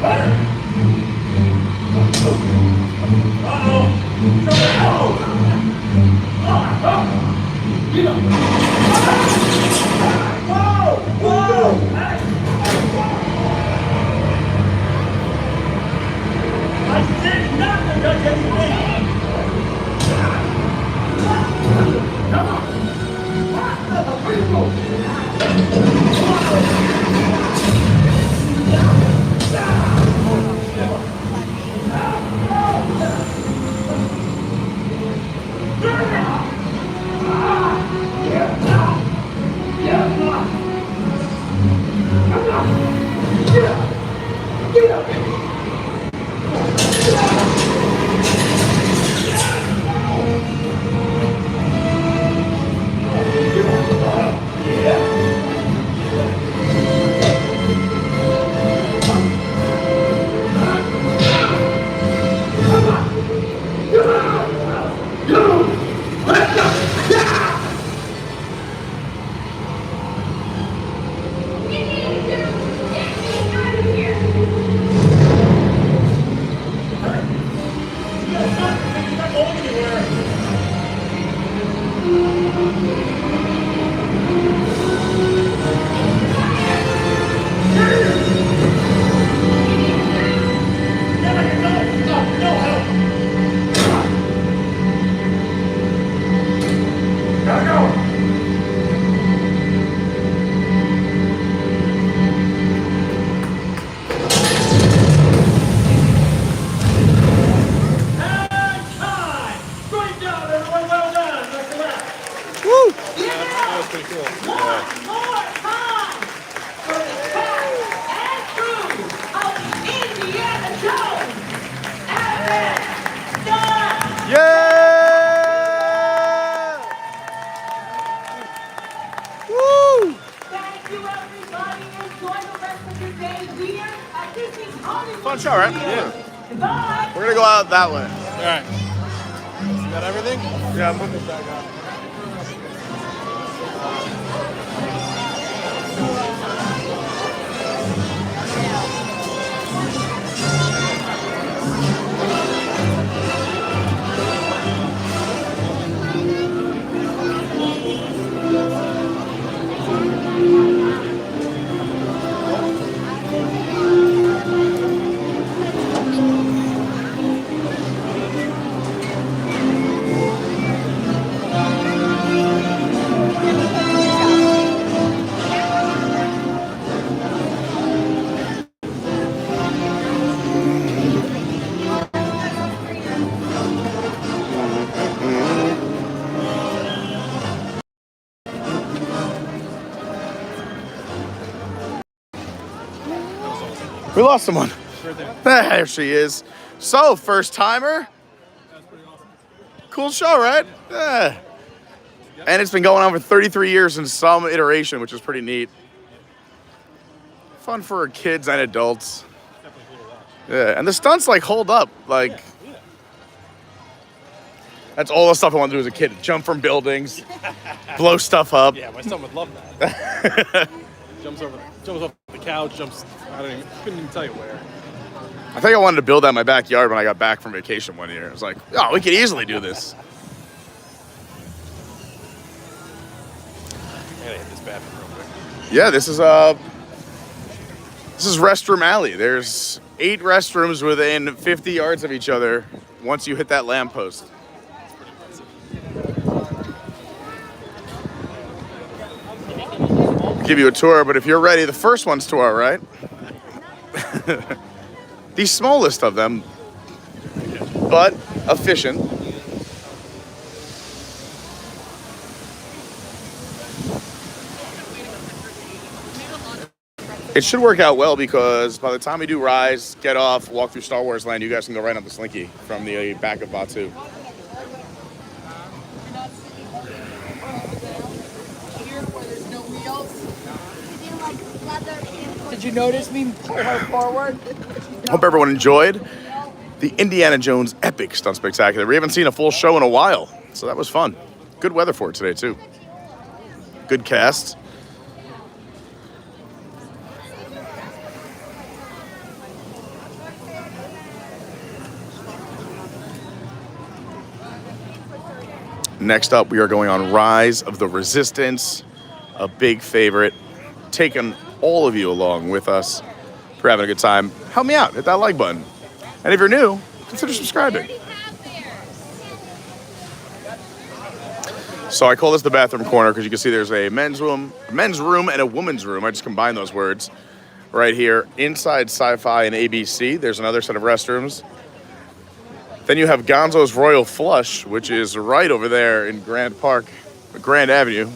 Fun show, right? Yeah. We're gonna go out that way. All right. You got everything? Yeah, I'm putting this back on. We lost someone. There she is. So, first timer. Cool show, right? Yeah. And it's been going on for 33 years in some iteration, which is pretty neat. Fun for kids and adults. Yeah, and the stunts like hold up. Like, that's all the stuff I wanted to do as a kid. Jump from buildings, blow stuff up. Yeah, my son would love that. jumps off the couch, couldn't even tell you where. I think I wanted to build that in my backyard when I got back from vacation one year. I was like, oh, we could easily do this. I gotta hit this bathroom real quick. Yeah, this is Restroom Alley. There's 8 restrooms within 50 yards of each other once you hit that lamppost. I'll give you a tour, but if you're ready, the first one's to our right. The smallest of them, but efficient. It should work out well because by the time we do Rise, Get Off, walk through Star Wars Land, you guys can go right on the Slinky from the back of Batuu. Did you notice me pull her forward? Hope everyone enjoyed the Indiana Jones Epic Stunt Spectacular. We haven't seen a full show in a while, so that was fun. Good weather for it today, too. Good cast. Next up, we are going on Rise of the Resistance, a big favorite. Taking all of you along with us. If you're having a good time, help me out. Hit that like button. And if you're new, consider subscribing. So I call this the bathroom corner because you can see there's a men's room, and a woman's room. I just combined those words right here. Inside Sci-Fi and ABC, there's another set of restrooms. Then you have Gonzo's Royal Flush, which is right over there in Grand Avenue.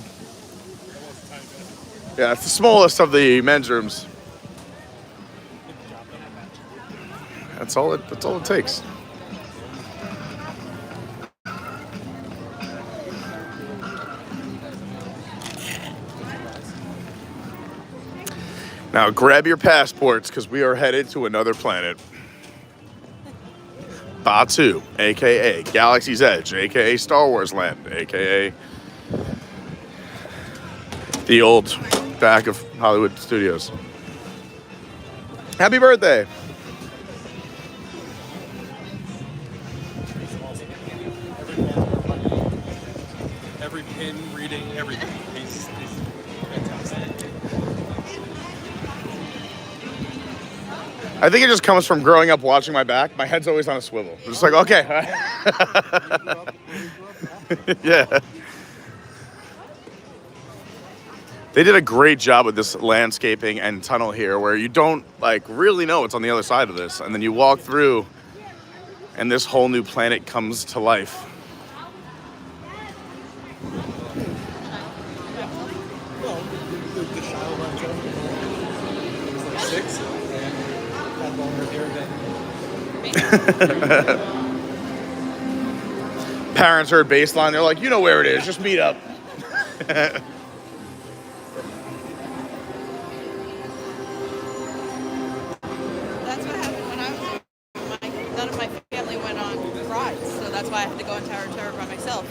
Yeah, it's the smallest of the men's rooms. That's all it takes. Now grab your passports because we are headed to another planet. Batuu, aka Galaxy's Edge, aka Star Wars Land, aka the old back of Hollywood Studios. Happy birthday! Every pin, reading, everything. He's fantastic. I think it just comes from growing up watching my back. My head's always on a swivel. I'm just like, okay. Yeah. They did a great job with this landscaping and tunnel here where you don't like really know what's on the other side of this. And then you walk through and this whole new planet comes to life. Well, the child went to it was like 6 and had longer hair than Parents heard Baseline. They're like, you know where it is. Just meet up. None of my family went on rides, so that's why I had to go on Tower of Terror by myself.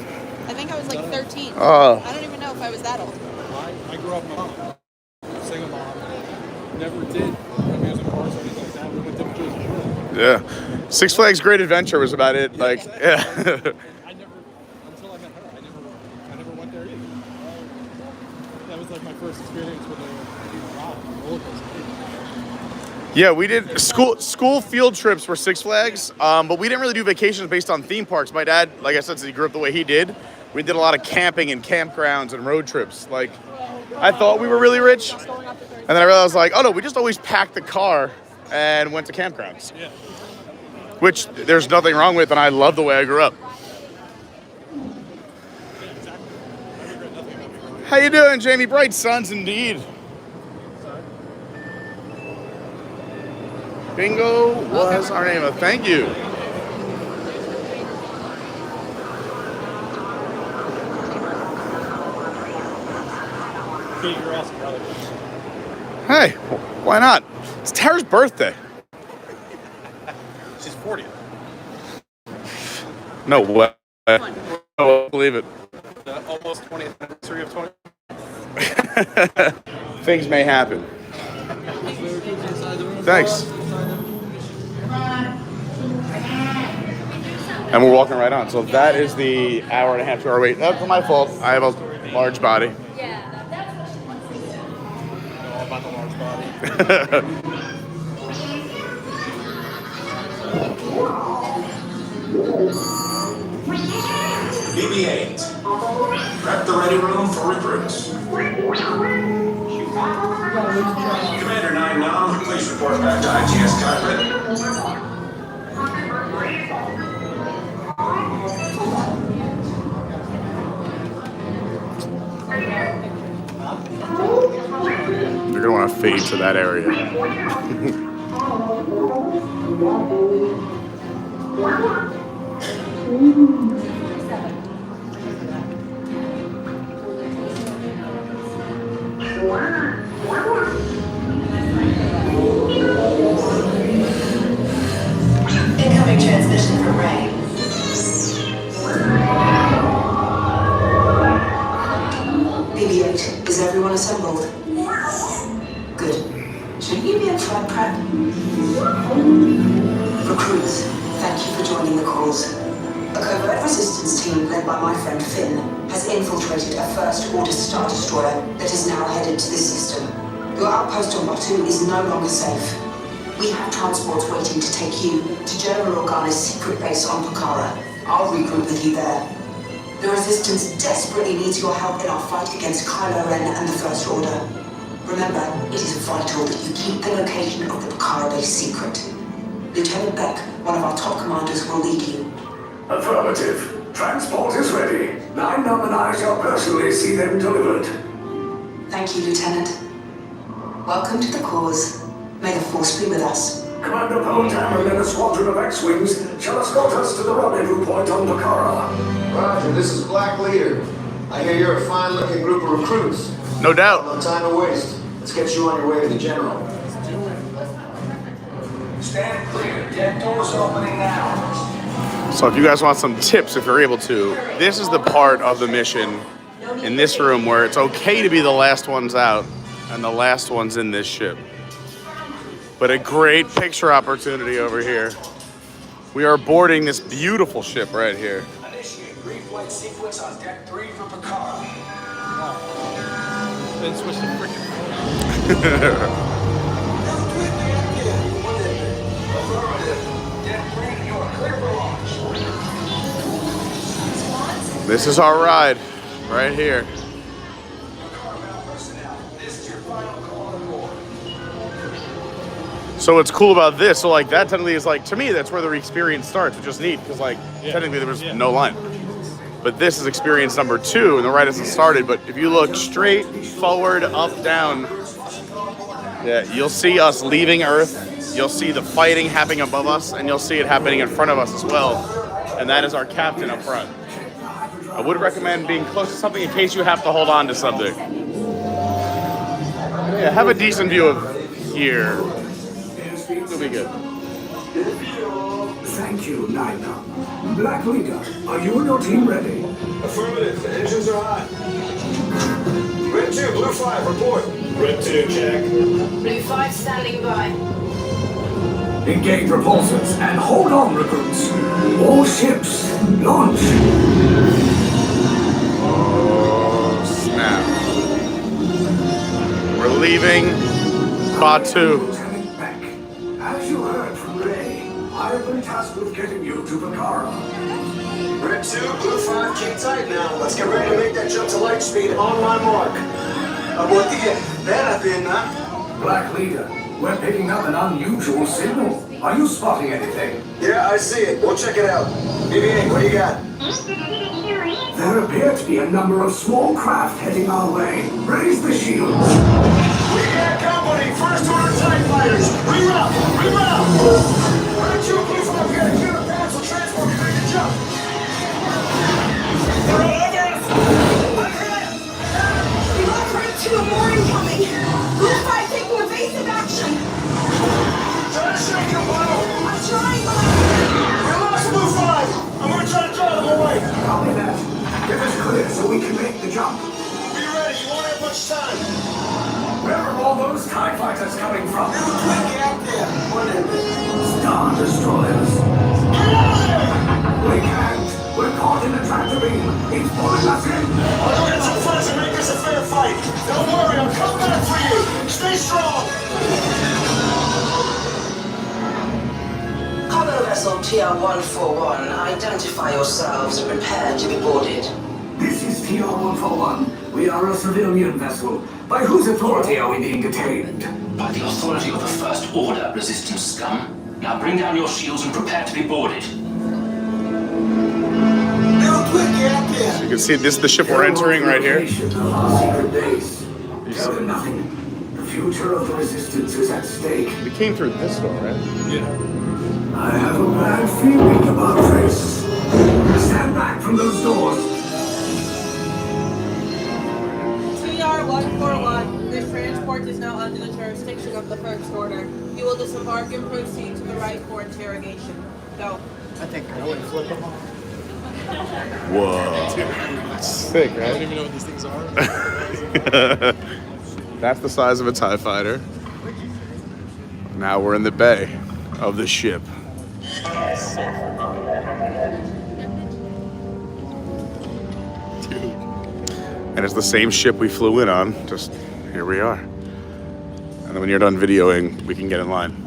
I think I was like 13. Oh. I don't even know if I was that old. I grew up single mom. Never did amusement parks or anything like that. We went to Jersey. Yeah. Six Flags Great Adventure was about it. Like, yeah. Until I met her, I never went there either. That was like my first experience with a roller coaster. Yeah, we did school field trips were Six Flags, but we didn't really do vacations based on theme parks. My dad, like I said, since he grew up the way he did, we did a lot of camping and campgrounds and road trips. Like, I thought we were really rich, and then I realized, like, oh no, we just always packed the car and went to campgrounds. Yeah. Which there's nothing wrong with, and I love the way I grew up. How you doing, Jamie? Bright Sons, indeed. Bingo was our name. Thank you. Kate, you're awesome, brother. Hey, why not? It's Tara's birthday. She's 40. No way. I don't believe it. The almost 20th anniversary of 20. Things may happen. Thanks. And we're walking right on. So that is the hour and a half, 2 hour wait. That's my fault. I have a large body. Yeah, that's what she wants to do. All about the large body. BB-8. Prep the ready room for recruits. Commander 9 Nom, please report back to ITS cockpit. You're gonna want to fade to that area. Incoming transmission from Ray. BB-8, is everyone assembled? Good. Shouldn't you be in flight prep? Recruits, thank you for joining the calls. A covert resistance team led by my friend Finn has infiltrated a First Order Star Destroyer that is now headed to this system. Your outpost on Batuu is no longer safe. We have transports waiting to take you to General Organa's secret base on Pucara. I'll regroup with you there. The Resistance desperately needs your help in our fight against Kylo Ren and the First Order. Remember, it is vital that you keep the location of the Pucara base secret. Lieutenant Beck, one of our top commanders, will lead you. Affirmative. Transport is ready. 9-Num and I shall personally see them delivered. Thank you, Lieutenant. Welcome to the cause. May the Force be with us. Commander Potam and then a squadron of X-Wings shall escort us to the rendezvous point on Pucara. Roger, this is Black Leader. I hear you're a fine-looking group of recruits. No doubt. No time to waste. Let's get you on your way to the General. Stand clear. Deck doors opening now. So if you guys want some tips, if you're able to, this is the part of the mission in this room where it's okay to be the last ones out and the last ones in this ship. But a great picture opportunity over here. We are boarding this beautiful ship right here. Initiate green flight sequence on deck 3 for Pucara. Then switch to freaking This is our ride right here. So what's cool about this, so like that technically is like, to me, that's where the experience starts, which is neat, because like technically there was no line. But this is experience number 2, and the ride hasn't started, but if you look straight, forward, up, down, yeah, you'll see us leaving Earth, you'll see the fighting happening above us, and you'll see it happening in front of us as well. And that is our captain up front. I would recommend being close to something in case you have to hold on to something. Yeah, have a decent view of here. It'll be good. Thank you, 9-Num. Black Leader, are you and your team ready? Affirmative. The engines are hot. Red 2, Blue 5, report. Red 2, check. Blue 5 standing by. Engage repulsors and hold on, recruits. All ships, launch. Oh, snap. We're leaving Batuu. As you heard from Ray, I have been tasked with getting you to Pucara. Red 2, Blue 5, keep tight now. Let's get ready to make that jump to light speed on my mark. Black Leader, we're picking up an unusual signal. Are you spotting anything? Yeah, I see it. We'll check it out. BB-8, what do you got? There appear to be a number of small craft heading our way. Raise the shields. We got company. First Order TIE fighters. Reroute! Reroute! Red 2, Blue 5, we got a clear path for transport. We're ready to jump. They're all over us! We lost Red 2 and more incoming. Blue 5 taking evasive action. Try to shake your bottle. I'm trying, but We lost Blue 5. I'm gonna try to draw them away. Copy that. Get us clear so we can make the jump. Be ready. You won't have much time. Where are all those TIE fighters coming from? Get out there. What is it? Star Destroyers. Get out of there! We can't. We're caught in a tractor beam. It's pulling us in. I'll go get some friends and make this a fair fight. Don't worry, I'll come back for you. Stay strong. Cargo vessel TR-141, identify yourselves and prepare to be boarded. This is TR-141. We are a civilian vessel. By whose authority are we being detained? By the authority of the First Order, Resistance scum. Now bring down your shields and prepare to be boarded. So you can see this is the ship we're entering right here. Secret base. Tell them nothing. The future of the Resistance is at stake. We came through this door, right? Yeah. I have a bad feeling about this. Stand back from those doors. TR-141, this transport is now under the jurisdiction of the First Order. You will disembark and proceed to the right for interrogation. Go. I think I would flip them off. Whoa. Sick, right? I don't even know what these things are. That's the size of a TIE fighter. Now we're in the bay of the ship. And it's the same ship we flew in on, just here we are. And then when you're done videoing, we can get in line.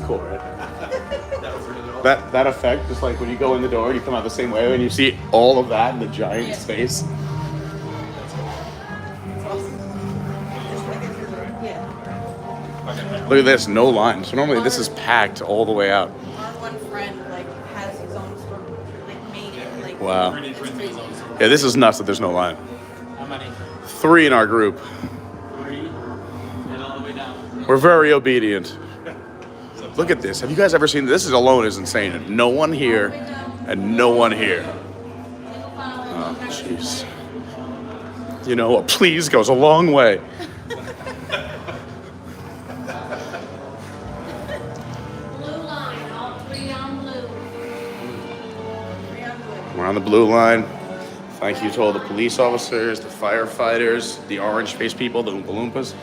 Cool, right? that effect, just like when you go in the door, you come out the same way, and you see all of that in the giant space. Look at this, no line. So normally this is packed all the way out. Our one friend has his own store, made it. Wow. Yeah, this is nuts that there's no line. How many? 3 in our group. 3 and all the way down. We're very obedient. Look at this. Have you guys ever seen this? This alone is insane. No one here and no one here. Oh, jeez. You know, a please goes a long way. Blue line, all 3 on blue. We're on the blue line. Thank you to all the police officers, the firefighters, the orange-faced people, the Oompa Loompas,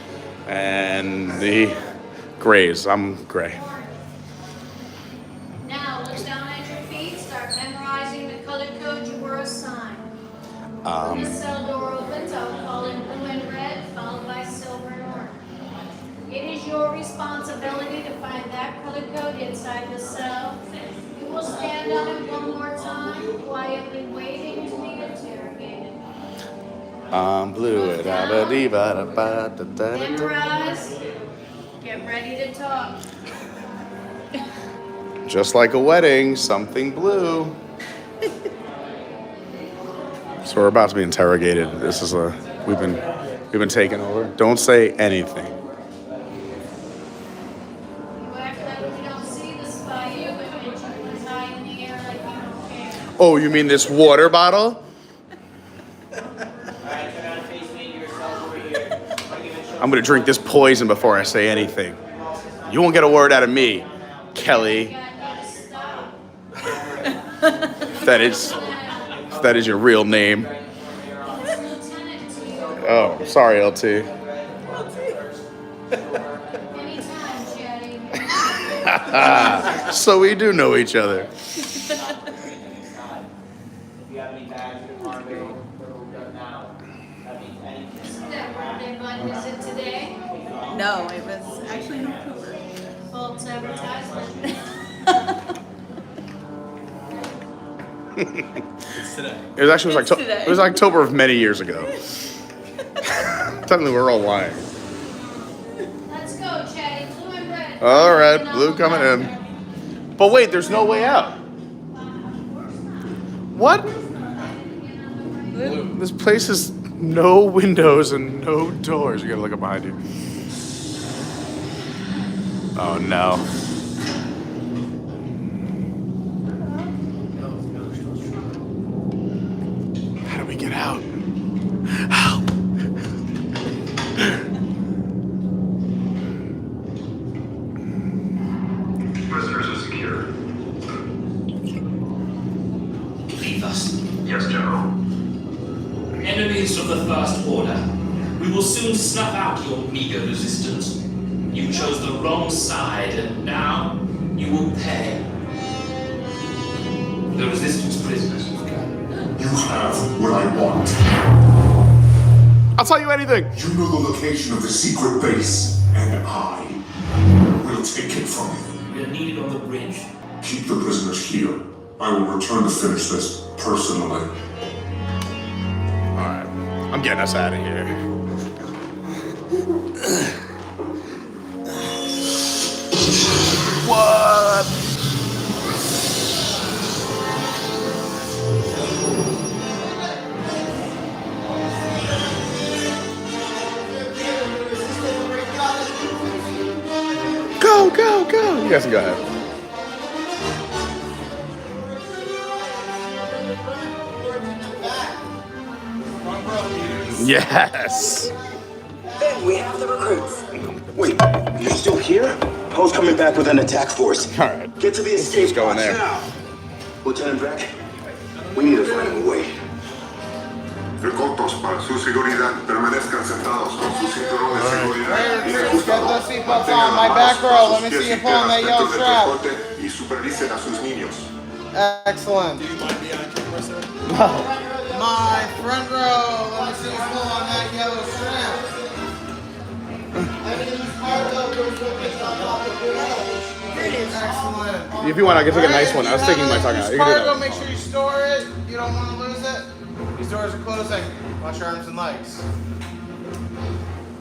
and the grays. I'm gray. Now look down at your feet, start memorizing the color code you were assigned. When the cell door opens, I'll call in blue and red, followed by silver and orange. It is your responsibility to find that color code inside the cell. You will stand on it one more time, quietly waiting to be interrogated. I'm blue. Memorize. Get ready to talk. Just like a wedding, something blue. So we're about to be interrogated. This is we've been taken over. Don't say anything. You act like we don't see the spy you and you was high in the air like you don't care. Oh, you mean this water bottle? I'm gonna drink this poison before I say anything. You won't get a word out of me, Kelly. If that is your real name. Oh, sorry, LT. So we do know each other. Is it today? No, it was actually in October. False advertisement. It's today. It was today. it was October of many years ago. Suddenly we're all lying. Let's go, Chatty. Blue and red. All right, blue coming in. But wait, there's no way out. What? This place has no windows and no doors. You gotta look up behind you. Oh no. How do we get out? Help! Prisoners are secure. Leave us. Yes, General. Enemies of the First Order. We will soon snuff out your meager resistance. You chose the wrong side, and now you will pay. The Resistance prisoners. You have what I want. I'll tell you anything. You know the location of the secret base, and I will take it from you. We are needed on the bridge. Keep the prisoners here. I will return to finish this personally. Alright, I'm getting us out of here. What? Go, go, go! You guys can go ahead. Yes! Ben, we have the recruits. Wait, you're still here? Poe's coming back with an attack force. Alright. Get to the escape going pods there. now. Lieutenant Beck, we need to find him a way. Recortos para su seguridad, permanezcan sentados con sus cinturones de seguridad. Get those seatbelts on. My back row. Let me see you pulling that yellow strap. Y supervisen a sus niños. Excellent. Do you mind being on camera, sir? My front row. Let me see you pull on that yellow strap. Everything's parked up. Excellent. If you want, I can take a nice one. I was taking my tongue out. You can do Cargo, that. make sure you store it. You don't want to lose it. These doors are closing. Watch your arms and legs.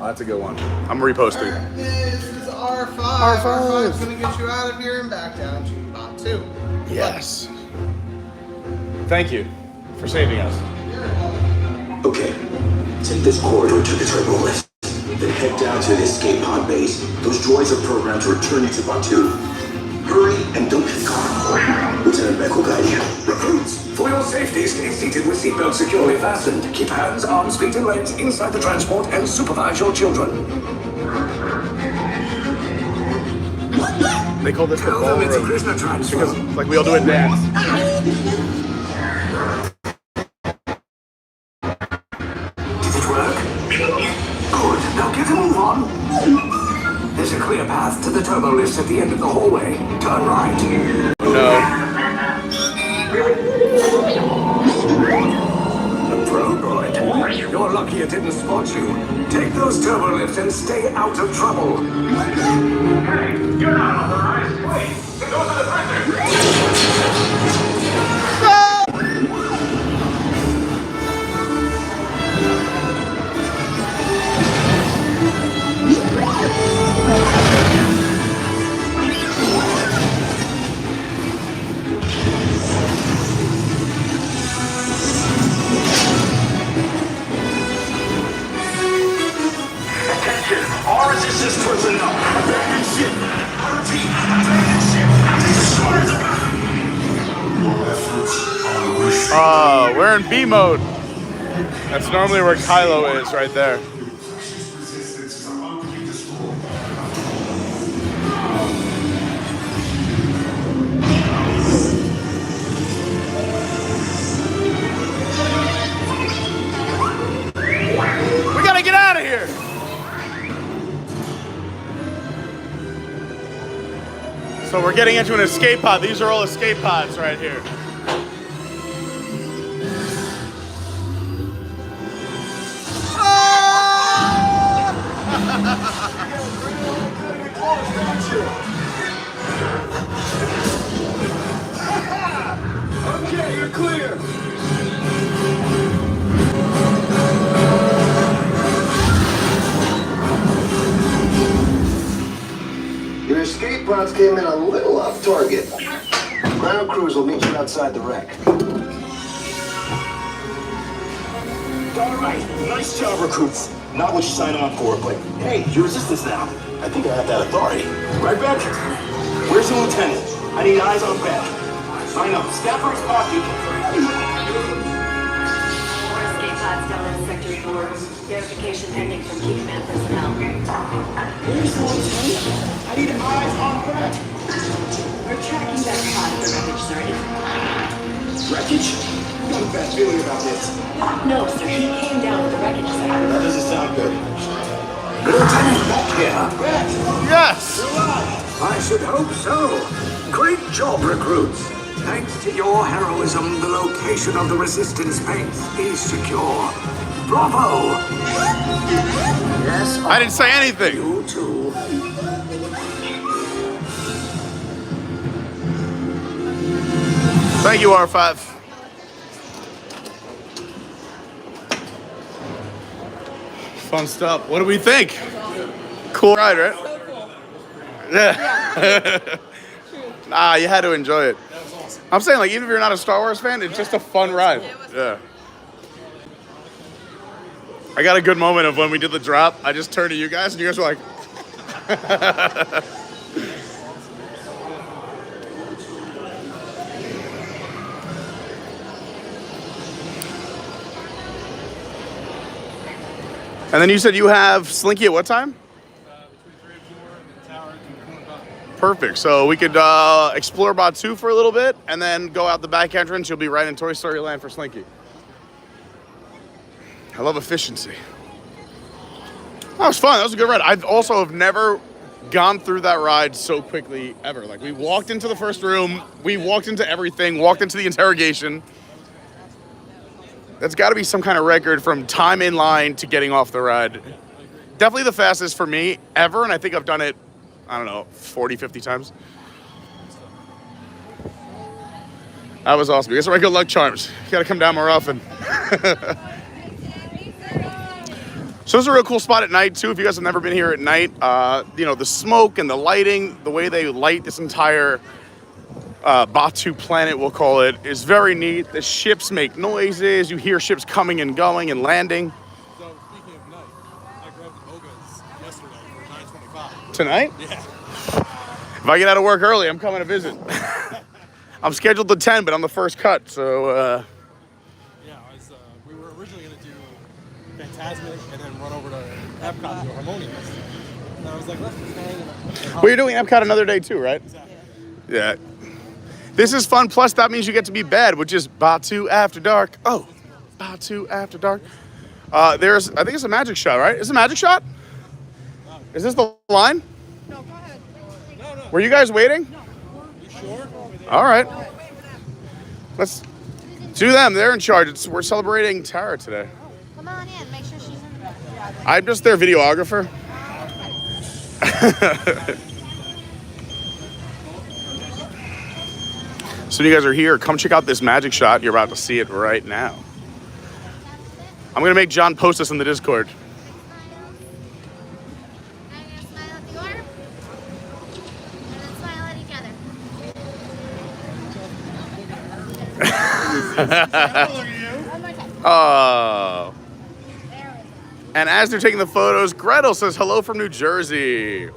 Oh, that's a good one. I'm reposting. This is R5. R5 is going to get you out of here and back down to Batuu. Yes. Thank you for saving us. Okay, take this corridor to the turbo lift. Then head down to the escape pod base. Those droids are programmed to return you to Batuu. Hurry and don't get caught. Lieutenant Beck will guide you. Recruits, for your safety, stay seated with seatbelts securely fastened. Keep hands, arms, feet, and legs inside the transport and supervise your children. They call this the Tell them it's a ballroom prisoner transfer. because, like, we all do a dance. Did it work? Good. Now get a move on. There's a clear path to the turbo lifts at the end of the hallway. Turn right. No. The probe droid. You're lucky it didn't spot you. Take those turbo lifts and stay out of trouble. Hey, you're not authorized. Wait, those are the prisoners. Attention, all resistance personnel. Abandon ship. I repeat, abandon ship. Destroy the We're in B mode. That's normally where Kylo is, right there. We gotta get out of here. So we're getting into an escape pod. These are all escape pods right here. Okay, you're clear. Your escape pods came in a little off target. Ground crews will meet you outside the wreck. All right, nice job, recruits. Not what you signed on for, but hey, you're resistance now. I think I have that authority. Right, Beck? Where's the lieutenant? I need eyes on Beck. I know, Stafford's pocket. Escape pods down in Sector 4. Verification pending from key command personnel. Where's the lieutenant? I need eyes on Beck. We're tracking that pod for wreckage, sir. Wreckage? I got a bad feeling about this. No, sir, he came down with the wreckage site. That doesn't sound good. Lieutenant Beck here. Beck! Yes! You're alive! I should hope so. Great job, recruits. Thanks to your heroism, the location of the resistance base is secure. Bravo! Yes, I didn't say anything. You too. Thank you, R5. Fun stuff. What do we think? Cool ride, right? Yeah. Nah, you had to enjoy it. I'm saying, like, even if you're not a Star Wars fan, it's just a fun ride. Yeah. I got a good moment of when we did the drop. I just turned to you guys, and you guys were like... And then you said you have Slinky at what time? Between 3 and 4 in the tower and Perfect. So we could explore Batuu for a little bit and then go out the back entrance. You'll be right in Toy Story Land for Slinky. I love efficiency. That was fun. That was a good ride. I also have never gone through that ride so quickly ever. Like, we walked into the first room, we walked into everything, walked into the interrogation. That's got to be some kind of record from time in line to getting off the ride. Definitely the fastest for me ever, and I think I've done it, I don't know, 40, 50 times. That was awesome. You guys are my good luck charms. You got to come down more often. So it's a real cool spot at night, too, if you guys have never been here at night. You know, the smoke and the lighting, the way they light this entire Batuu planet, we'll call it, is very neat. The ships make noises. You hear ships coming and going and landing. So, speaking of night, I grabbed the Bogas yesterday for $9.25. Tonight? Yeah. If I get out of work early, I'm coming to visit. I'm scheduled to 10, but I'm the first cut, so... Yeah, we were originally going to do Fantasmic and then run over to Epcot to do Harmonious. And I was like, let's just hang. Well, you're doing Epcot another day too, right? Exactly. Yeah. This is fun. Plus, that means you get to be bad, which is Batuu After Dark. Oh, Batuu After Dark. I think it's a magic shot, right? Is it a magic shot? Is this the line? No, go ahead. No. Were you guys waiting? No. You sure? All right. Let's do them. They're in charge. We're celebrating Tara today. Come on in. Make sure she's in the back. I'm just their videographer. So you guys are here, come check out this magic shot. You're about to see it right now. I'm gonna make John post this in the Discord. Smile at the orb. And then smile at each other. Oh. And as they're taking the photos, Gretel says hello from New Jersey.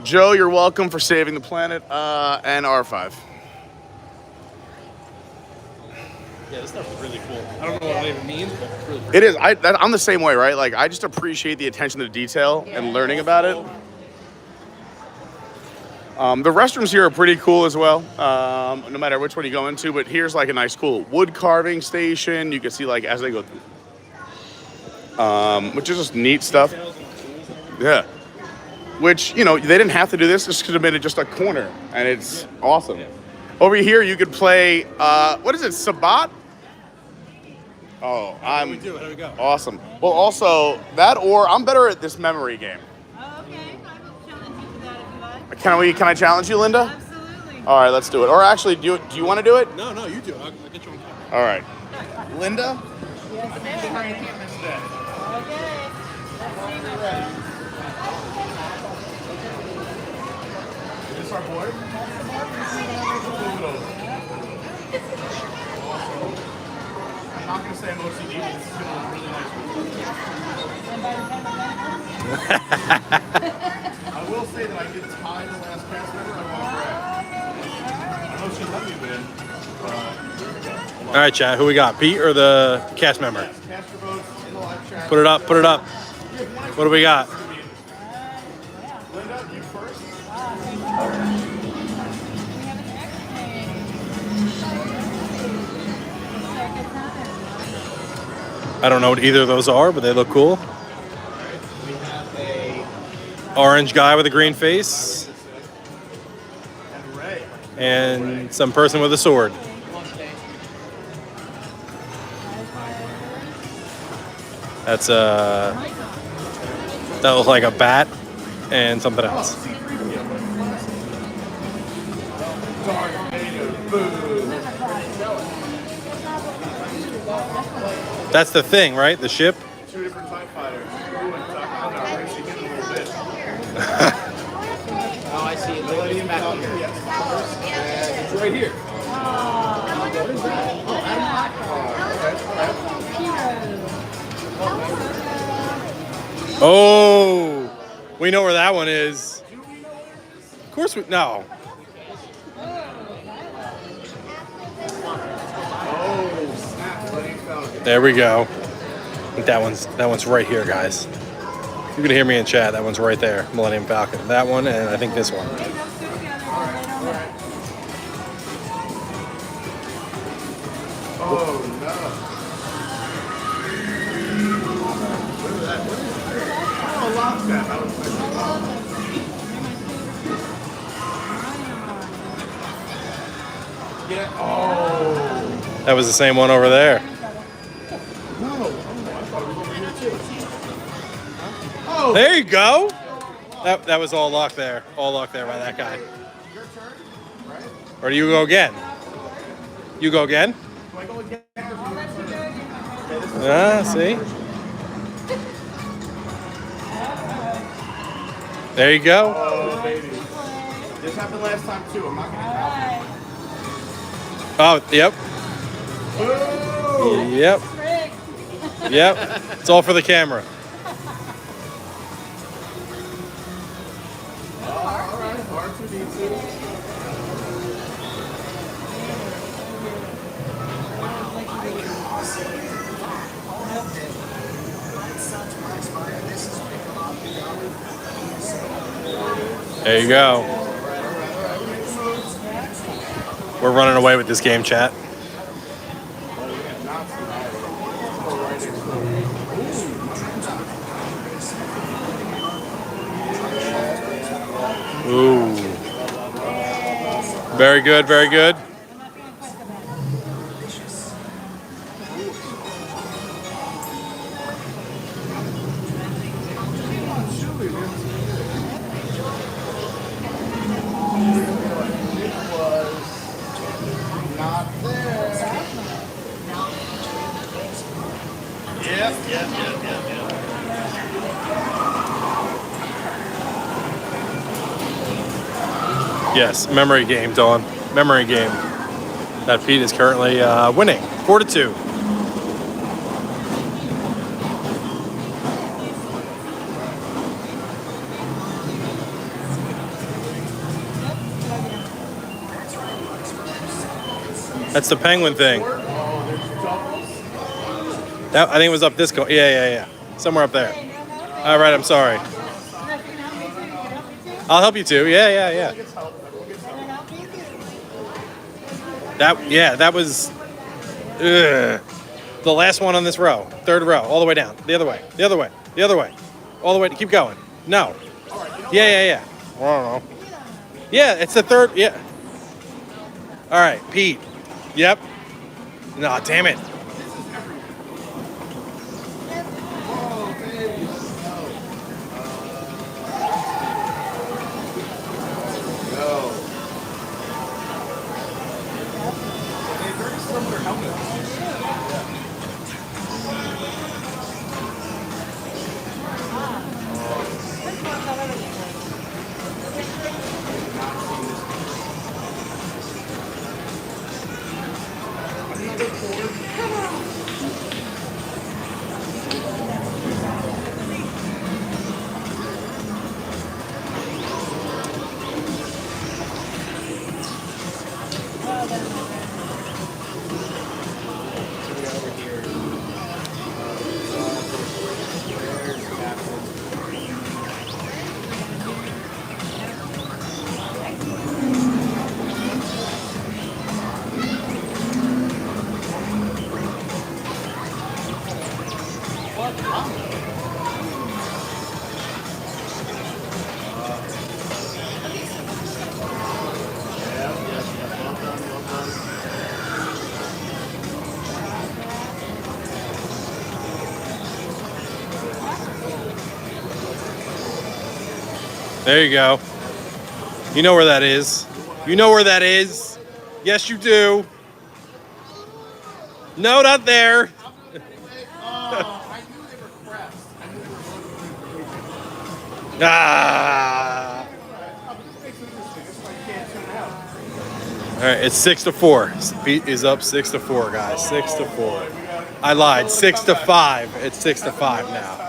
Joe, you're welcome for saving the planet, and R5. Yeah, this stuff is really cool. I don't know what it even means, but it's really cool. It is. I'm the same way, right? Like, I just appreciate the attention to detail and learning about it. The restrooms here are pretty cool as well, no matter which one you go into. But here's like a nice, cool wood carving station. You can see like as they go through, which is just neat stuff. Yeah. Which, you know, they didn't have to do this. This could have been just a corner, and it's awesome. Over here, you could play, what is it, Sabat? Oh, we do it. Here we go. Awesome. Well, also, that or I'm better at this memory game. Okay, I will challenge you for that if you like. Can I challenge you, Linda? Absolutely. All right, let's do it. Or actually, do you want to do it? No, you do. I'll get you on camera. All right. Linda? Yes, sir. Okay. Let's see what Is this our board? I'm not going to say I'm OCD, but this is going to look really nice. I will say that I did tie the last cast member. I want to grab. I know she let me win. All right, chat. Who we got? Pete or the cast member? Yes, cast your votes in the live chat. Put it up. What do we got? Linda, you first. I don't know what either of those are, but they look cool. Orange guy with a green face. And some person with a sword. That's that looks like a bat and something else. That's the thing, right? The ship? Two different TIE fighters. Oh, I see it. It's back here. It's right here. Oh, we know where that one is. Of course we no. There we go. I think that one's right here, guys. You're gonna hear me in chat. That one's right there, Millennium Falcon. That one, and I think this one. Oh no. Oh, lock that. Yeah. Oh. That was the same one over there. No. Oh, I thought it was over here too. Oh. There you go. That was all locked there. All locked there by that guy. Your turn, right? Or do you go again? You go again? Do I go again? See? There you go. Oh, baby. This happened last time too. I'm not gonna count. Oh, yep. Ooh. Yep. Yep. It's all for the camera. All right. R2D2. There you go. We're running away with this game, chat. Ooh. Very good, very good. Yes, memory game, Dawn. Memory game. That Pete is currently winning, 4-2. That's the penguin thing. That, I think it was up this go. Yeah. Somewhere up there. All right, I'm sorry. I'll help you too. Yeah. That was the last one on this row. Third row, all the way down. The other way. All the way. Keep going. No. Yeah. I don't know. Yeah, it's the third. Yeah. All right, Pete. Yep. No, damn it. There you go. You know where that is. You know where that is. Yes, you do. No, not there. Ah. All right, it's 6-4. Pete is up 6-4, guys. 6-4. I lied. 6-5. It's 6-5 now.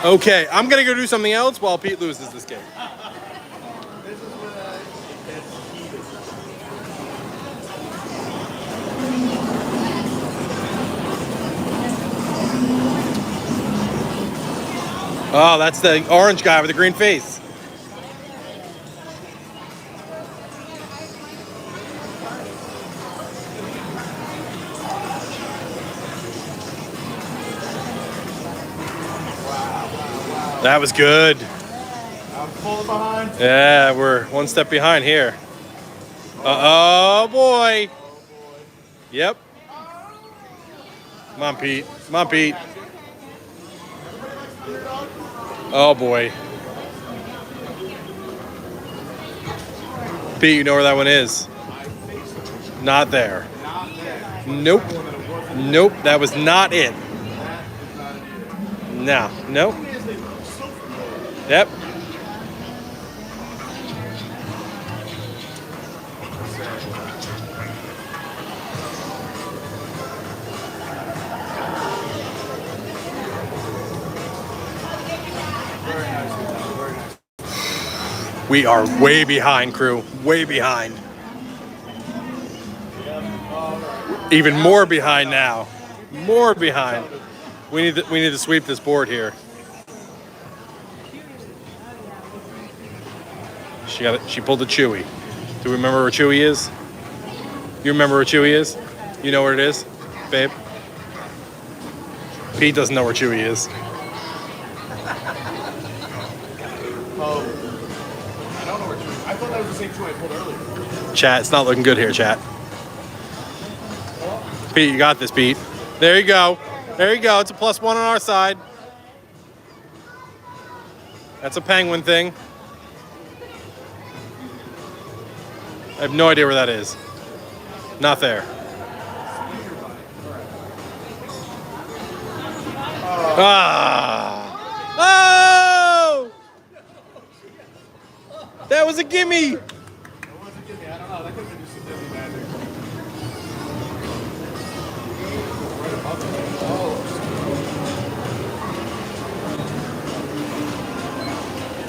Okay, I'm gonna go do something else while Pete loses this game. Oh, that's the orange guy with the green face. That was good. I'm pulling behind. Yeah, we're one step behind here. Oh boy. Yep. Come on, Pete. Come on, Pete. Oh boy. Pete, you know where that one is? Not there. Nope. Nope, that was not it. No. Nope. Yep. We are way behind, crew. Way behind. Even more behind now. More behind. We need to sweep this board here. She pulled a Chewy. Do we remember where Chewy is? You remember where Chewy is? You know where it is, babe? Pete doesn't know where Chewy is. Oh. I don't know where Chewy. I thought that was the same Chewy I pulled earlier. Chat, it's not looking good here, chat. Pete, you got this, Pete. There you go. There you go. It's a +1 on our side. That's a penguin thing. I have no idea where that is. Not there. Ah! Oh! That was a gimme.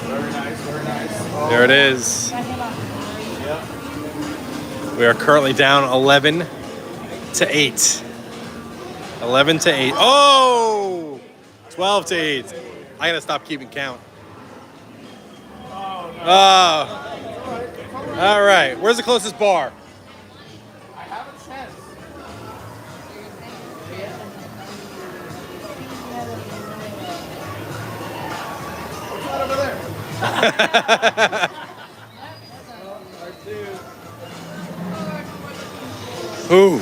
Very nice, very nice. Oh. There it is. We are currently down 11 to 8. 11 to 8. Oh! 12 to 8. I gotta stop keeping count. Oh. All right. Where's the closest bar? I have a chance. What's that over there? Ooh.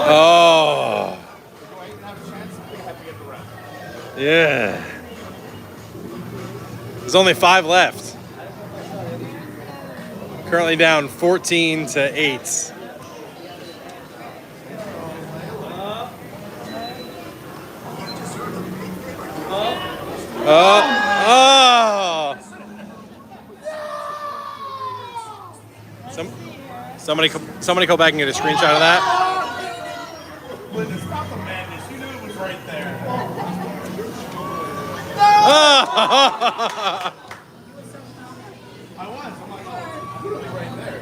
Oh. Yeah. There's only 5 left. Currently down 14 to 8. Oh. Somebody go back and get a screenshot of that. Linda, stop the madness. You knew it was right there. Oh. I was. I'm like, oh, it's literally right there.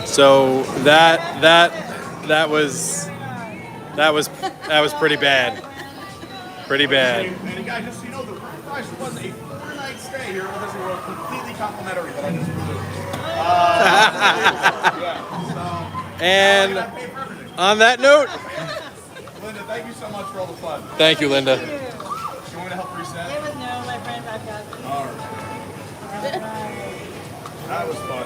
So that was pretty bad. Pretty bad. And guys, just so you know, the price was a 4-night stay here at Disney World, completely complimentary that I just proved. And on that note, Linda, thank you so much for all the fun. Thank you, Linda. You want me to help reset? It was no, my friend back up. All right. That was fun.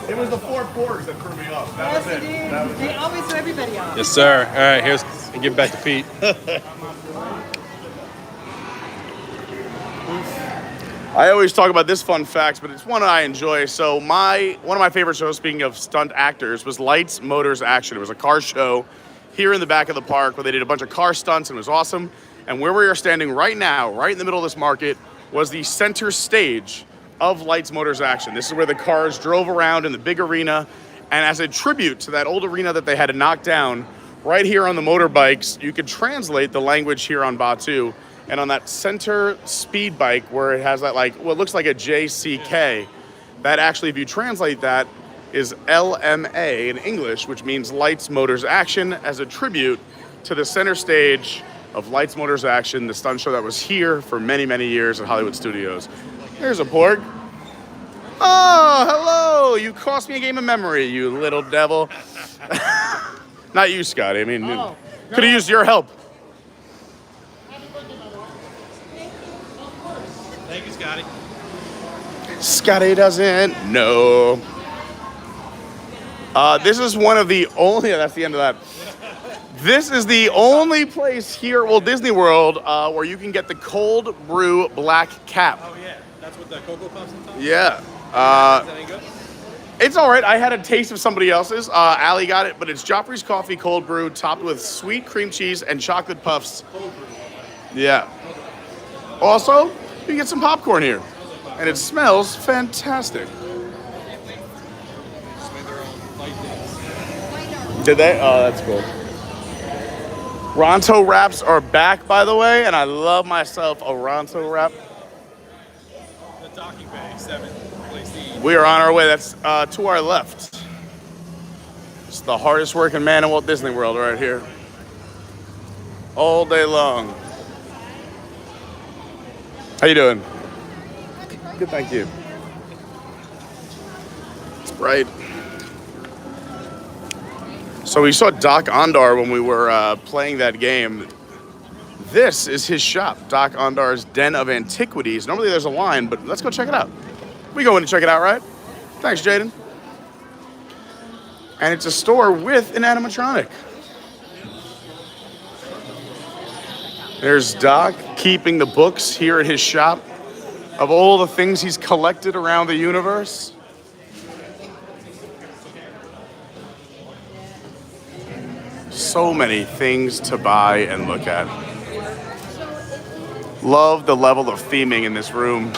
It was the 4 porgs that threw me off. That was it. That was They it. always throw everybody off. Yes, sir. All right, here's and give it back to Pete. I always talk about this fun fact, but it's one I enjoy. So one of my favorite shows, speaking of stunt actors, was Lights, Motors, Action. It was a car show here in the back of the park where they did a bunch of car stunts, and it was awesome. And where we are standing right now, right in the middle of this market, was the center stage of Lights, Motors, Action. This is where the cars drove around in the big arena. And as a tribute to that old arena that they had to knock down, right here on the motorbikes, you could translate the language here on Batuu And on that center speed bike where it has that like what looks like a JCK, that actually, if you translate that, is LMA in English, which means Lights, Motors, Action, as a tribute to the center stage of Lights, Motors, Action, the stunt show that was here for many, many years at Hollywood Studios. There's a pork. Oh, hello! You cost me a game of memory, you little devil. Not you, Scotty. I mean, could have used your help. Thank you, Scotty. Scotty doesn't know. This is one of the only, that's the end of that. This is the only place here at Walt Disney World where you can get the cold brew black cap. Oh, yeah. That's what the Cocoa Puffs and stuff? Yeah. Is that any good? It's all right. I had a taste of somebody else's. Allie got it, but it's Joffrey's Coffee cold brew topped with sweet cream cheese and chocolate puffs. Cold brew. Yeah. Also, you can get some popcorn here. And it smells fantastic. Did they? Oh, that's cool. Ronto wraps are back, by the way, and I love myself a Ronto wrap. The docking bay, 7. Place to eat. We are on our way. That's to our left. It's the hardest working man in Walt Disney World right here. All day long. How you doing? Good, thank you. It's bright. So we saw Doc Ondar when we were playing that game. This is his shop, Doc Ondar's Den of Antiquities. Normally there's a line, but let's go check it out. We go in and check it out, right? Thanks, Jaden. And it's a store with an animatronic. There's Doc keeping the books here at his shop of all the things he's collected around the universe. So many things to buy and look at. Love the level of theming in this room.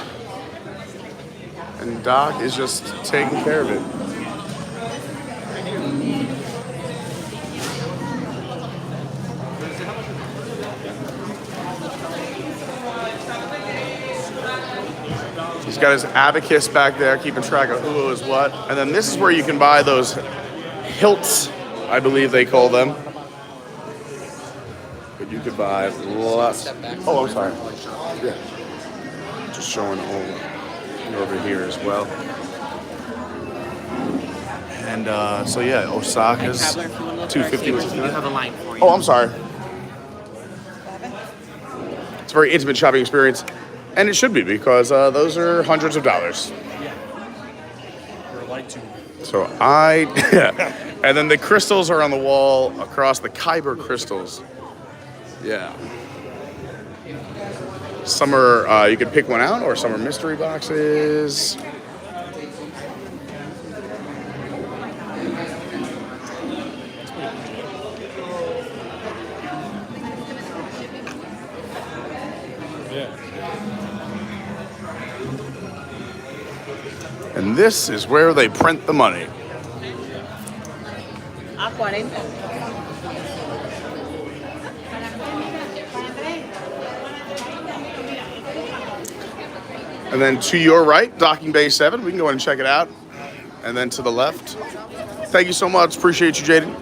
And Doc is just taking care of it. He's got his abacus back there, keeping track of who owes what. And then this is where you can buy those hilts, I believe they call them. But you could buy lots. Oh, I'm sorry. Yeah. Just showing all over here as well. And so yeah, Osaka's $250. Oh, I'm sorry. It's a very intimate shopping experience. And it should be, because those are hundreds of dollars. So and then the crystals are on the wall across the Kyber crystals. Yeah. Some are, you could pick one out, or some are mystery boxes. And this is where they print the money. And then to your right, Docking Bay 7. We can go ahead and check it out. And then to the left. Thank you so much. Appreciate you, Jaden.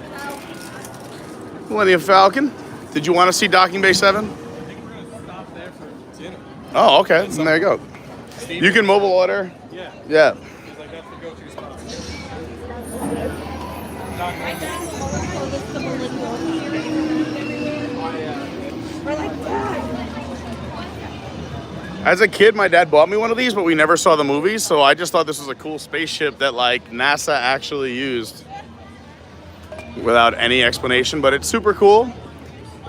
Millennium Falcon. Did you want to see Docking Bay 7? Oh, okay. Then there you go. You can mobile order. Yeah. As a kid, my dad bought me one of these, but we never saw the movies, so I just thought this was a cool spaceship that like NASA actually used without any explanation, but it's super cool.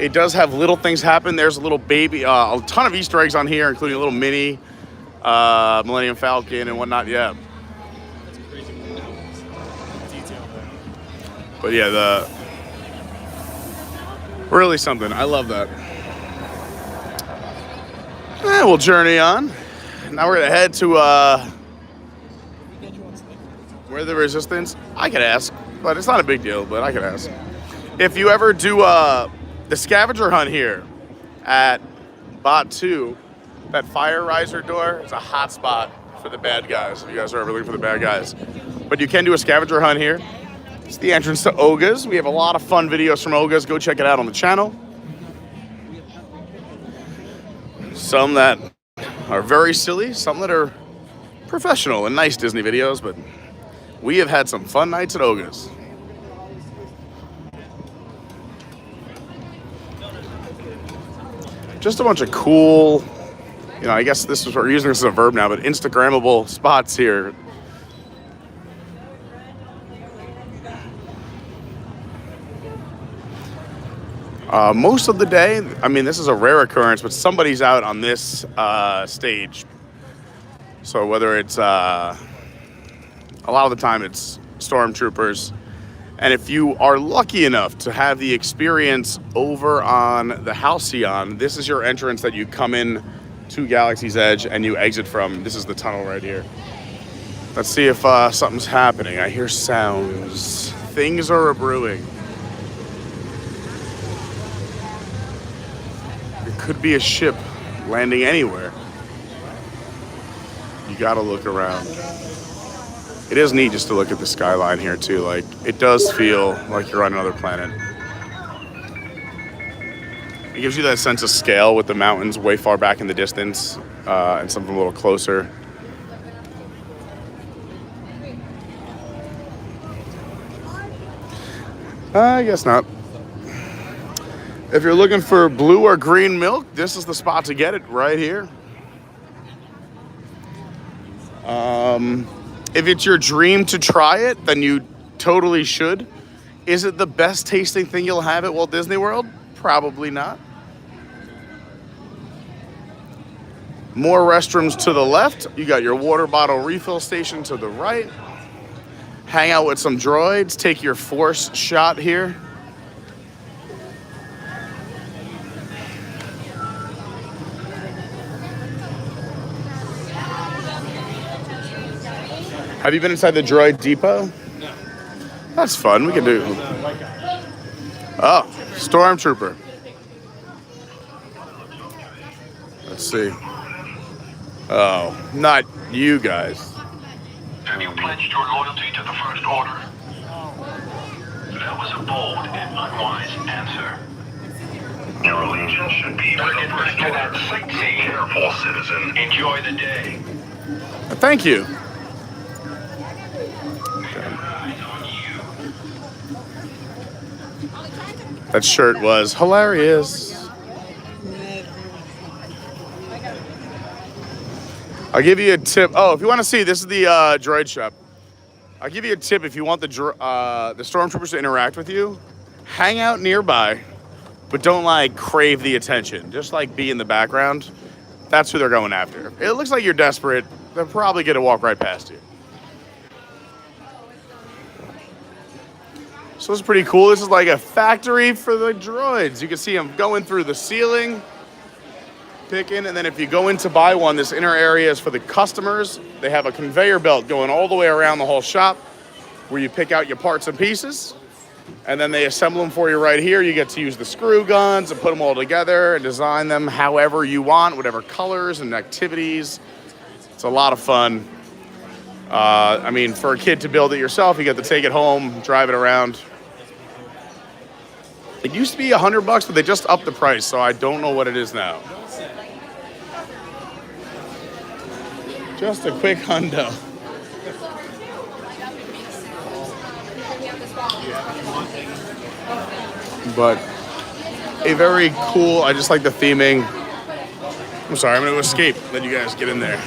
It does have little things happen. There's a little baby, a ton of Easter eggs on here, including a little Minnie, Millennium Falcon and whatnot, yeah. But yeah, really something. I love that. We'll journey on. Now we're gonna head to where the Resistance. I could ask, but it's not a big deal. But I could ask. If you ever do the scavenger hunt here at Batuu, that fire riser door is a hot spot for the bad guys. If you guys are ever looking for the bad guys. But you can do a scavenger hunt here. It's the entrance to Oga's. We have a lot of fun videos from Oga's. Go check it out on the channel. Some that are very silly, some that are professional and nice Disney videos, but we have had some fun nights at Oga's. Just a bunch of cool, you know, I guess this is, we're using this as a verb now, but Instagrammable spots here. Most of the day, I mean, this is a rare occurrence, but somebody's out on this stage. So whether it's, a lot of the time it's stormtroopers. And if you are lucky enough to have the experience over on the Halcyon, this is your entrance that you come in to Galaxy's Edge and you exit from. This is the tunnel right here. Let's see if something's happening. I hear sounds. Things are a-brewing. Could be a ship landing anywhere. You gotta look around. It is neat just to look at the skyline here too. Like, it does feel like you're on another planet. It gives you that sense of scale with the mountains way far back in the distance and something a little closer. I guess not. If you're looking for blue or green milk, this is the spot to get it right here. If it's your dream to try it, then you totally should. Is it the best tasting thing you'll have at Walt Disney World? Probably not. More restrooms to the left. You got your water bottle refill station to the right. Hang out with some droids. Take your force shot here. Have you been inside the droid depot? No. That's fun. We can do. Oh, Stormtrooper. Let's see. Oh, not you guys. Have you pledged your loyalty to the First Order? That was a bold and unwise answer. Your allegiance should be to the First Order. Be careful, citizen. Enjoy the day. Thank you. That shirt was hilarious. I'll give you a tip. Oh, if you want to see, this is the droid shop. I'll give you a tip if you want the stormtroopers to interact with you. Hang out nearby, but don't like crave the attention. Just like be in the background. That's who they're going after. It looks like you're desperate. They're probably gonna walk right past you. So this is pretty cool. This is like a factory for the droids. You can see them going through the ceiling, picking, and then if you go in to buy one, this inner area is for the customers. They have a conveyor belt going all the way around the whole shop where you pick out your parts and pieces, and then they assemble them for you right here. You get to use the screw guns and put them all together and design them however you want, whatever colors and activities. It's a lot of fun. I mean, for a kid to build it yourself, you get to take it home, drive it around. It used to be $100, but they just upped the price, so I don't know what it is now. Just a quick hundo. But a very cool, I just like the theming. I'm sorry, I'm going to escape. Let you guys get in there.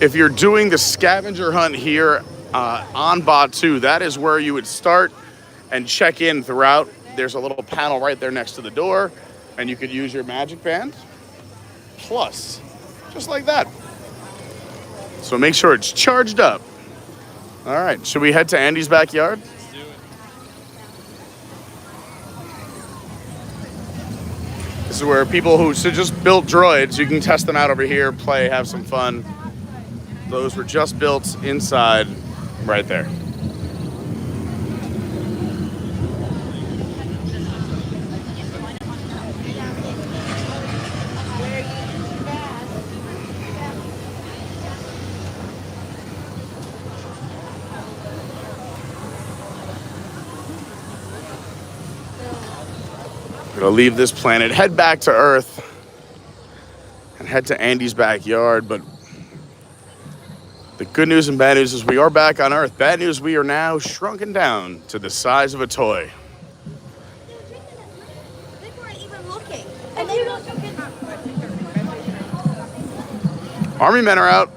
If you're doing the scavenger hunt here on Batuu, that is where you would start and check in throughout. There's a little panel right there next to the door, and you could use your magic band. Plus, just like that. So make sure it's charged up. All right, should we head to Andy's backyard? Let's do it. This is where people who just built droids, you can test them out over here, play, have some fun. Those were just built inside right there. We're gonna leave this planet, head back to Earth, and head to Andy's backyard. But the good news and bad news is we are back on Earth. Bad news, we are now shrunken down to the size of a toy. Army men are out.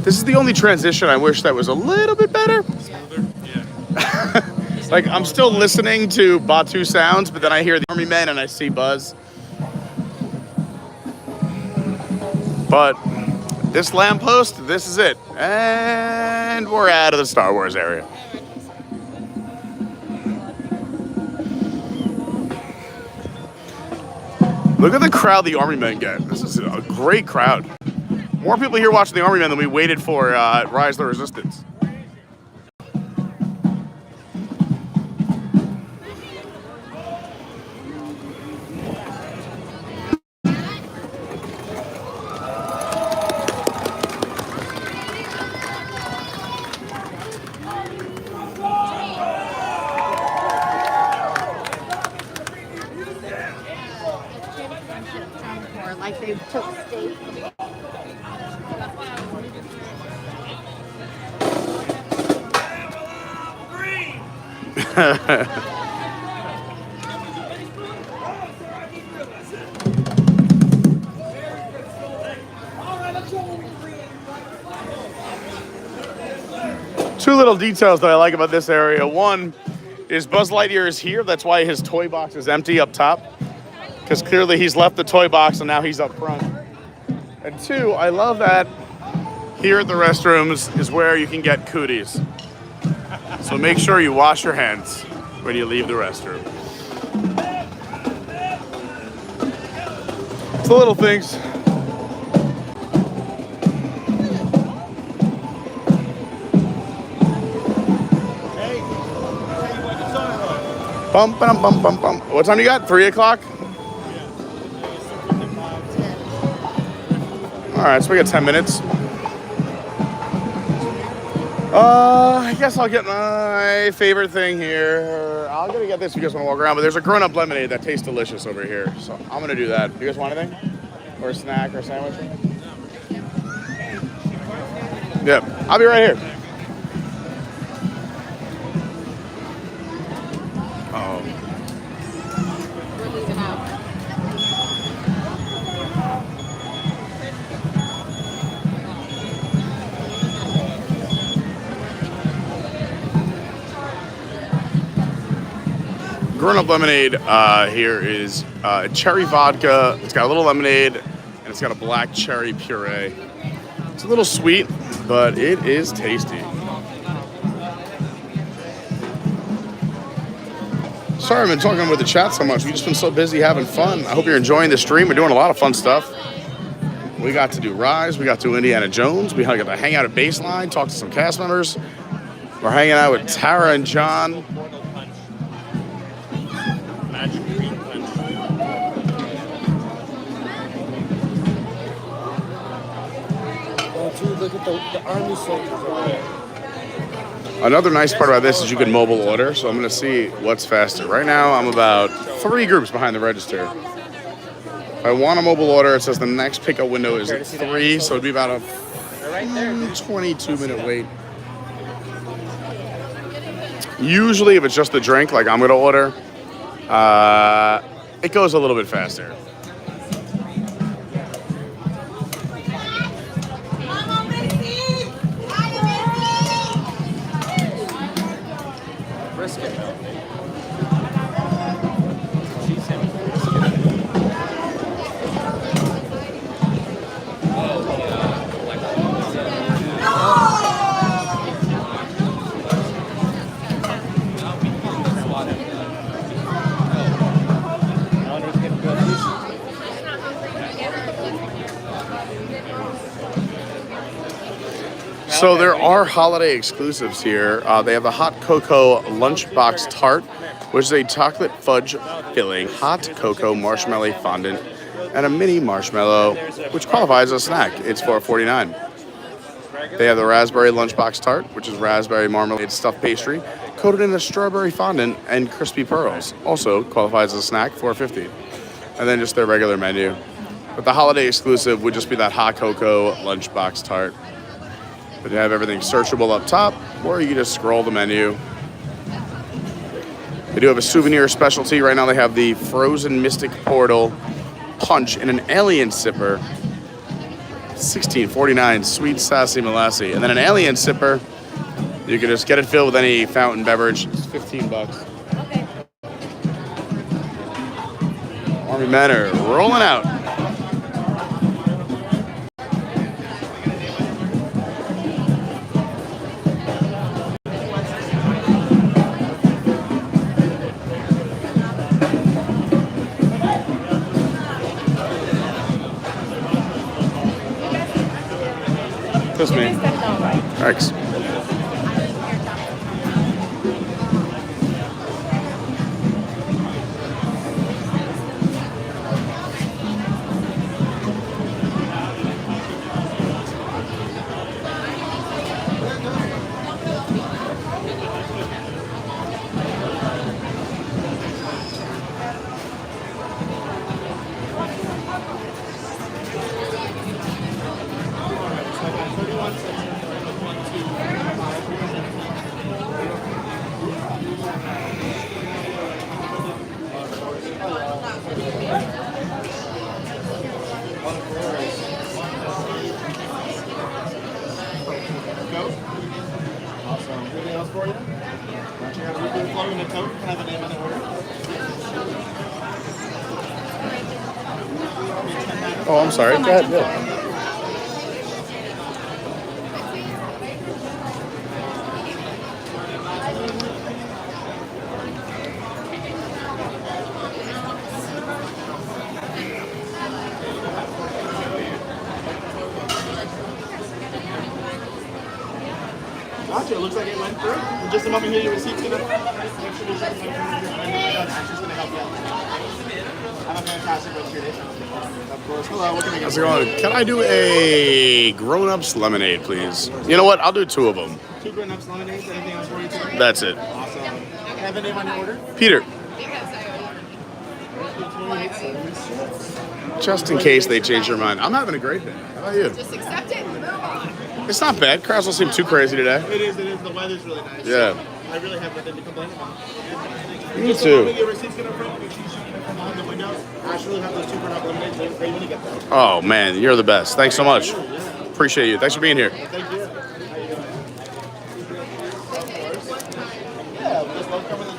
This is the only transition I wish that was a little bit better. Like, I'm still listening to Batuu sounds, but then I hear the Army men and I see Buzz. But this lamppost, this is it. And we're out of the Star Wars area. Look at the crowd the Army men get. This is a great crowd. More people here watching the Army men than we waited for at Rise of the Resistance. Like they took state. Two little details that I like about this area. One is Buzz Lightyear is here. That's why his toy box is empty up top. Because clearly he's left the toy box and now he's up front. And two, I love that here at the restrooms is where you can get cooties. So make sure you wash your hands when you leave the restroom. It's the little things. Bum, bum, bum, bum, bum. What time you got? 3 o'clock? All right, so we got 10 minutes. I guess I'll get my favorite thing here. I'm gonna get this if you guys want to walk around, but there's a grown-up lemonade that tastes delicious over here. So I'm gonna do that. You guys want anything? Or a snack or a sandwich? Yep, I'll be right here. Grown-up lemonade here is cherry vodka. It's got a little lemonade, and it's got a black cherry puree. It's a little sweet, but it is tasty. Sorry I've been talking with the chat so much. We've just been so busy having fun. I hope you're enjoying the stream. We're doing a lot of fun stuff. We got to do Rise. We got to do Indiana Jones. We got to hang out at Baseline, talk to some cast members. We're hanging out with Tara and John. Look at the army soldiers over there. Another nice part about this is you can mobile order, so I'm going to see what's faster. Right now, I'm about 3 groups behind the register. If I want a mobile order, it says the next pickup window is at 3, so it'd be about a 22-minute wait. Usually, if it's just the drink, like I'm going to order, it goes a little bit faster. So there are holiday exclusives here. They have the hot cocoa lunchbox tart, which is a chocolate fudge filling, hot cocoa marshmallow fondant, and a mini marshmallow, which qualifies as a snack. It's $4.49. They have the raspberry lunchbox tart, which is raspberry marmalade stuffed pastry, coated in a strawberry fondant and crispy pearls. Also qualifies as a snack, $4.50. And then just their regular menu. But the holiday exclusive would just be that hot cocoa lunchbox tart. But you have everything searchable up top, or you can just scroll the menu. They do have a souvenir specialty. Right now they have the Frozen Mystic Portal Punch in an Alien Sipper. $16.49, sweet sassy molasses. And then an Alien Sipper, you can just get it filled with any fountain beverage. It's $15. Army men are rolling out. Just me. Thanks. Oh, I'm sorry. Go ahead. Yeah. Gotcha. It looks like it went through. In just a moment here, your receipt's gonna make sure there's something Ashley's gonna help you out. Have a fantastic rest of your day. Of course. Hello, what can I get? How's it going? Can I do a grown-ups lemonade, please? You know what? I'll do 2 of them. 2 grown-ups lemonades. Anything else for you today? That's it. Awesome. Have a name on your order? Peter. Just in case they change their mind. I'm having a great day. How about you? Just accept it and move on. It's not bad. Crowds don't seem too crazy today. It is. The weather's really nice. Yeah. I really have nothing to complain about. Me too. Your receipt's gonna print. You see on the window. Ashley will have those 2 grown-up lemonades ready when you get there. Oh, man. You're the best. Thanks so much. Appreciate you. Thanks for being here. Thank you. Yeah, we just love coming to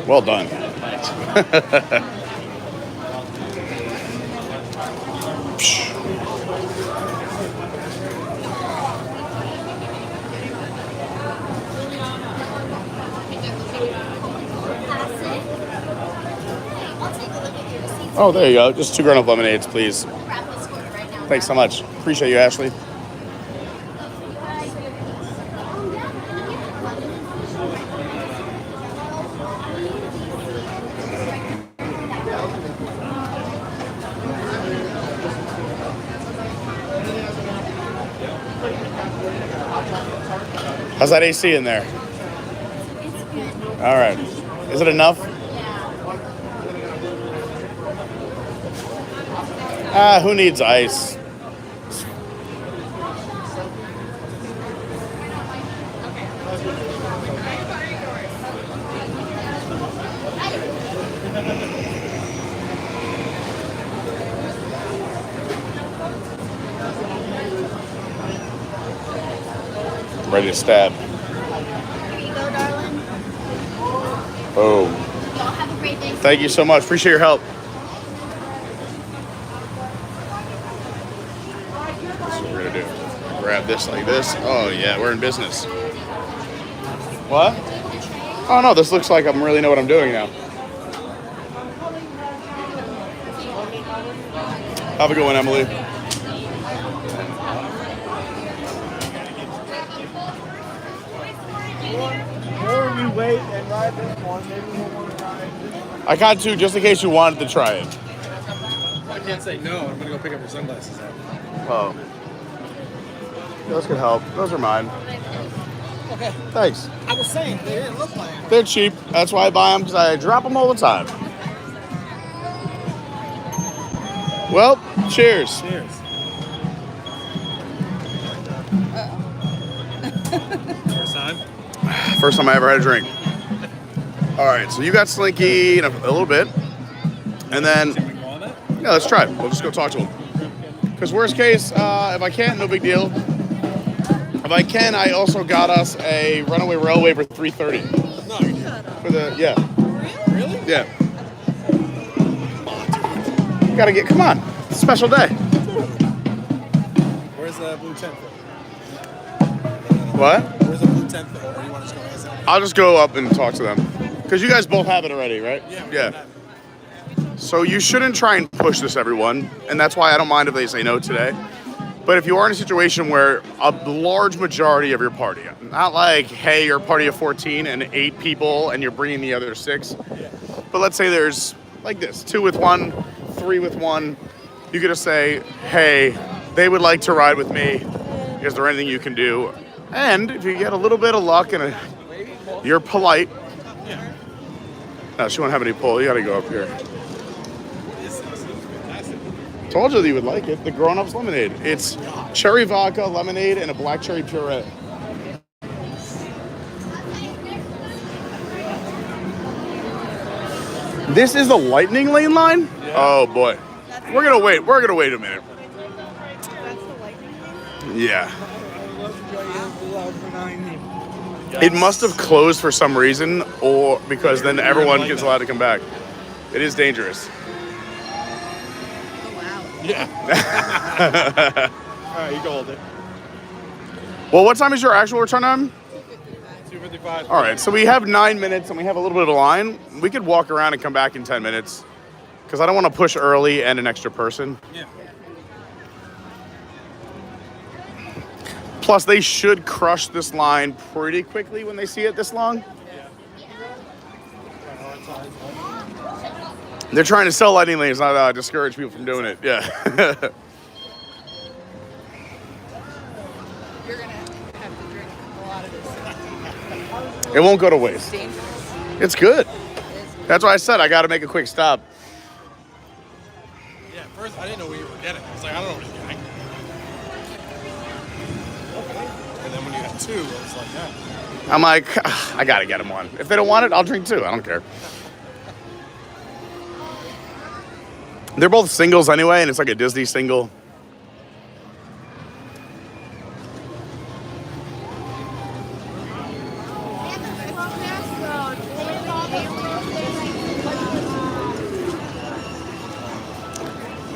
Well done. Oh, there you go. Just 2 grown-up lemonades, please. Thanks so much. Appreciate you, Ashley. How's that AC in there? All right. Is it enough? Who needs ice? I'm ready to stab. Here you go, darling. Oh. Y'all have a great day. Thank you so much. Appreciate your help. That's what we're gonna do. Grab this like this. Oh yeah, we're in business. What? Oh no, this looks like I really know what I'm doing now. Have a good one, Emily. Or we wait and ride this one. Maybe we'll want to try it. I got 2 just in case you wanted to try it. I can't say no. I'm gonna go pick up your sunglasses. Oh. Those could help. Those are mine. Okay. Thanks. I was saying, they didn't look like it. They're cheap. That's why I buy them, because I drop them all the time. Well, cheers. Cheers. First time? First time I ever had a drink. All right, so you got Slinky in a little bit. And then, yeah, let's try it. We'll just go talk to him. Because worst case, if I can't, no big deal. If I can, I also got us a Runaway Railway for $3.30. No, you did. For the, yeah. Really? Yeah. You gotta get, come on. It's a special day. Where's the blue tent? What? Where's the blue tent thing? Or you want to just go ask them? I'll just go up and talk to them. Because you guys both have it already, right? Yeah. So you shouldn't try and push this, everyone. And that's why I don't mind if they say no today. But if you are in a situation where a large majority of your party, not like, hey, you're a party of 14 and 8 people and you're bringing the other 6. But let's say there's like this, 2 with 1, 3 with 1. You could just say, hey, they would like to ride with me. Is there anything you can do? And if you get a little bit of luck and you're polite. No, she won't have any pull. You got to go up here. Told you that you would like it. The grown-ups lemonade. It's cherry vodka, lemonade, and a black cherry puree. This is the lightning lane line? Yeah. Oh boy. We're gonna wait. We're gonna wait a minute. Yeah. It must have closed for some reason, or because then everyone gets allowed to come back. It is dangerous. Yeah. All right, you can hold it. Well, what time is your actual return time? 2:55. All right, so we have 9 minutes and we have a little bit of a line. We could walk around and come back in 10 minutes because I don't want to push early and an extra person. Yeah. Plus, they should crush this line pretty quickly when they see it this long. They're trying to sell lightning lanes, not discourage people from doing it. Yeah. You're gonna have to drink a lot of this. It won't go to waste. It's good. That's why I said I got to make a quick stop. Yeah, at first I didn't know what you were getting. I was like, I don't know what he's getting. And then when you had 2, it was like that. I'm like, I got to get them one. If they don't want it, I'll drink 2. I don't care. They're both singles anyway, and it's like a Disney single.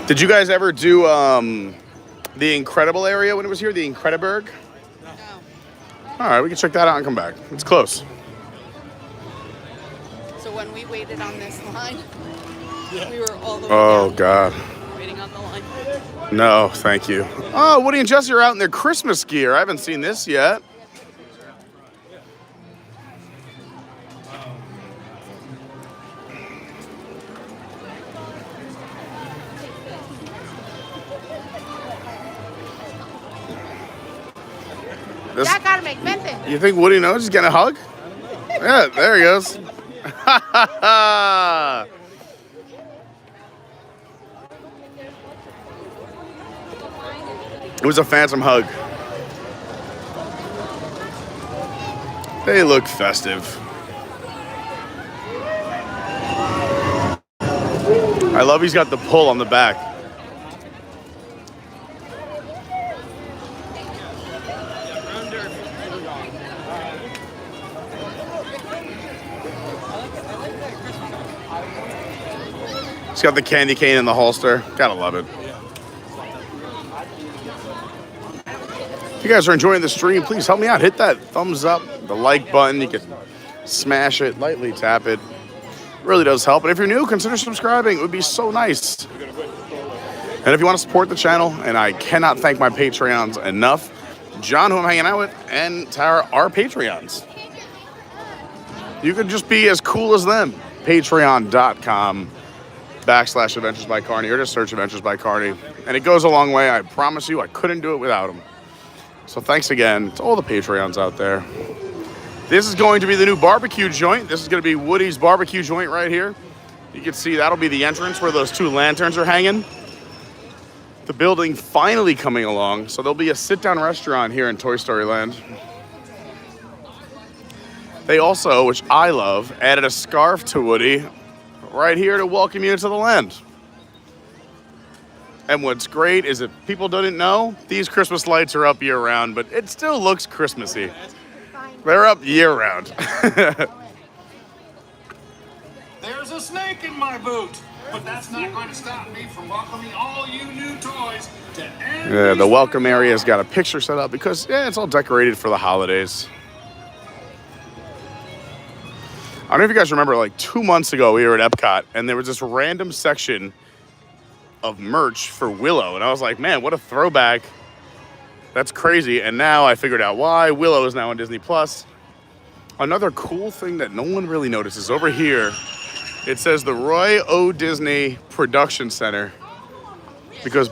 Did you guys ever do the Incredible area when it was here, the Incrediburg? No. All right, we can check that out and come back. It's close. So when we waited on this line, we were all the way Oh, down, God. waiting on the line. No, thank you. Oh, Woody and Jesse are out in their Christmas gear. I haven't seen this yet. This, you think Woody knows he's getting a hug? Yeah, there he goes. It was a phantom hug. They look festive. I love he's got the pull on the back. He's got the candy cane in the holster. Gotta love it. If you guys are enjoying the stream, please help me out. Hit that thumbs up, the like button. You can smash it, lightly tap it. Really does help. And if you're new, consider subscribing. It would be so nice. And if you want to support the channel, and I cannot thank my Patreons enough, John, who I'm hanging out with, and Tara are Patreons. You could just be as cool as them. Patreon.com/Adventures by Carney, or just search Adventures by Carney. And it goes a long way. I promise you, I couldn't do it without them. So thanks again to all the Patreons out there. This is going to be the new barbecue joint. This is going to be Woody's barbecue joint right here. You can see that'll be the entrance where those two lanterns are hanging. The building finally coming along. So there'll be a sit-down restaurant here in Toy Story Land. They also, which I love, added a scarf to Woody right here to welcome you into the land. And what's great is if people didn't know, these Christmas lights are up year-round, but it still looks Christmassy. They're up year-round. There's a snake in my boot, but that's not going to stop me from welcoming all you new toys to Yeah, the welcome area's got a picture set up because, yeah, it's all decorated for the holidays. I don't know if you guys remember, like 2 months ago, we were at Epcot, and there was this random section of merch for Willow, and I was like, man, what a throwback. That's crazy. And now I figured out why. Willow is now on Disney Plus. Another cool thing that no one really notices over here, it says the Roy O. Disney Production Center. Because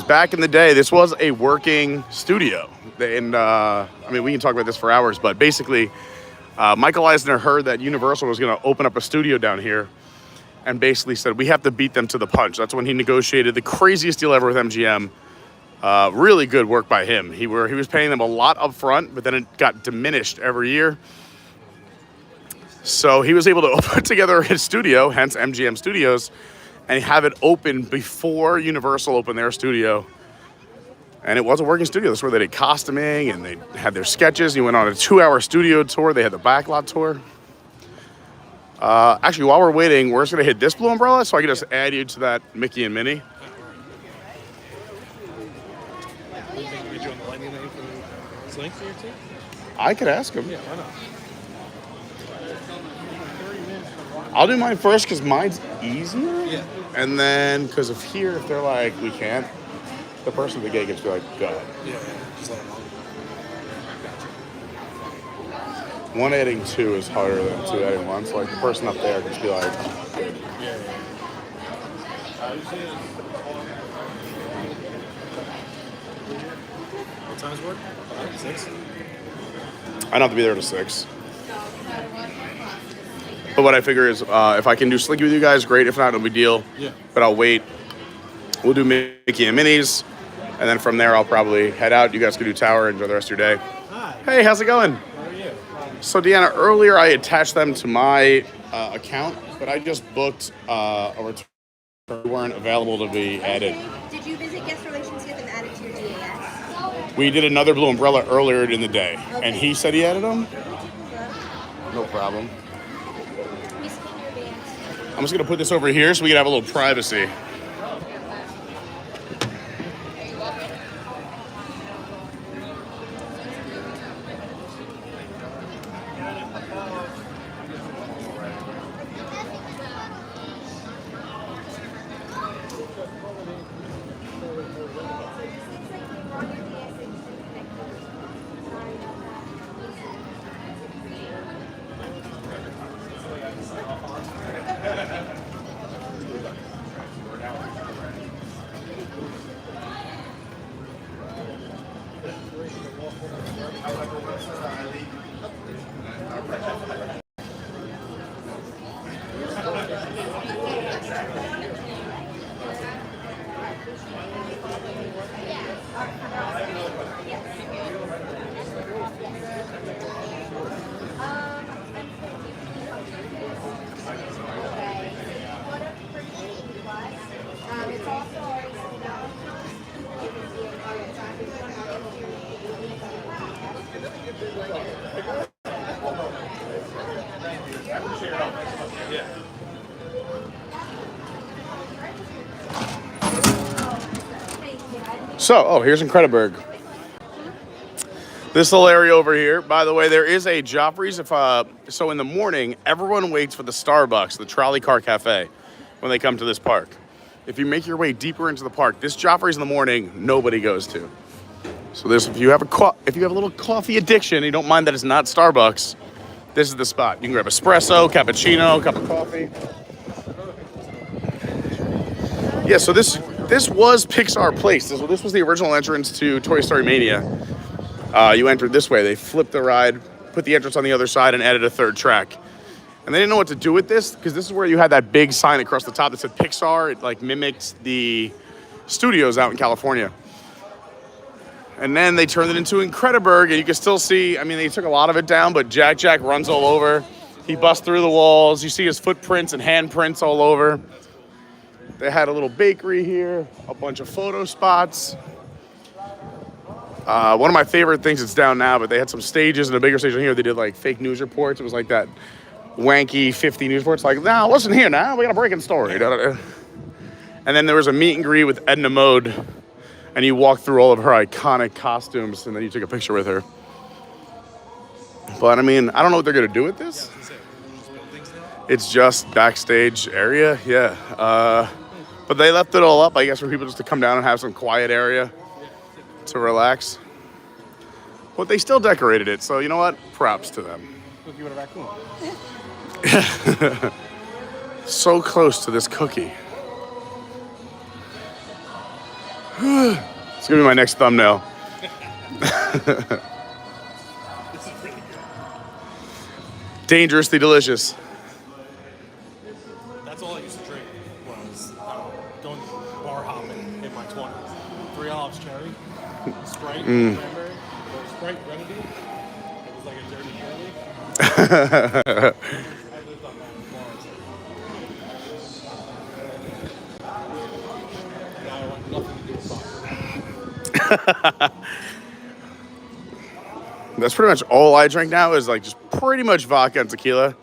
back in the day, this was a working studio. And I mean, we can talk about this for hours, but basically, Michael Eisner heard that Universal was going to open up a studio down here and basically said, we have to beat them to the punch. That's when he negotiated the craziest deal ever with MGM. Really good work by him. He was paying them a lot up front, but then it got diminished every year. So he was able to put together his studio, hence MGM Studios, and have it open before Universal opened their studio. And it was a working studio. That's where they did costuming and they had their sketches. He went on a 2-hour studio tour. They had the backlot tour. Actually, while we're waiting, we're just going to hit this blue umbrella so I can just add you to that Mickey and Minnie. I could ask him. Yeah, why not? I'll do mine first because mine's easier. Yeah. And then, because of here, if they're like, we can't, the person at the gate gets to be like, go ahead. Yeah, just let them know. One adding two is harder than two adding one. So like the person up there can just be like, good. Yeah. What time's work? 6? I don't have to be there till 6. But what I figure is if I can do Slinky with you guys, great. If not, no big deal. Yeah. But I'll wait. We'll do Mickey and Minnie's. And then from there, I'll probably head out. You guys can do Tower and enjoy the rest of your day. Hi. Hey, how's it going? How are you? So, Deanna, earlier I attached them to my account, but I just booked a return. They weren't available to be added. Did you visit guest relations yet and add it to your DAS? We did another blue umbrella earlier in the day, and he said he added them? No problem. I'm just going to put this over here so we can have a little privacy. So, here's Incrediburg. This little area over here, by the way, there is a Joffrey's. So in the morning, everyone waits for the Starbucks, the trolley car cafe, when they come to this park. If you make your way deeper into the park, this Joffrey's in the morning, nobody goes to. So this, if you have a little coffee addiction, you don't mind that it's not Starbucks, this is the spot. You can grab espresso, cappuccino, cup of coffee. Yeah, so this was Pixar Place. This was the original entrance to Toy Story Mania. you entered this way. They flipped the ride, put the entrance on the other side, and added a third track. And they didn't know what to do with this because this is where you had that big sign across the top that said Pixar. It like mimicked the studios out in California. And then they turned it into Incrediburg, and you can still see, I mean, they took a lot of it down, but Jack runs all over. He busts through the walls. You see his footprints and handprints all over. They had a little bakery here, a bunch of photo spots. One of my favorite things, it's down now, but they had some stages and a bigger station here. They did like fake news reports. It was like that wanky 50 news reports. Like, now listen here now, we got a breaking story. And then there was a meet and greet with Edna Mode, and you walked through all of her iconic costumes, and then you took a picture with her. But I mean, I don't know what they're gonna do with this. It's just backstage area, yeah. But they left it all up, I guess, for people just to come down and have some quiet area to relax. But they still decorated it, so you know what? Props to them. Cookie with a raccoon. So close to this cookie. It's gonna be my next thumbnail. Dangerously delicious. That's all I used to drink was going bar hopping in my 20s. 3 olives cherry, Sprite, cranberry, or Sprite grenadine. It was like a dirty Shirley. I lived on that in Florida. Now I want nothing to do with vodka. That's pretty much all I drink now is like just pretty much vodka and tequila.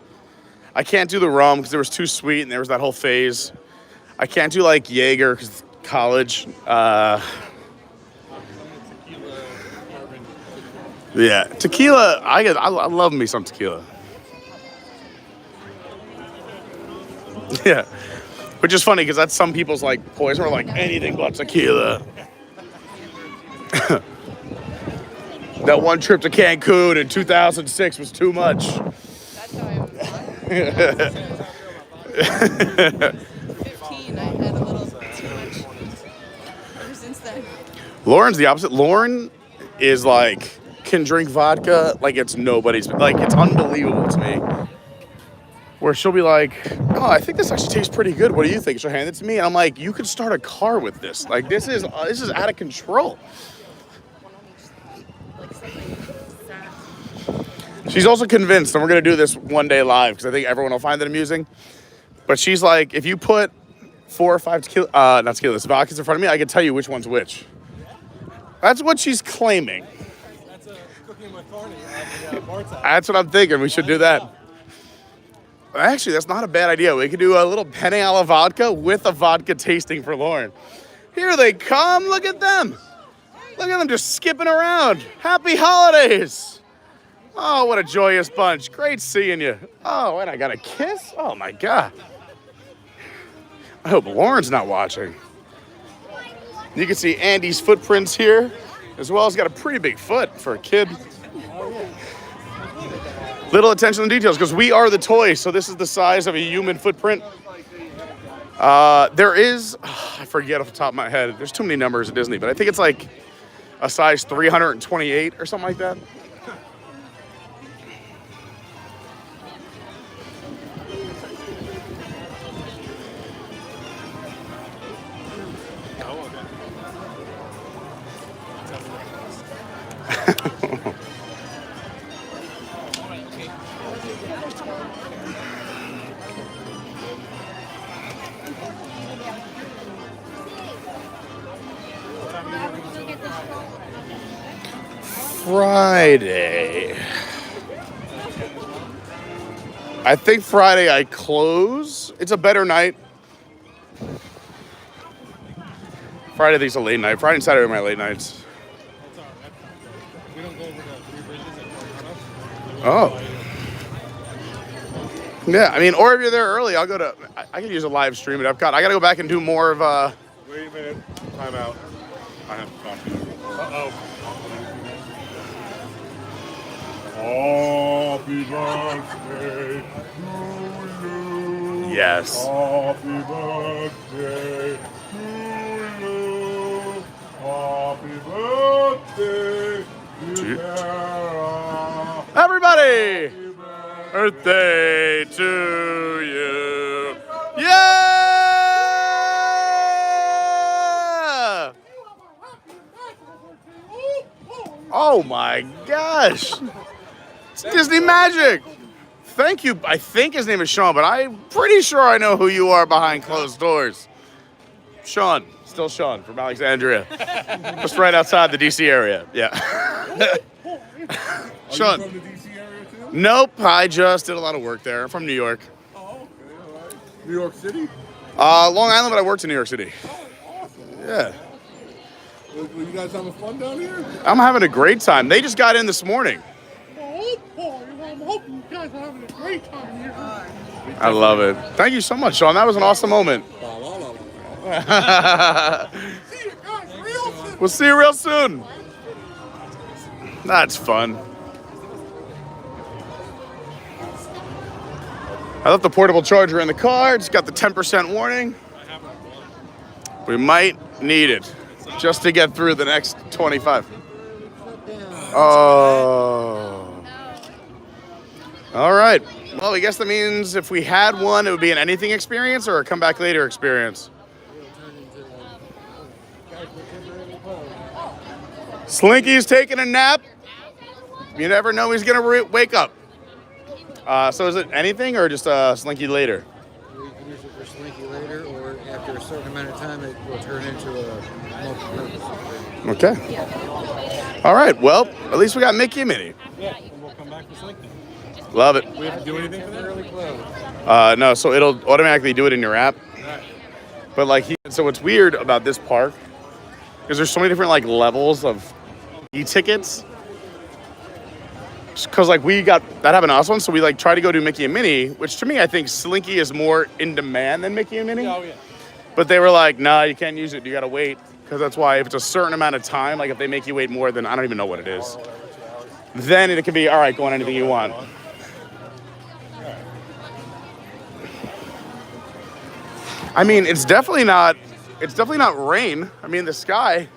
I can't do the rum because it was too sweet and there was that whole phase. I can't do like Jaeger because college. Yeah, tequila. I love me some tequila. Yeah, which is funny because that's some people's like poison or like anything but tequila. That one trip to Cancun in 2006 was too much. That's how I was. 15, I had a little too much. Ever since then. Lauren's the opposite. Lauren is like, can drink vodka like it's nobody's, like it's unbelievable to me. Where she'll be like, oh, I think this actually tastes pretty good. What do you think? She'll hand it to me and I'm like, you could start a car with this. Like this is out of control. She's also convinced, and we're going to do this one day live because I think everyone will find it amusing. But she's like, if you put 4 or 5 tequila, not tequila, vodkas in front of me, I can tell you which one's which. That's what she's claiming. That's a cooking with Carney at the bar top. That's what I'm thinking. We should do that. Actually, that's not a bad idea. We could do a little penne alla vodka with a vodka tasting for Lauren. Here they come. Look at them. Look at them just skipping around. Happy holidays. Oh, what a joyous bunch. Great seeing you. Oh, and I got a kiss? Oh, my God. I hope Lauren's not watching. You can see Andy's footprints here, as well. He's got a pretty big foot for a kid. Little attention to details, because we are the toys, so this is the size of a human footprint. There is, I forget off the top of my head, there's too many numbers at Disney, but I think it's like a size 328 or something like that. Friday. I think Friday I close. It's a better night. Friday I think it's a late night. Friday and Saturday are my late nights. Oh. Yeah, I mean, or if you're there early, I'll go to, I can use a live stream at Epcot. I gotta go back and do more of, Wait a minute. Time out. I have coffee. Uh-oh. Happy birthday to you. Yes. Happy birthday to you. Happy birthday, To Everybody! Birthday to you. Yeah! Oh my gosh. It's Disney magic. Thank you. I think his name is Sean, but I'm pretty sure I know who you are behind closed doors. Sean. Still Sean from Alexandria. Just right outside the DC area. Yeah. Sean. Are you from the DC area too? Nope. I just did a lot of work there. I'm from New York. Oh, okay. All right. New York City? Long Island, but I worked in New York City. Awesome. Yeah. Well, you guys having fun down here? I'm having a great time. They just got in this morning. Oh, boy. I'm hoping you guys are having a great time here. I love it. Thank you so much, Sean. That was an awesome moment. We'll see you real soon. That's fun. I left the portable charger in the car. It's got the 10% warning. We might need it just to get through the next 25. Oh. All right. Well, I guess that means if we had one, it would be an anything experience or a come back later experience. Slinky's taking a nap. You never know he's going to wake up. So is it anything or just Slinky later? You can use it for Slinky later, or after a certain amount of time, it will turn into a multi-purpose. Okay. All right. Well, at least we got Mickey and Minnie. Yeah, and we'll come back for Slinky. Love it. We have to do anything for that? Early close. No, so it'll automatically do it in your app. Right. But so what's weird about this park is there's so many different levels of e-tickets. Because we got that happened to us once, so we tried to go do Mickey and Minnie, which to me I think Slinky is more in demand than Mickey and Minnie. Oh yeah. But they were like, nah, you can't use it. You gotta wait, because that's why if it's a certain amount of time, if they make you wait more than I don't even know what it is, then it can be all right. Go on anything you want. I mean, it's definitely not rain. I mean, the sky,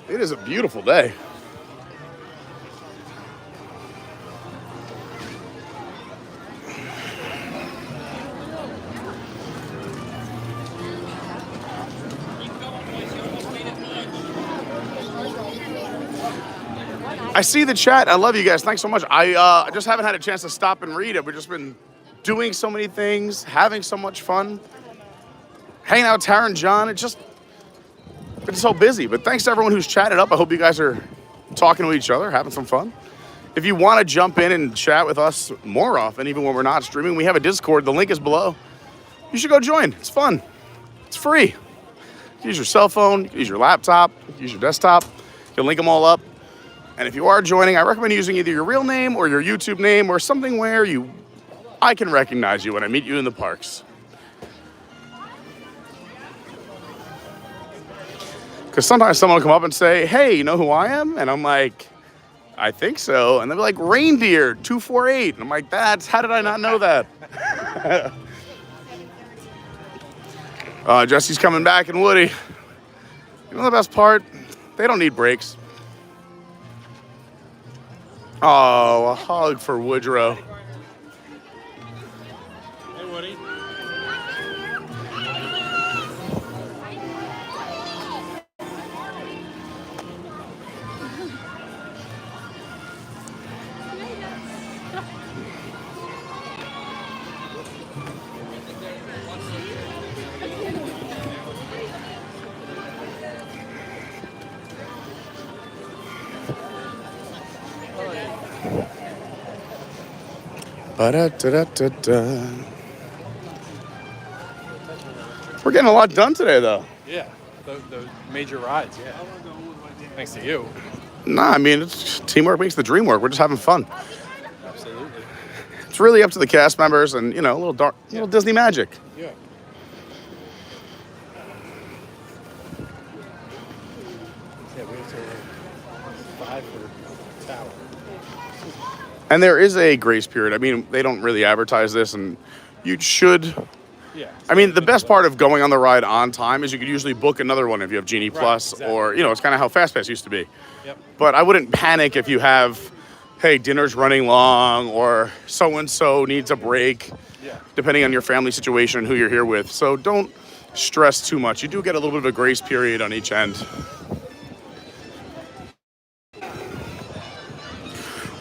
it is a beautiful day. I see the chat. I love you guys. Thanks so much. I just haven't had a chance to stop and read it. We've just been doing so many things, having so much fun, hanging out with Tara and John. It's just been so busy. But thanks to everyone who's chatted up. I hope you guys are talking to each other, having some fun. If you want to jump in and chat with us more often, even when we're not streaming, we have a Discord. The link is below. You should go join. It's fun. It's free. You can use your cell phone, you can use your laptop, you can use your desktop. You can link them all up. And if you are joining, I recommend using either your real name or your YouTube name or something where I can recognize you when I meet you in the parks. Because sometimes someone will come up and say, hey, you know who I am? And I'm like, I think so. And they'll be like, Reindeer 248. And I'm like, how did I not know that? Jesse's coming back and Woody. You know the best part? They don't need breaks. Oh, a hug for Woodrow. Hey, Woody. Ba-da-da-da-da-da. We're getting a lot done today, though. Yeah, the major rides, yeah. Thanks to you. Nah, I mean, it's teamwork makes the dream work. We're just having fun. Absolutely. It's really up to the cast members and, a little Disney magic. Yeah. Yeah, we have to 5 for Tower. And there is a grace period. I mean, they don't really advertise this, and you should Yeah. I mean, the best part of going on the ride on time is you could usually book another one if you have Genie Plus, exactly. or, you know, it's kind of how FastPass used to be. Yep. But I wouldn't panic if you have, hey, dinner's running long, or so-and-so needs a break, depending on your family situation and who you're here with. So don't stress too much. You do get a little bit of a grace period on each end.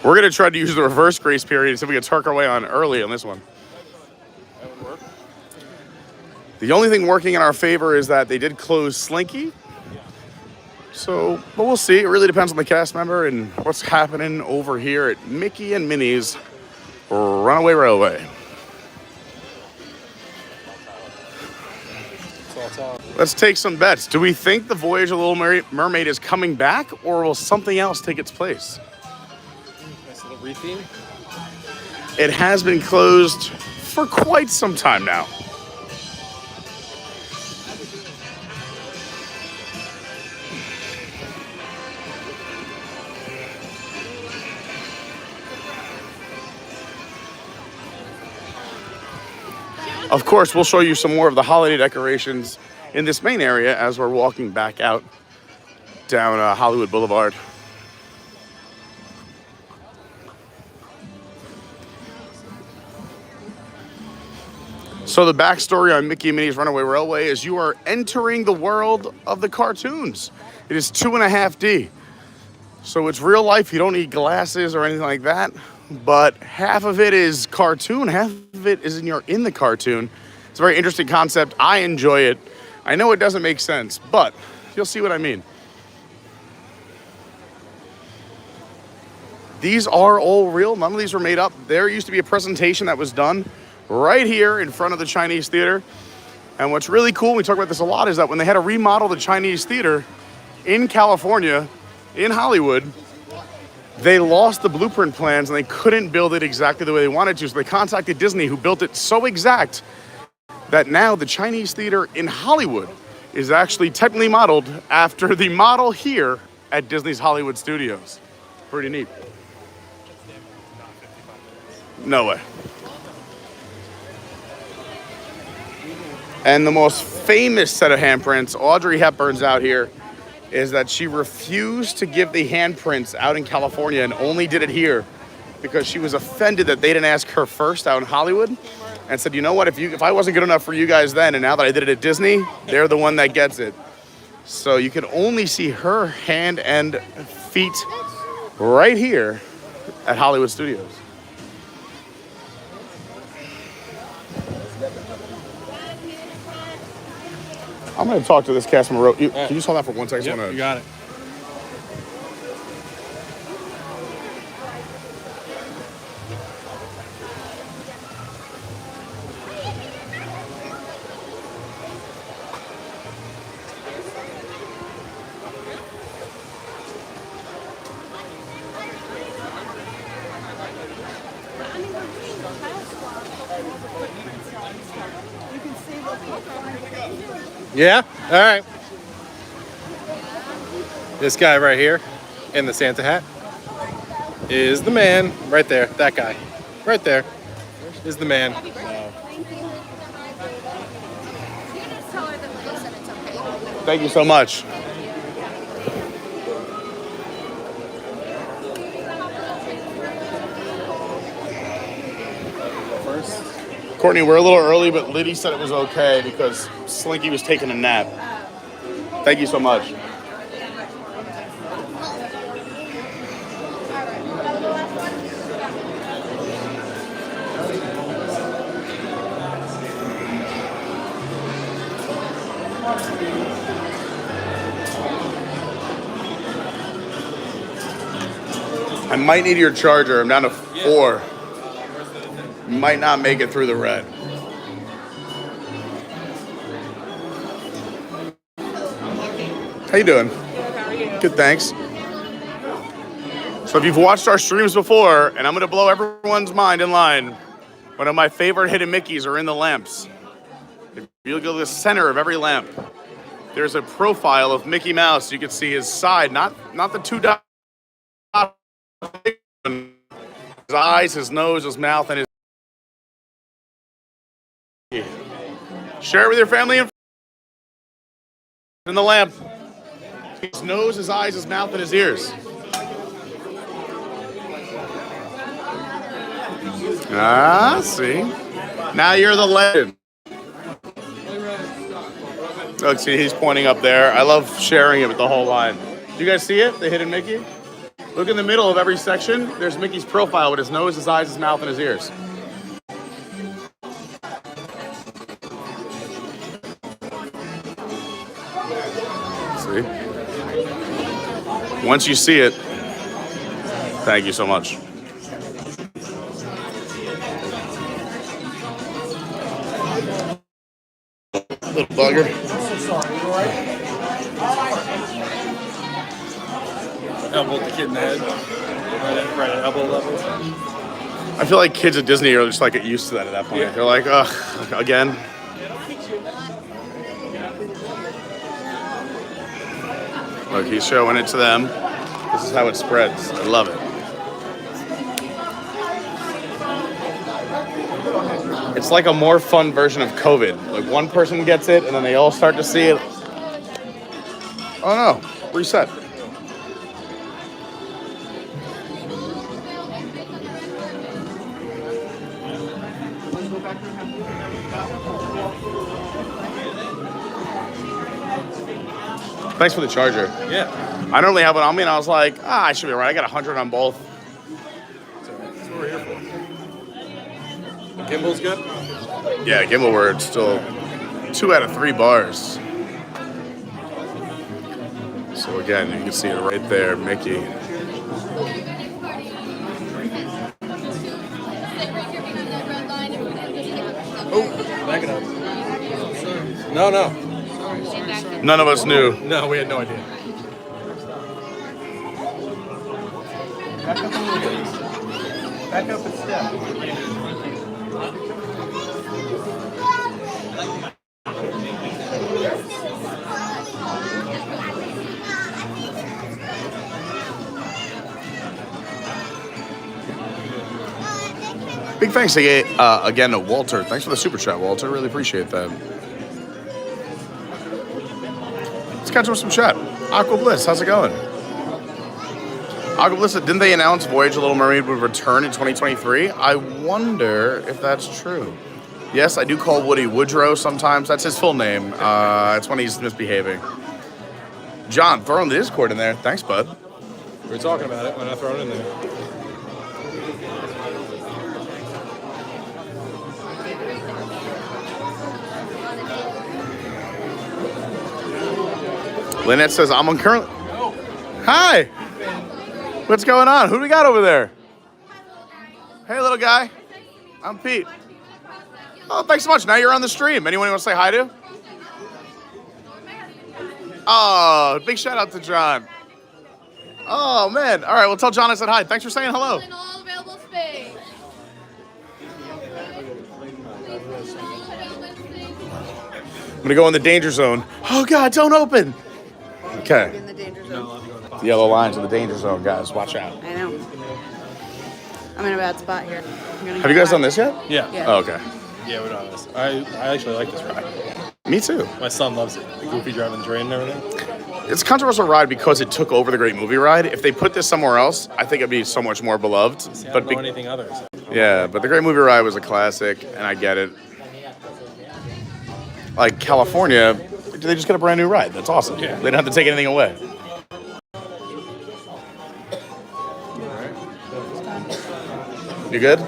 We're going to try to use the reverse grace period and see if we can tuck our way on early on this one. That would work. The only thing working in our favor is that they did close Slinky. So, but we'll see. It really depends on the cast member and what's happening over here at Mickey and Minnie's Runaway Railway. Let's take some bets. Do we think the Voyage of the Little Mermaid is coming back, or will something else take its place? Nice little retheme. It has been closed for quite some time now. Of course, we'll show you some more of the holiday decorations in this main area as we're walking back out down Hollywood Boulevard. So the backstory on Mickey and Minnie's Runaway Railway is you are entering the world of the cartoons. It is 2.5D. So it's real life. You don't need glasses or anything like that. But half of it is cartoon, half of it is you're in the cartoon. It's a very interesting concept. I enjoy it. I know it doesn't make sense, but you'll see what I mean. These are all real. None of these were made up. There used to be a presentation that was done right here in front of the Chinese Theater. And what's really cool, we talk about this a lot, is that when they had to remodel the Chinese Theater in California, in Hollywood, they lost the blueprint plans and they couldn't build it exactly the way they wanted to. So they contacted Disney, who built it so exact that now the Chinese Theater in Hollywood is actually technically modeled after the model here at Disney's Hollywood Studios. Pretty neat. No way. And the most famous set of handprints, Audrey Hepburn's out here, is that she refused to give the handprints out in California and only did it here because she was offended that they didn't ask her first out in Hollywood, and said, you know what, if I wasn't good enough for you guys then, and now that I did it at Disney, they're the one that gets it. So you can only see her hand and feet right here at Hollywood Studios. I'm going to talk to this cast member. Can you just hold that for 1 second? Yep, you got it. Yeah? All right. This guy right here in the Santa hat is the man. Right there. That guy. Right there is the man. Thank you so much. Courtney, we're a little early, but Liddy said it was okay because Slinky was taking a nap. Thank you so much. I might need your charger. I'm down to 4. Might not make it through the red. How you doing? Good, how are you? Good, thanks. So if you've watched our streams before, and I'm going to blow everyone's mind in line, one of my favorite hidden Mickeys are in the lamps. If you go to the center of every lamp, there's a profile of Mickey Mouse. You can see his side, not the 2 dots. His eyes, his nose, his mouth, and his... Share it with your family and in the lamp. His nose, his eyes, his mouth, and his ears. Ah, see. Now you're the legend. Look, see, he's pointing up there. I love sharing it with the whole line. Do you guys see it? The hidden Mickey? Look in the middle of every section. There's Mickey's profile with his nose, his eyes, his mouth, and his ears. See? Once you see it, thank you so much. Little bugger. Elbowed the kid in the head. Right at elbow level. I feel like kids at Disney are just like get used to that at that point. Yeah. They're like, ugh, again. Look, he's showing it to them. This is how it spreads. I love it. It's like a more fun version of COVID. Like one person gets it and then they all start to see it. Oh no, reset. Thanks for the charger. Yeah. I normally have one on me and I was like, I should be right. I got 100 on both. That's what we're here for. Gimbal's good? Yeah, gimbal word still 2 out of 3 bars. So again, you can see it right there, Mickey. Oh, back it up. No. None of us knew. No, we had no idea. Back up and step. Big thanks again to Walter. Thanks for the super chat, Walter. Really appreciate that. Let's catch up with some chat. Aqua Bliss, how's it going? Aqua Bliss, didn't they announce Voyage of Little Mermaid would return in 2023? I wonder if that's true. Yes, I do call Woody Woodrow sometimes. That's his full name. It's when he's misbehaving. John, throwing the Discord in there. Thanks, bud. We were talking about it when I throw it in there. Lynette says, I'm on currently. Hi. What's going on? Who do we got over there? Hey, little guy. I'm Pete. Oh, thanks so much. Now you're on the stream. Anyone you want to say hi to? Oh, big shout out to John. Oh, man. All right, well, tell John I said hi. Thanks for saying hello. In all available space. I'm going to go in the danger zone. Oh, God, don't open. Okay. In the danger zone. Yellow lines in the danger zone, guys. Watch out. I know. I'm in a bad spot here. Have you guys done this yet? Yeah. Yeah. Oh, okay. Yeah, we're done this. I actually like this ride. Me too. My son loves it. The Goofy driving the train and everything. It's a controversial ride because it took over the Great Movie Ride. If they put this somewhere else, I think it'd be so much more beloved. See, I but don't know anything others. yeah, but the Great Movie Ride was a classic, and I get it. Like California, they just get a brand new ride. That's awesome. Yeah. They don't have to take anything away. You good?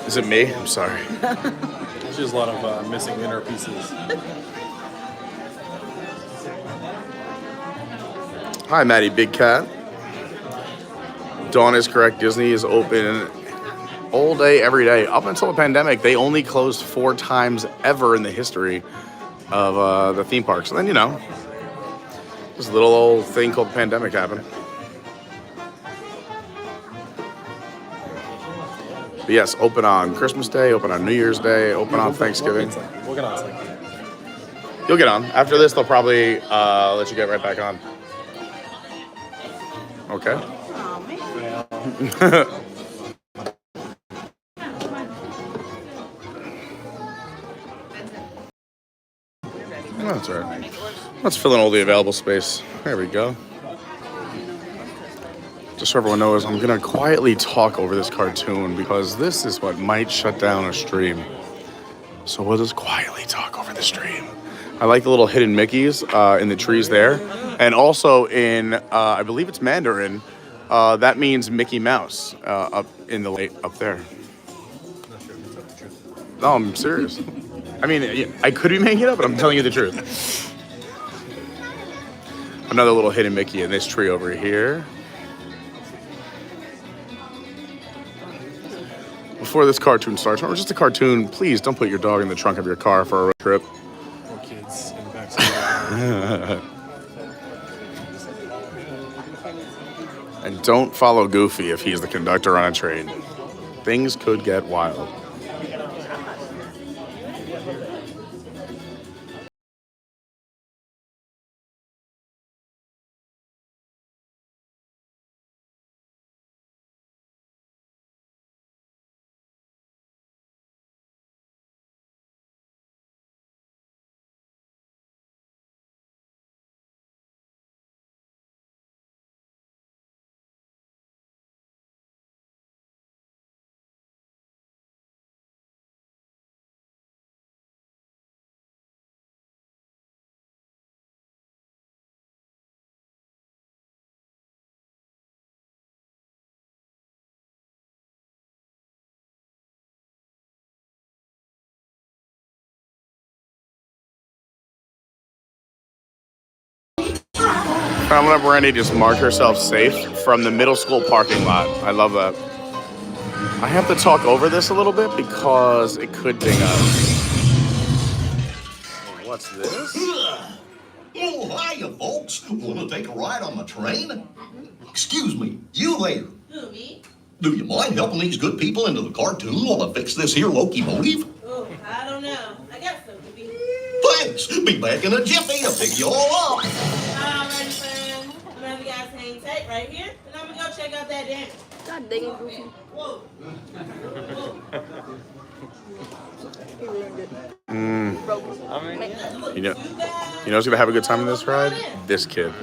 Is it me? I'm sorry. There's just a lot of missing inner pieces. Hi, Maddie Big Cat. Dawn is correct. Disney is open all day, every day. Up until the pandemic, they only closed 4 times ever in the history of the theme parks. And then, you know, this little old thing called the pandemic happened. But yes, open on Christmas Day, open on New Year's Day, open on Thanksgiving. We'll get on. You'll get on. After this, they'll probably let you get right back on. Okay. Oh, man. there. Let's fill in all the available space. There we go. Just so everyone knows, I'm going to quietly talk over this cartoon because this is what might shut down a stream. So we'll just quietly talk over the stream. I like the little hidden Mickeys in the trees there. And also in, I believe it's Mandarin, that means Mickey Mouse up in the lake up there. No, I'm serious. I mean, I could be making it up, but I'm telling you the truth. Another little hidden Mickey in this tree over here. Before this cartoon starts, remember, just a cartoon, please don't put your dog in the trunk of your car for a road trip. Or kids in the backseat. And don't follow Goofy if he's the conductor on a train. Things could get wild. Found up Randy just marked herself safe from the middle school parking lot. I love that. I have to talk over this a little bit because it could ding us. What's this? Oh, hiya, folks. Want to take a ride on the train? Excuse me, you there. Who, me? Do you mind helping these good people into the cartoon while I fix this here locomotive? Oh, I don't know. I guess so, Goofy. Thanks. Be back in a jiffy to pick you all up. Alrighty, friend. I'm gonna have you guys hang tight right here, and I'm gonna go check out that dance. God dang it, Goofy. Whoa. You know who's gonna have a good time in this ride? This kid.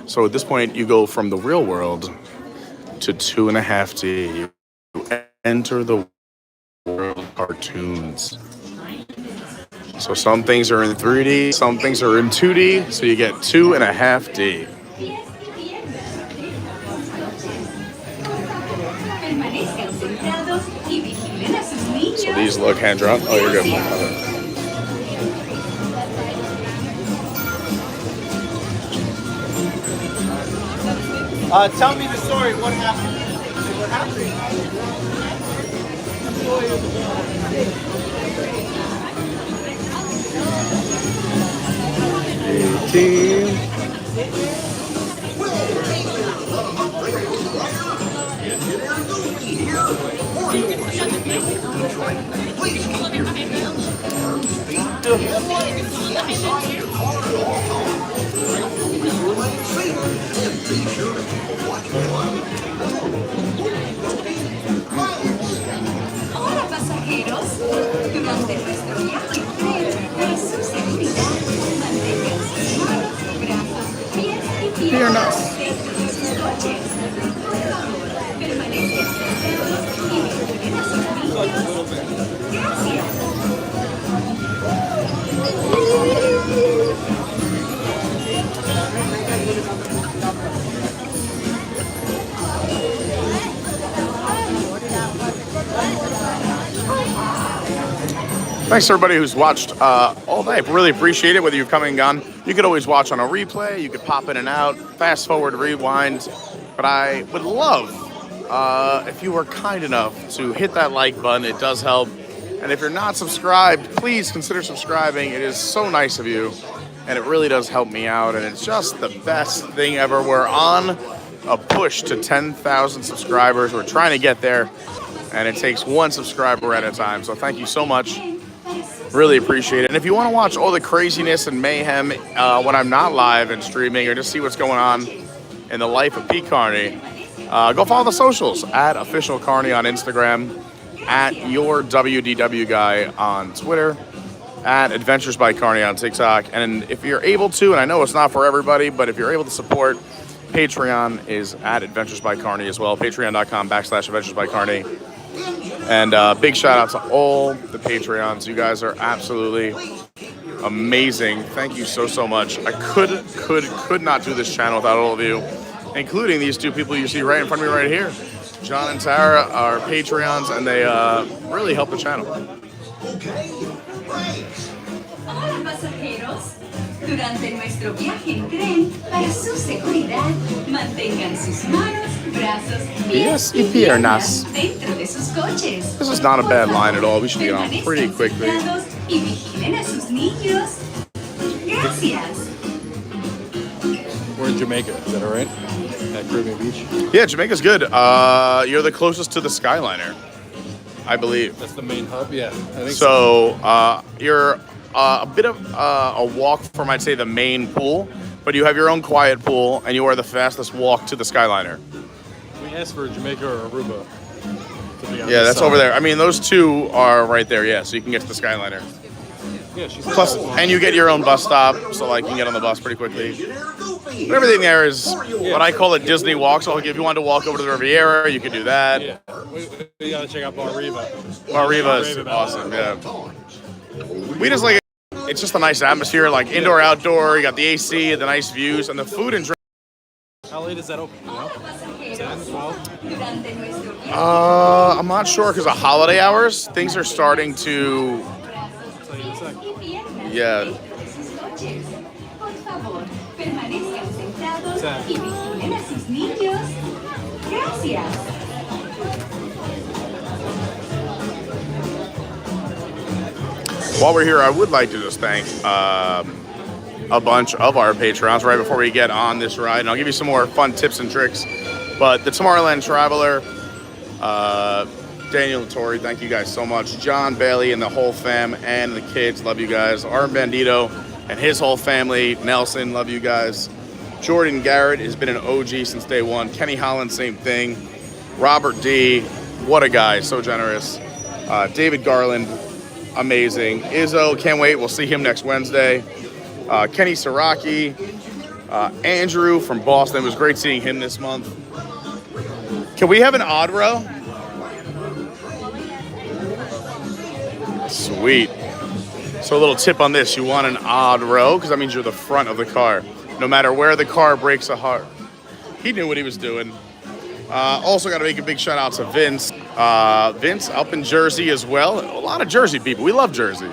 So at this point, you go from the real world to 2.5D. You enter the world of cartoons. So some things are in 3D, some things are in 2D, so you get 2.5D. So these look hand-drawn. Oh, you're good. Tell me the story. What happened? What happened? 18. Please keep your hands firm, feet to headlights. Remain safe and be sure to watch Hola, pasajeros. Durante nuestro viaje, para su seguridad, mantengan sus manos, brazos, pies y piernas dentro de sus coches. Permanezcan sentados y vigilen a sus niños. Gracias. Thanks to everybody who's watched all day. Really appreciate it, whether you've come and gone. You could always watch on a replay. You could pop in and out, fast forward, rewind. But I would love if you were kind enough to hit that like button. It does help. And if you're not subscribed, please consider subscribing. It is so nice of you, and it really does help me out. And it's just the best thing ever. We're on a push to 10,000 subscribers. We're trying to get there, and it takes one subscriber at a time. So thank you so much. Really appreciate it. And if you want to watch all the craziness and mayhem when I'm not live and streaming, or just see what's going on in the life of Pete Carney, go follow the socials at Official Carney on Instagram. at your WDW guy on Twitter, at Adventures by Carney on TikTok. And if you're able to, and I know it's not for everybody, but if you're able to support, Patreon is at Adventures by Carney as well. Patreon.com/Adventures by Carney. And big shout out to all the Patreons. You guys are absolutely amazing. Thank you so much. I could not do this channel without all of you, including these two people you see right in front of me right here. Jon and Tara are Patreons, and they really help the channel. Hola pasajeros. Durante nuestro viaje en tren, para su seguridad, mantengan sus manos, brazos, pies y piernas dentro de sus coches. This is not a bad line at all. We should get on pretty quickly. Y vigilen a sus niños. Gracias. We're in Jamaica. Is that all right? At Caribbean Beach? Yeah, Jamaica's good. You're the closest to the Skyliner, I believe. That's the main hub? Yeah, I think so. You're a bit of a walk from, I'd say, the main pool, but you have your own quiet pool, and you are the fastest walk to the Skyliner. We asked for Jamaica or Aruba. Yeah, that's over there. I mean, those two are right there, yeah, so you can get to the Skyliner. Yeah, she's Plus, and you get your own bus stop, so like you can get on the bus pretty quickly. But everything there is what I call a Disney walk. So like, if you wanted to walk over to the Riviera, you could do that. Yeah, we gotta check out Bar Riva. Bar Riva is awesome, yeah. We just like, it's just a nice atmosphere, like indoor, outdoor. You got the AC, the nice views, and the food and drink. How late is that open? You know? 10, 12? I'm not sure because of holiday hours. Things are starting to. Yeah. Por favor, permanezcan sentados y vigilen a sus niños. Gracias. While we're here, I would like to just thank a bunch of our Patreons right before we get on this ride. And I'll give you some more fun tips and tricks. But the Tomorrowland Traveler, Daniel and Tori, thank you guys so much. John Bailey and the whole fam and the kids, love you guys. Arm Bandito and his whole family. Nelson, love you guys. Jordan Garrett has been an OG since day one. Kenny Holland, same thing. Robert D, what a guy, so generous. David Garland, amazing. Izzo, can't wait, we'll see him next Wednesday. Kenny Saraki, Andrew from Boston, it was great seeing him this month. Can we have an odd row? Sweet. So a little tip on this, you want an odd row, because that means you're the front of the car. No matter where the car breaks apart. He knew what he was doing. Also got to make a big shout out to Vince. Vince up in Jersey as well. A lot of Jersey people. We love Jersey.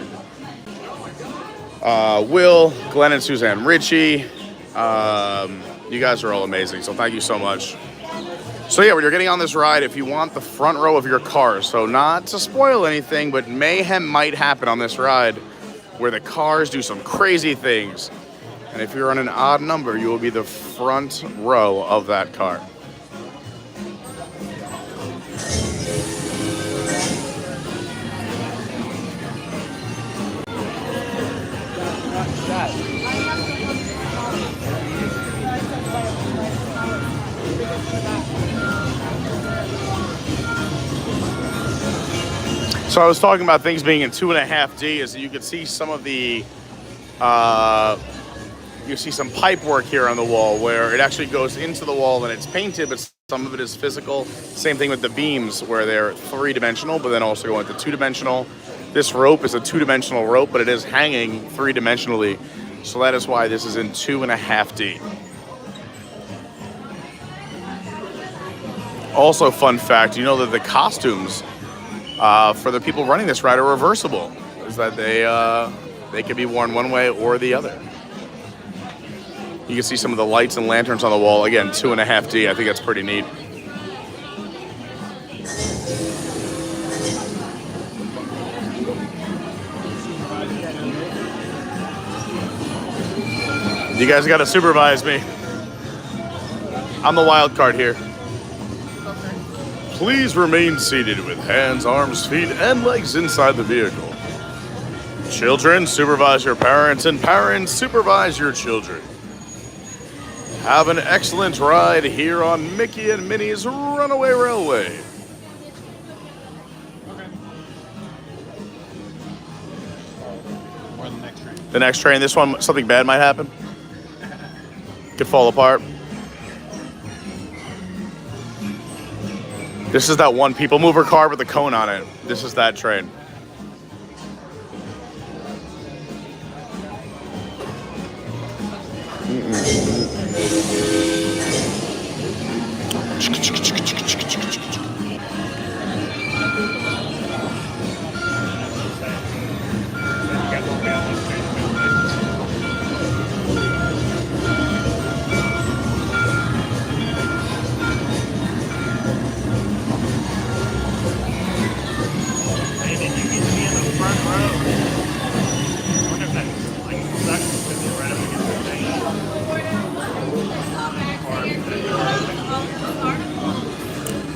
Will, Glenn and Suzanne Ritchie. You guys are all amazing, so thank you so much. So yeah, when you're getting on this ride, if you want the front row of your car, so not to spoil anything, but mayhem might happen on this ride where the cars do some crazy things. And if you're on an odd number, you will be the front row of that car. So I was talking about things being in 2.5D, is that you can see some of the, you see some pipe work here on the wall where it actually goes into the wall and it's painted, but some of it is physical. Same thing with the beams where they're 3-dimensional, but then also go into 2-dimensional. This rope is a 2-dimensional rope, but it is hanging 3-dimensionally. So that is why this is in 2.5D. Also, fun fact, you know that the costumes for the people running this ride are reversible. Is that they can be worn one way or the other. You can see some of the lights and lanterns on the wall. Again, 2.5D. I think that's pretty neat. You guys got to supervise me. I'm the wild card here. Please remain seated with hands, arms, feet, and legs inside the vehicle. Children, supervise your parents, and parents, supervise your children. Have an excellent ride here on Mickey and Minnie's Runaway Railway. Okay. The next train, this one, something bad might happen. Could fall apart. This is that one people mover car with the cone on it. This is that train.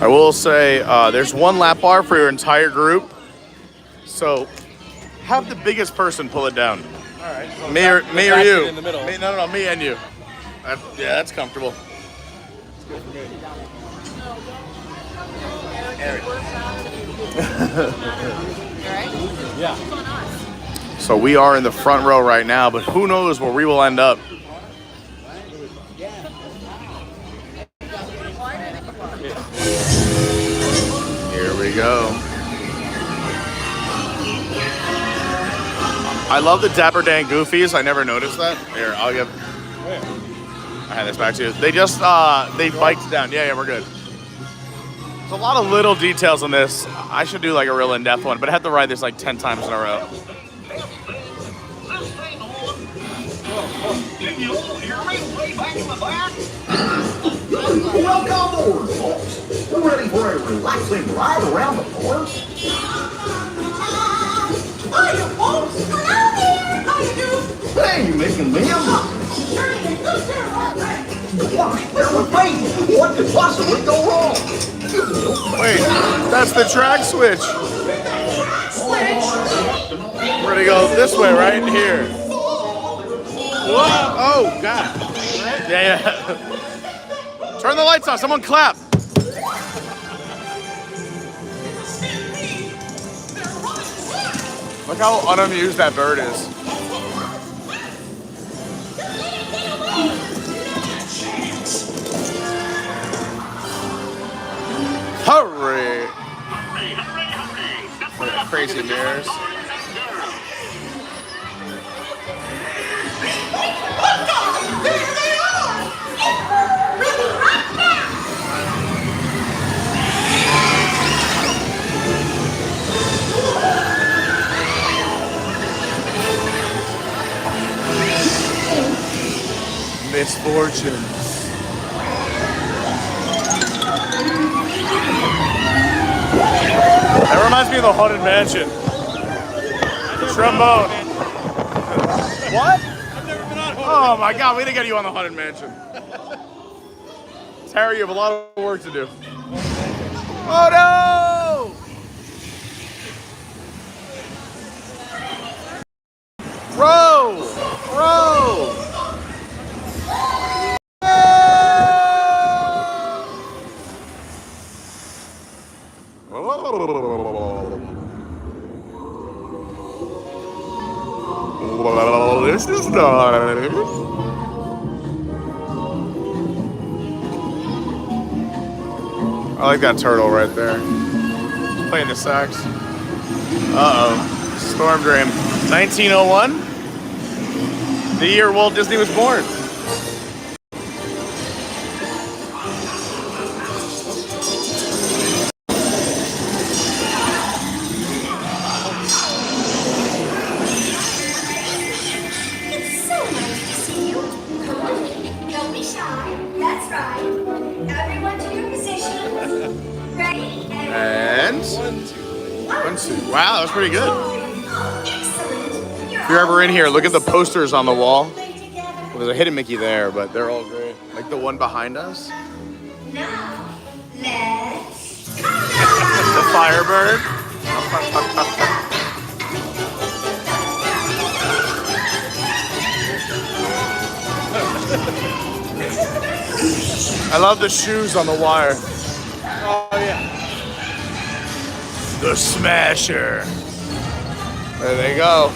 I will say there's one lap bar for your entire group, so have the biggest person pull it down. All right. So Me or you? In the middle. No, me and you. Yeah, that's comfortable. Yeah. So we are in the front row right now, but who knows where we will end up. Here we go. I love the Dapper Dan Goofies. I never noticed that. Here, I'll give. I hand this back to you. They just they biked down. Yeah, we're good. There's a lot of little details in this. I should do like a real in-depth one, but I have to ride this like 10 times in a row. Can you all hear me way back in the back? Welcome aboard, folks. We're ready for a relaxing ride around the park. Hiya, folks. Hello there. How you doing? Hey, you making me? Bear with me. What could possibly go wrong? Wait, that's the track switch. We're gonna go this way, right here. Whoa! Oh, God. Yeah. Turn the lights on. Someone clap. Look how unamused that bird is. Hurry! Crazy mirrors. Misfortunes. That reminds me of the Haunted Mansion. Trombone. What? I've never been on Oh my God, we didn't get you on the Haunted Mansion. Terry, you have a lot of work to do. Oh no! Row! This is nice. I like that turtle right there. Playing the sax. Uh-oh. Storm Dream. 1901. The year Walt Disney was born. It's so nice to see you. Come on in. Don't be shy. That's right. Everyone to your positions. Ready? And 1, 2. Wow, that was pretty good. Excellent. If you're ever in here, look at the posters on the wall. Well, there's a hidden Mickey there, but they're all great. Like the one behind us. Now, let's The Firebird. I love the shoes on the wire. Oh, yeah. The Smasher. There they go.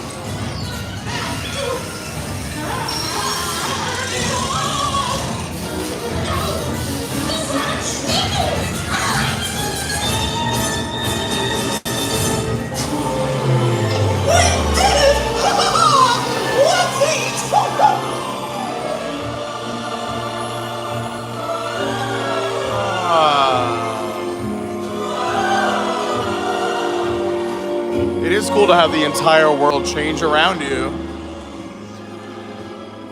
cool to have the entire world change around you.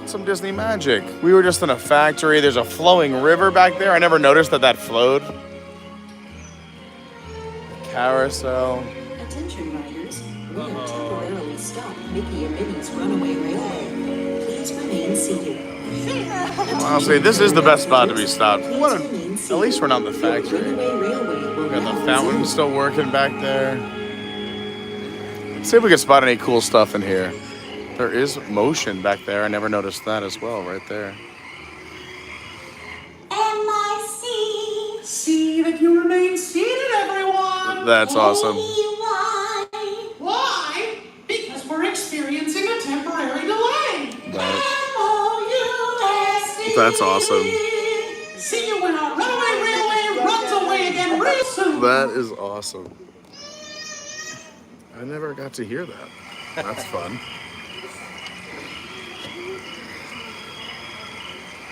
Some Disney magic. We were just in a factory. There's a flowing river back there. I never noticed that flowed. Carousel. Attention riders, we have temporarily stopped Mickey and Minnie's Runaway Railway. Please remain seated. Honestly, this is the best spot to be stopped. At least we're not in the factory. We got the fountain still working back there. Let's see if we can spot any cool stuff in here. There is motion back there. I never noticed that as well, right there. M-I-C. See that you remain seated, everyone. That's awesome. Why? Because we're experiencing a temporary delay. M-O-U-S-E. That's awesome. See you when our runaway railway runs away again real soon. That is awesome. I never got to hear that. That's fun.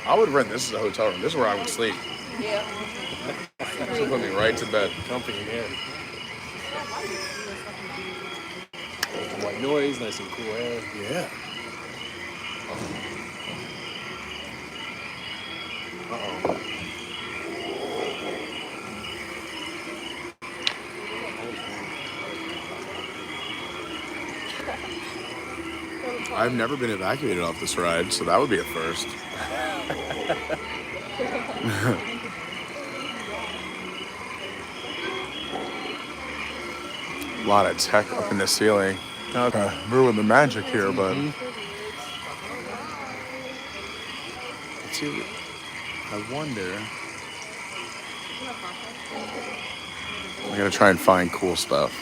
I would rent this as a hotel room. This is where I would sleep. Yeah. This would put me right to bed. Comfy in here. White noise, nice and cool air. Yeah. Uh-oh. I've never been evacuated off this ride, so that would be a first. A lot of tech up in the ceiling. Okay, ruin the magic here, but let's see. I wonder. I'm gonna try and find cool stuff.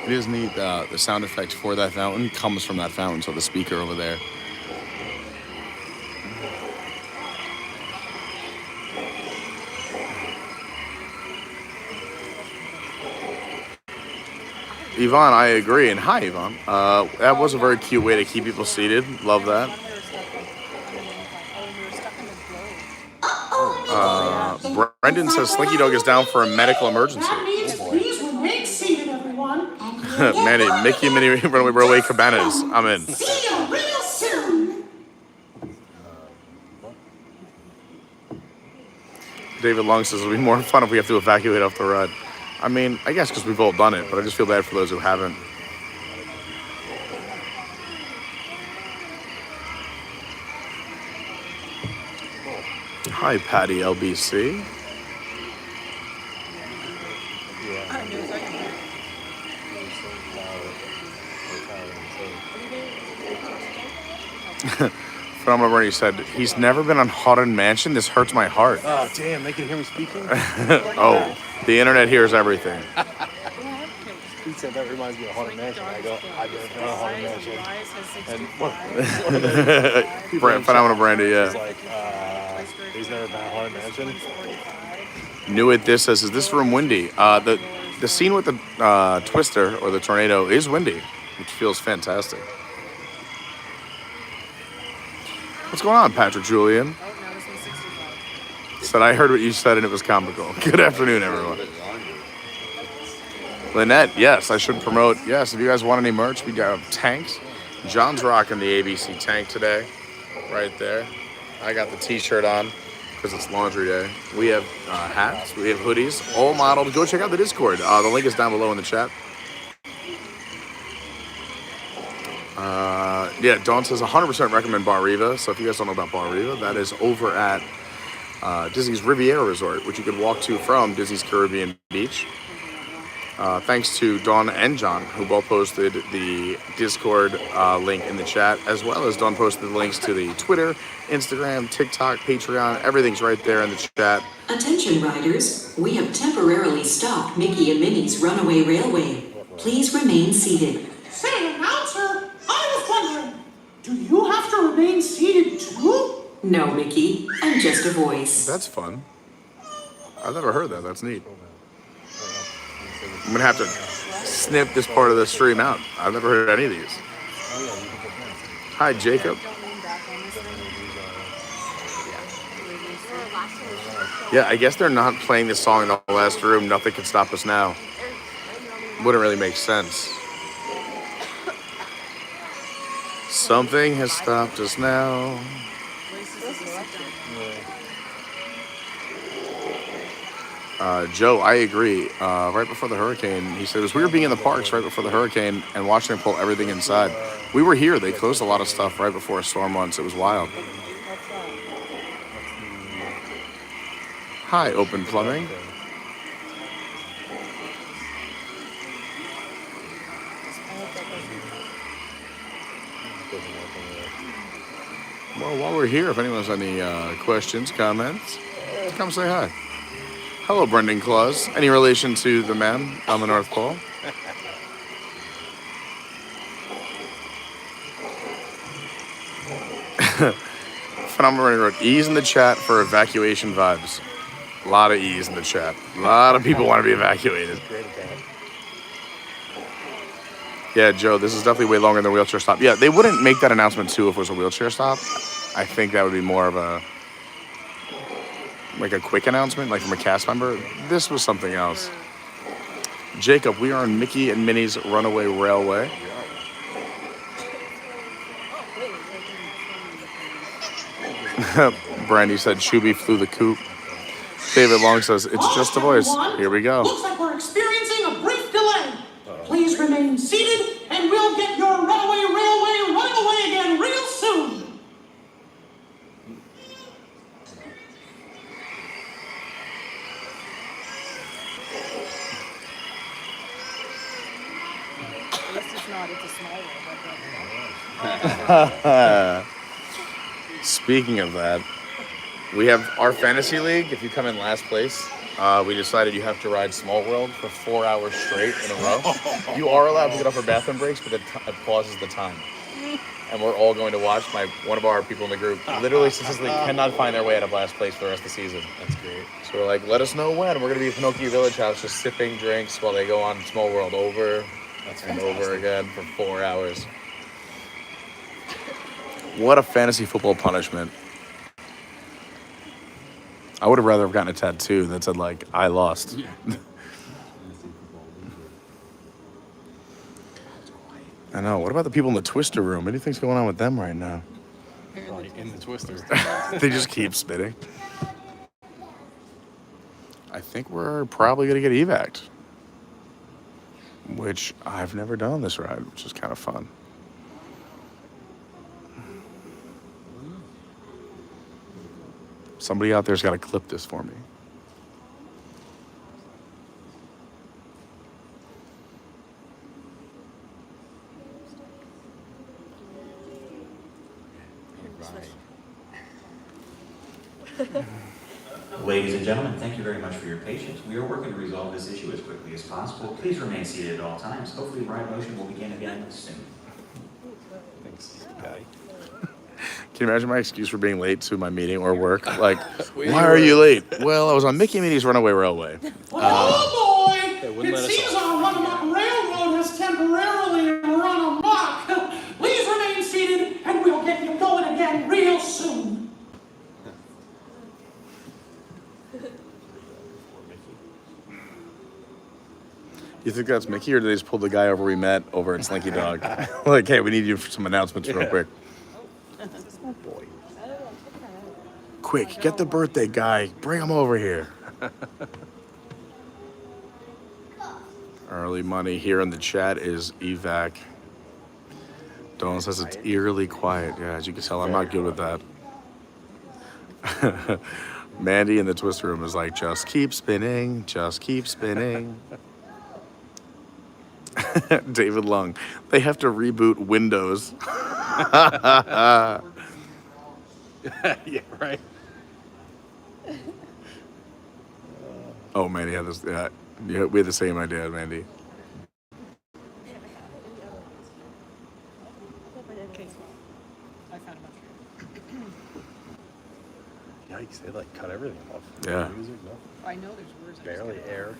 It is neat. The sound effect for that fountain comes from that fountain, so the speaker over there. Yvonne, I agree. And hi, Yvonne. That was a very cute way to keep people seated. Love that. Brendan says Slinky Dog is down for a medical emergency. That means please remain seated, everyone. Manny, Mickey and Minnie Runaway Railway Cabanas. I'm in. See you real soon. David Long says it'll be more fun if we have to evacuate off the ride. I mean, I guess because we've all done it, but I just feel bad for those who haven't. Hi, Patty LBC. Phenomenal Bernie said, he's never been on Haunted Mansion. This hurts my heart. Oh, damn, they can hear me speaking? Oh, the internet hears everything. He said that reminds me of Haunted Mansion. I go, I've been on Haunted Mansion. And Phenomenal Brandy, yeah. He's like, he's never been on Haunted Mansion. Knew it. This says, is this room windy? The scene with the twister or the tornado is windy, which feels fantastic. What's going on, Patrick Julian? Said, I heard what you said and it was comical. Good afternoon, everyone. Lynette, yes, I should promote. Yes, if you guys want any merch, we got tanks. John's rocking the ABC tank today, right there. I got the t-shirt on because it's laundry day. We have hats, we have hoodies, all modeled. Go check out the Discord. The link is down below in the chat. Yeah, Dawn says 100% recommend Bar Riva. So if you guys don't know about Bar Riva, that is over at Disney's Riviera Resort, which you could walk to from Disney's Caribbean Beach. Thanks to Dawn and John, who both posted the Discord link in the chat, as well as Dawn posted the links to the Twitter, Instagram, TikTok, Patreon. Everything's right there in the chat. Attention riders, we have temporarily stopped Mickey and Minnie's Runaway Railway. Please remain seated. Say, announcer, I was wondering, do you have to remain seated too? No, Mickey, I'm just a voice. That's fun. I've never heard that. That's neat. I'm gonna have to snip this part of the stream out. I've never heard any of these. Hi, Jacob. Yeah, I guess they're not playing this song in the last room. Nothing can stop us now. Wouldn't really make sense. Something has stopped us now. Joe, I agree. Right before the hurricane, he said, it was weird being in the parks right before the hurricane and watching them pull everything inside. We were here. They closed a lot of stuff right before a storm once. It was wild. Hi, Open Plumbing. Well, while we're here, if anyone has any questions, comments, come say hi. Hello, Brendan Claus. Any relation to the man on the North Pole? Phenomenal wrote, ease in the chat for evacuation vibes. A lot of ease in the chat. A lot of people want to be evacuated. Yeah, Joe, this is definitely way longer than a wheelchair stop. Yeah, they wouldn't make that announcement too if it was a wheelchair stop. I think that would be more of a quick announcement, like from a cast member. This was something else. Jacob, we are on Mickey and Minnie's Runaway Railway. Brandy said Chubby flew the coop. David Long says, it's just a voice. Here we go. Looks like we're experiencing a brief delay. Please remain seated, and we'll get your runaway railway running away again real soon. At least it's not, it's a small one. Speaking of that, we have our fantasy league. If you come in last place, we decided you have to ride Small World for 4 hours straight in a row. You are allowed to get off for bathroom breaks, but it pauses the time. And we're all going to watch. One of our people in the group literally statistically cannot find their way out of last place for the rest of the season. That's great. So we're like, let us know when. We're going to be at Pinocchio Village House just sipping drinks while they go on Small World over and over again for 4 hours. What a fantasy football punishment. I would have rather have gotten a tattoo that said, like, I lost. Yeah. I know. What about the people in the Twister room? What do you think's going on with them right now? In the Twister. They just keep spitting. I think we're probably going to get evac'd, which I've never done on this ride, which is kind of fun. Somebody out there's got to clip this for me. Ladies and gentlemen, thank you very much for your patience. We are working to resolve this issue as quickly as possible. Please remain seated at all times. Hopefully, ride motion will begin again soon. Thanks, guy. Can you imagine my excuse for being late to my meeting or work? Like, why are you late? Well, I was on Mickey and Minnie's Runaway Railway. Oh boy! It seems our run-amok railroad has temporarily run amok. Please remain seated, and we'll get you going again real soon. You think that's Mickey, or did they just pull the guy over we met over at Slinky Dog? Like, hey, we need you for some announcements real quick. Quick, get the birthday guy. Bring him over here. Early money here in the chat is evac. Dawn says it's eerily quiet. Yeah, as you can tell, I'm not good with that. Mandy in the Twister room is like, just keep spinning, just keep spinning. David Lung, they have to reboot Windows. Yeah, right. Oh, Mandy had this. Yeah, we had the same idea, Mandy. Yikes! They like cut everything off. Yeah. Music, no. I know there's words. Barely air.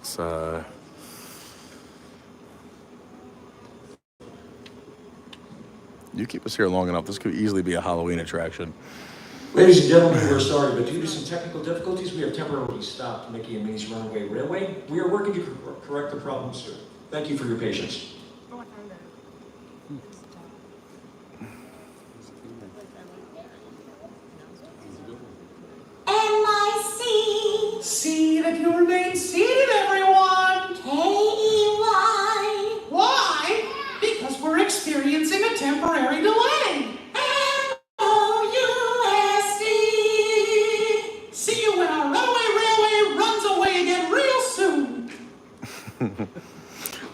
It's you keep us here long enough, this could easily be a Halloween attraction. Ladies and gentlemen, we're sorry, but due to some technical difficulties, we have temporarily stopped Mickey and Minnie's Runaway Railway. We are working to correct the problem soon. Thank you for your patience. M-I-C. See that you remain seated, everyone. K-E-Y. Why? Because we're experiencing a temporary delay. M-O-U-S-E. See you when our runaway railway runs away again real soon.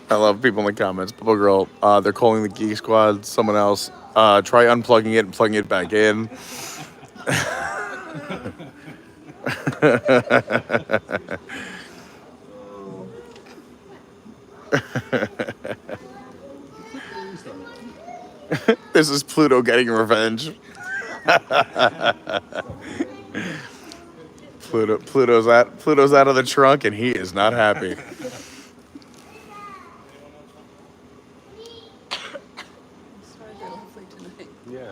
I love people in the comments. Bubble Girl, they're calling the Geek Squad. Someone else, try unplugging it and plugging it back in. This is Pluto getting revenge. Pluto's out of the trunk and he is not happy. Yeah.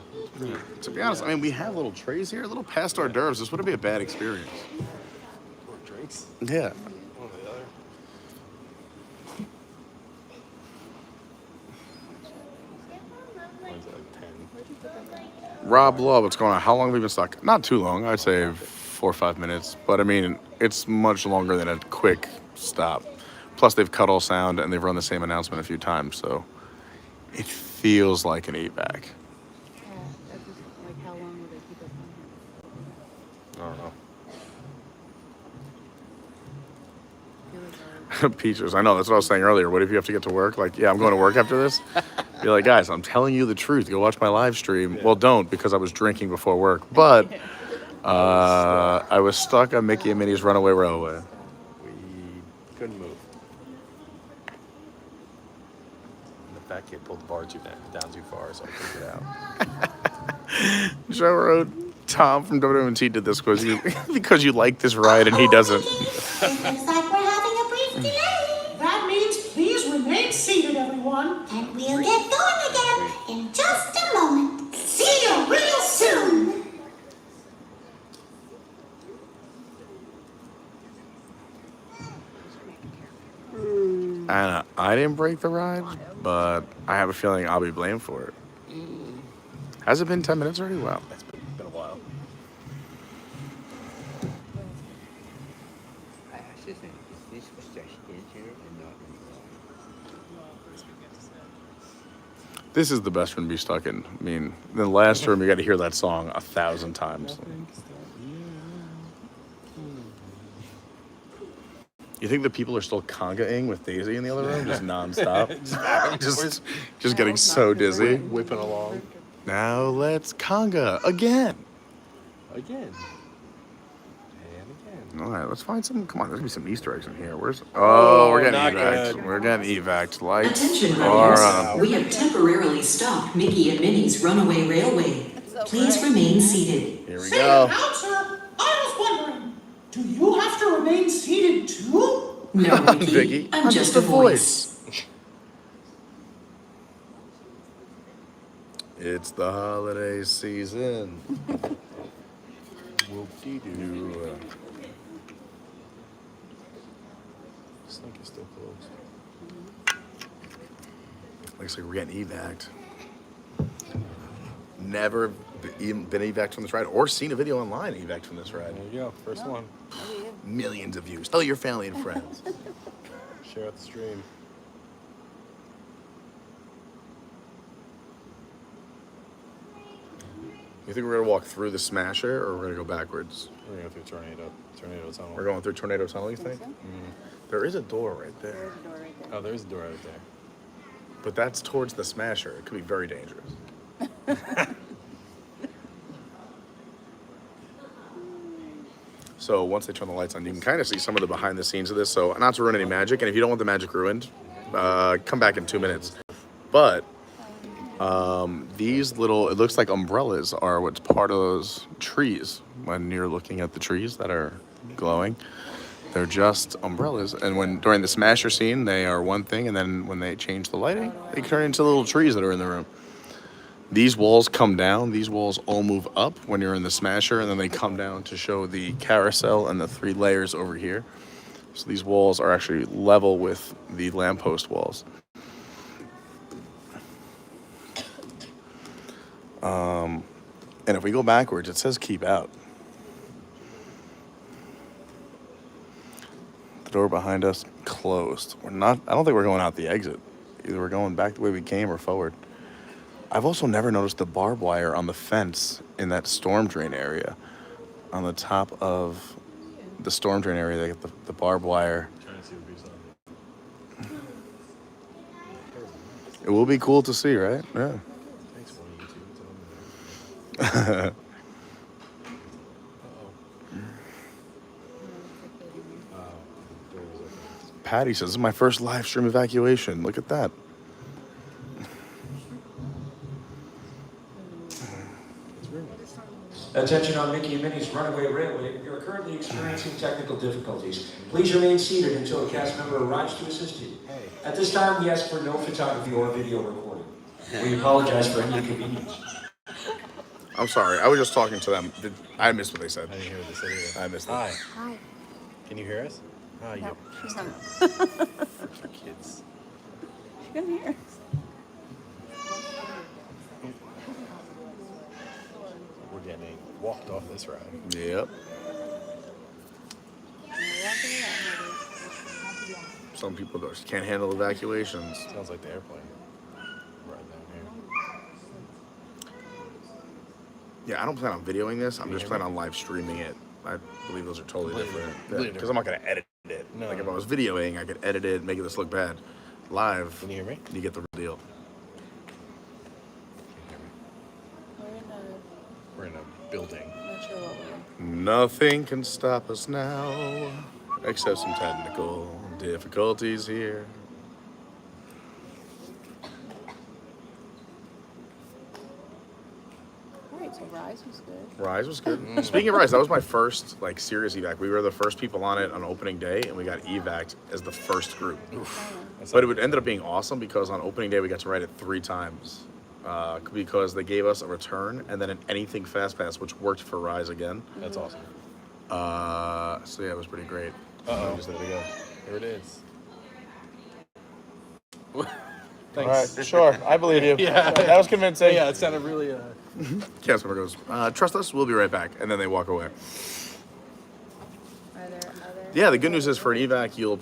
To be honest, I mean, we have little trays here, a little past hors d'oeuvres. This wouldn't be a bad experience. Or drinks. Yeah. One or the other. Mine's like 10. Rob Law, what's going on? How long have we been stuck? Not too long. I'd say 4 or 5 minutes. But I mean, it's much longer than a quick stop. Plus, they've cut all sound and they've run the same announcement a few times, so it feels like an evac. Like how long will they keep us on I don't know. here? Peaches, I know, that's what I was saying earlier. What if you have to get to work? Like, yeah, I'm going to work after this. Be like, guys, I'm telling you the truth. Go watch my live stream. Yeah. Well, don't, because I was drinking before work. But I was stuck on Mickey and Minnie's Runaway Railway. We couldn't move. And the fat kid pulled the bar down too far, so I couldn't get out. Joe wrote, Tom from WMT did this because you like this ride and he doesn't. Looks like we're having a brief delay. That means please remain seated, everyone. And we'll get going again in just a moment. See you real soon. And I didn't break the ride, but I have a feeling I'll be blamed for it. Has it been 10 minutes already? Wow. It's been a while. I actually think this was just easier and not This is the best room to be stuck in. I mean, in the last room, you got to hear that song 1,000 times. You think the people are still conga-ing with Daisy in the other room, just nonstop? just getting so dizzy. Whipping along. Now let's conga again. Again. All right, let's find some. Come on, there's gonna be some Easter eggs in here. Where's? Oh, we're getting evac. Good. We're getting evac. Lights Attention, are riders. on. We have temporarily stopped Mickey and Minnie's Runaway Railway. Please remain seated. Here we Say, go. announcer, I was wondering, do you have to remain seated too? No, Mickey. Vicky, I'm just a voice. It's the holiday season. Whoop-de-doo. Slink is still closed. Looks like we're getting evac. Never been evac from this ride or seen a video online evac from this ride. There you go, first one. Millions of views. Tell your family and friends. Share out the stream. You think we're gonna walk through the Smasher or we're gonna go backwards? We're gonna go through Tornado Tunnel. We're going through Tornado Tunnel, you think? There is a door right there. Oh, there's a door right there. But that's towards the Smasher. It could be very dangerous. So once they turn the lights on, you can kind of see some of the behind the scenes of this. So not to ruin any magic, and if you don't want the magic ruined, come back in 2 minutes. But these little, it looks like umbrellas are what's part of those trees when you're looking at the trees that are glowing. They're just umbrellas, and during the Smasher scene, they are one thing, and then when they change the lighting, they turn into little trees that are in the room. These walls come down. These walls all move up when you're in the Smasher, and then they come down to show the carousel and the 3 layers over here. So these walls are actually level with the lamppost walls. And if we go backwards, it says keep out. The door behind us closed. I don't think we're going out the exit. Either we're going back the way we came or forward. I've also never noticed the barbed wire on the fence in that storm drain area. On the top of the storm drain area, they get the barbed wire. It will be cool to see, right? Yeah. Patty says, "This is my first live stream evacuation. Look at that." Attention on Mickey and Minnie's Runaway Railway. We are currently experiencing technical difficulties. Please remain seated until a cast member arrives to assist you. At this time, we ask for no photography or video recording. We apologize for any inconvenience. I'm sorry. I was just talking to them. I missed what they said. I didn't hear what they said either. I missed it. Hi. Hi. Can you hear us? Oh, No, she's not. For kids. She couldn't hear us. We're getting walked off this ride. Yep. Some people just can't handle evacuations. Sounds like the airplane. Right down here. Yeah, I don't plan on videoing this. I'm just planning on live streaming it. I believe those are totally different. Because I'm not going to edit it. No. Like if I was videoing, I could edit it, make this look bad. Live, Can you hear me? You get the real deal. We're in a building. Not sure what we're in. Nothing can stop us now, except some technical difficulties here. Alright, so Rise was good. Rise was good. Speaking of Rise, that was my first serious evac. We were the first people on it on opening day, and we got evac'd as the first group. But it ended up being awesome because on opening day we got to ride it 3 times. Because they gave us a return and then an anything fast pass, which worked for Rise again. That's awesome. So yeah, it was pretty great. There we go. There it is. Thanks. All right, sure. I believe you. Yeah. That was convincing. Yeah, it sounded really... Cast member goes, trust us, we'll be right back. And then they walk away. Are there other... Yeah, the good news is for an evac, you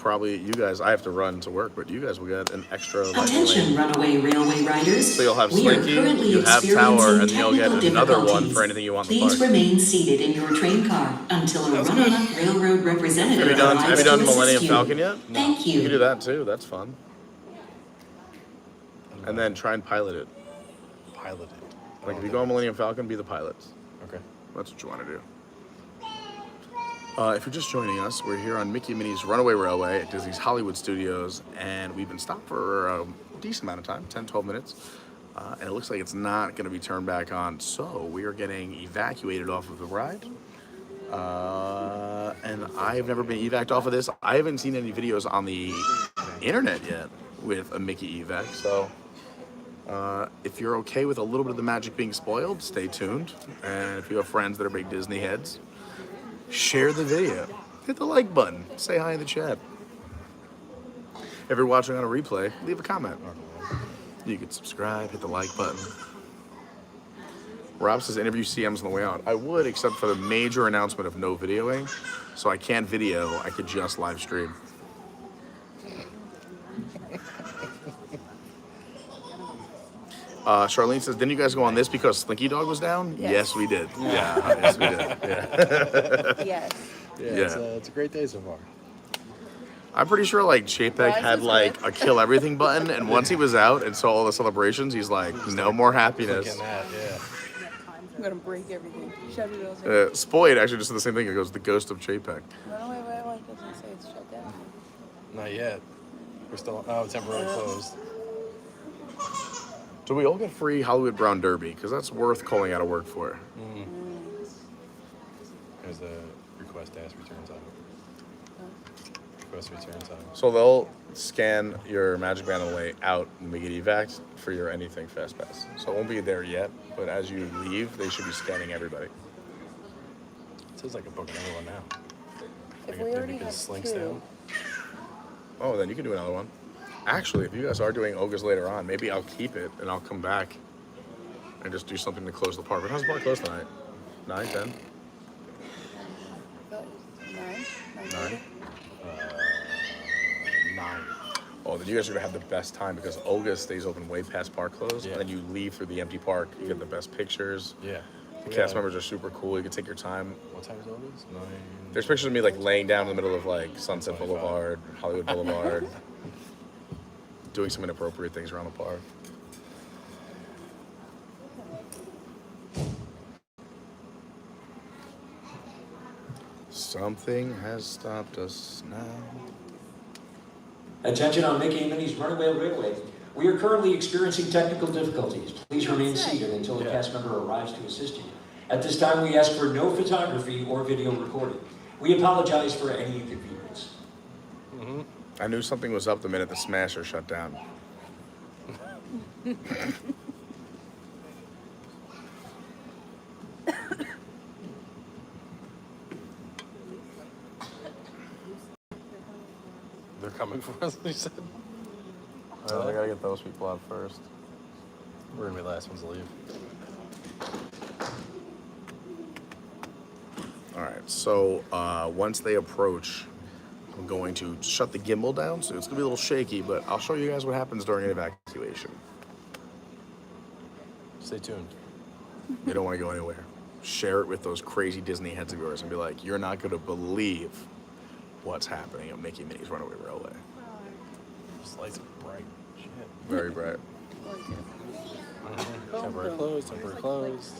guys, I have to run to work, but you guys will get an extra... Attention, Runaway Railway riders. So you'll have We are Slinky, currently you have Tower, and experiencing you'll get technical another one difficulties. for anything you want in the Please park. remain seated in your train car until a Runaway Railroad representative Have you arrives done to Millennium assist you. Falcon yet? Thank you. You can do that too, that's fun. And then try and pilot it. Pilot it. Like if you go on Millennium Falcon, be the pilots. Okay. That's what you want to do. If you're just joining us, we're here on Mickey and Minnie's Runaway Railway at Disney's Hollywood Studios, and we've been stopped for a decent amount of time, 10, 12 minutes, and it looks like it's not going to be turned back on, so we are getting evacuated off of the ride, and I've never been evac'd off of this. I haven't seen any videos on the internet yet with a Mickey evac, so if you're okay with a little bit of the magic being spoiled, stay tuned, and if you have friends that are big Disney heads, share the video. Hit the like button. Say hi in the chat. If you're watching on a replay, leave a comment. You can subscribe, hit the like button. Rob says interview CMs on the way out. I would, except for the major announcement of no videoing. So I can't video, I could just live stream. Charlene says, didn't you guys go on this because Slinky Dog was down? Yes, we did. Yeah, yes, we did. Yeah. Yes. Yeah, it's a great day so far. I'm pretty sure like Chapek had like a kill everything button, and once he was out and saw all the celebrations, he's like, no more happiness. That, yeah. I'm gonna break everything. Shut it all. Spoyd actually just did the same thing. It goes, the ghost of Chapek. Runaway Railway doesn't say it's shut down. Not yet. We're still temporarily closed. Do we all get free Hollywood Brown Derby? Because that's worth calling out of work for. There's the request to ask return time. First return time. So they'll scan your Magic Band on the way out when we get evac for your anything fast pass. So it won't be there yet, but as you leave, they should be scanning everybody. It says I can book another one now. If we already have Slinks two. down. Oh, then you can do another one. Actually, if you guys are doing Ogas later on, maybe I'll keep it and I'll come back and just do something to close the park. What time's the park close tonight? 9, 10? 9? 9? 9. Oh, then you guys are gonna have the best time because Oga stays open way past park close, and then you leave through the empty park. You get the best pictures. Yeah. The cast members are super cool. You can take your time. What time is Oga's? 9. There's pictures of me like laying down in the middle of like Sunset Boulevard, Hollywood Boulevard, doing some inappropriate things around the park. Something has stopped us now. Attention on Mickey and Minnie's Runaway Railway. We are currently experiencing technical difficulties. Please remain seated until a cast member arrives to assist you. At this time, we ask for no photography or video recording. We apologize for any inconvenience. I knew something was up the minute the Smasher shut down. They're coming for us, they said. I gotta get those people out first. We're gonna be the last ones to leave. All right, so once they approach, I'm going to shut the gimbal down, so it's gonna be a little shaky, but I'll show you guys what happens during an evacuation. Stay tuned. You don't want to go anywhere. Share it with those crazy Disney heads of yours and be like, you're not gonna believe what's happening at Mickey and Minnie's Runaway Railway. This light's bright. Shit. Very bright. Temporary closed, temporary closed.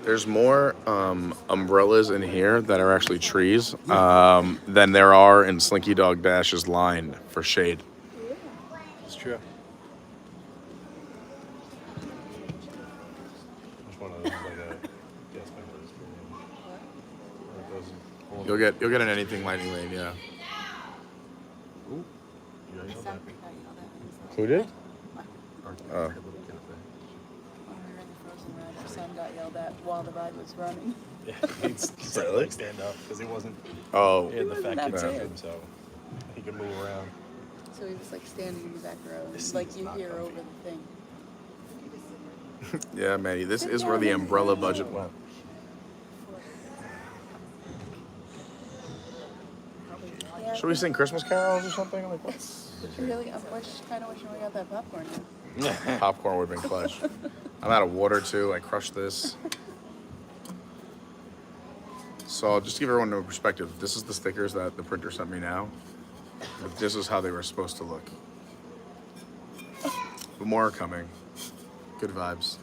There's more umbrellas in here that are actually trees than there are in Slinky Dog Dash's line for shade. It's true. Which one of those is like a gas pipe? You'll get an anything lightning lane, yeah. Ooh. Yeah, you know that. Who did? Oh. When we were in the Frozen ride, our son got yelled at while the ride was running. Yeah, he's Really? like stand up because he wasn't. Oh. He had the fat kid That's it. syndrome, so he could move around. So he was like standing in the back row, and, like you hear over the thing. Yeah, Manny, this is where the umbrella budget went. Yeah, Should we sing Christmas carols or something? Like, what's... Really, I'm kind of wishing we got that popcorn now. Popcorn would have been clutch. I'm out of water too. I crushed this. So just to give everyone a perspective, this is the stickers that the printer sent me now. But this is how they were supposed to look. But more are coming. Good vibes.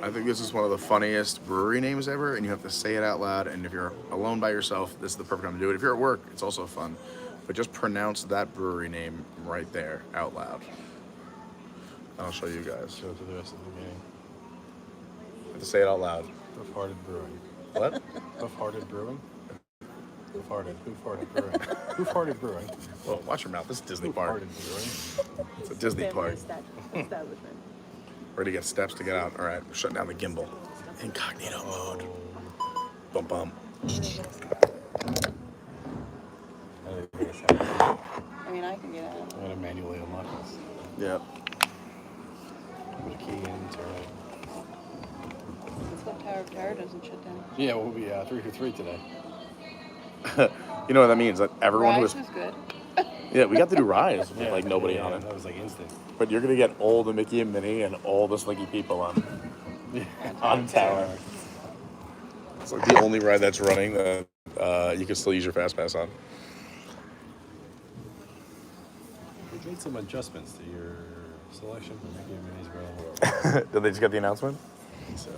I think this is one of the funniest brewery names ever, and you have to say it out loud. And if you're alone by yourself, this is the perfect time to do it. If you're at work, it's also fun. But just pronounce that brewery name right there out loud. I'll show you guys. Show it to the rest of the gang. You have to say it out loud. Hoof-hearted brewing. What? Hoof-hearted brewing. Hoof-hearted brewing. Hoof-hearted brewing. Well, watch your mouth. This is Disney Park. Hoof-hearted brewing. It's a Disney park. Ready to get steps to get out. All right, we're shutting down the gimbal. Incognito mode. Bum bum. I mean, I can get out. I'm gonna manually unlock this. Yep. Put a key in, turn it. Let's hope Tower of Terror doesn't shut down. Yeah, we'll be 3 for 3 today. You know what that means? That everyone Rise who was good. Yeah, we got to do Rise with like nobody on it. That was like instant. But you're gonna get all the Mickey and Minnie and all the Slinky people on on Tower. It's like the only ride that's running that you can still use your fast pass on. We made some adjustments to your selection for Mickey and Minnie's Runaway World. Did they just get the announcement? I think so.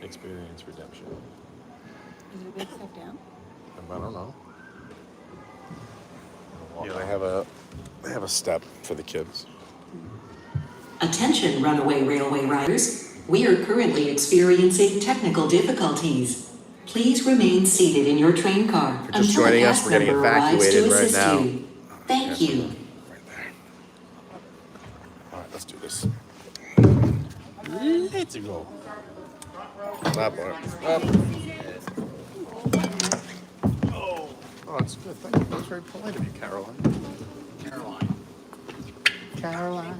Is Experience redemption. it big step down? I don't know. Yeah, they have a step for the kids. Attention, Runaway Railway riders. We are currently experiencing technical difficulties. Please remain seated in your train car If you're just until a joining us, cast we're getting member arrives to evacuated right assist now. you. Thank you. Right there. All right, let's do this. Let's go. That part. Up. Oh, that's good. Thank you. That was very polite of you, Caroline. Caroline.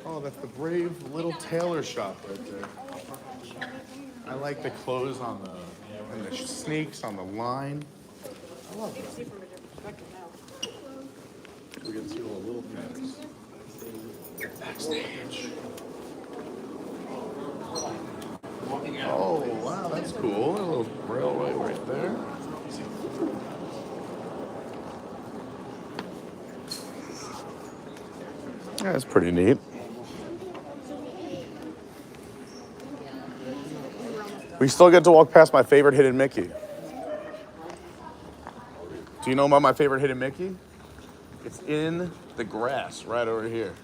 Oh, that's the brave little tailor shop right there. I like the clothes on and the sneaks on the line. I love that. We can see all the little things. Backstage. Oh, wow, that's cool. A little railway right there. Yeah, that's pretty neat. We still get to walk past my favorite hidden Mickey. Do you know about my favorite hidden Mickey? It's in the grass right over here.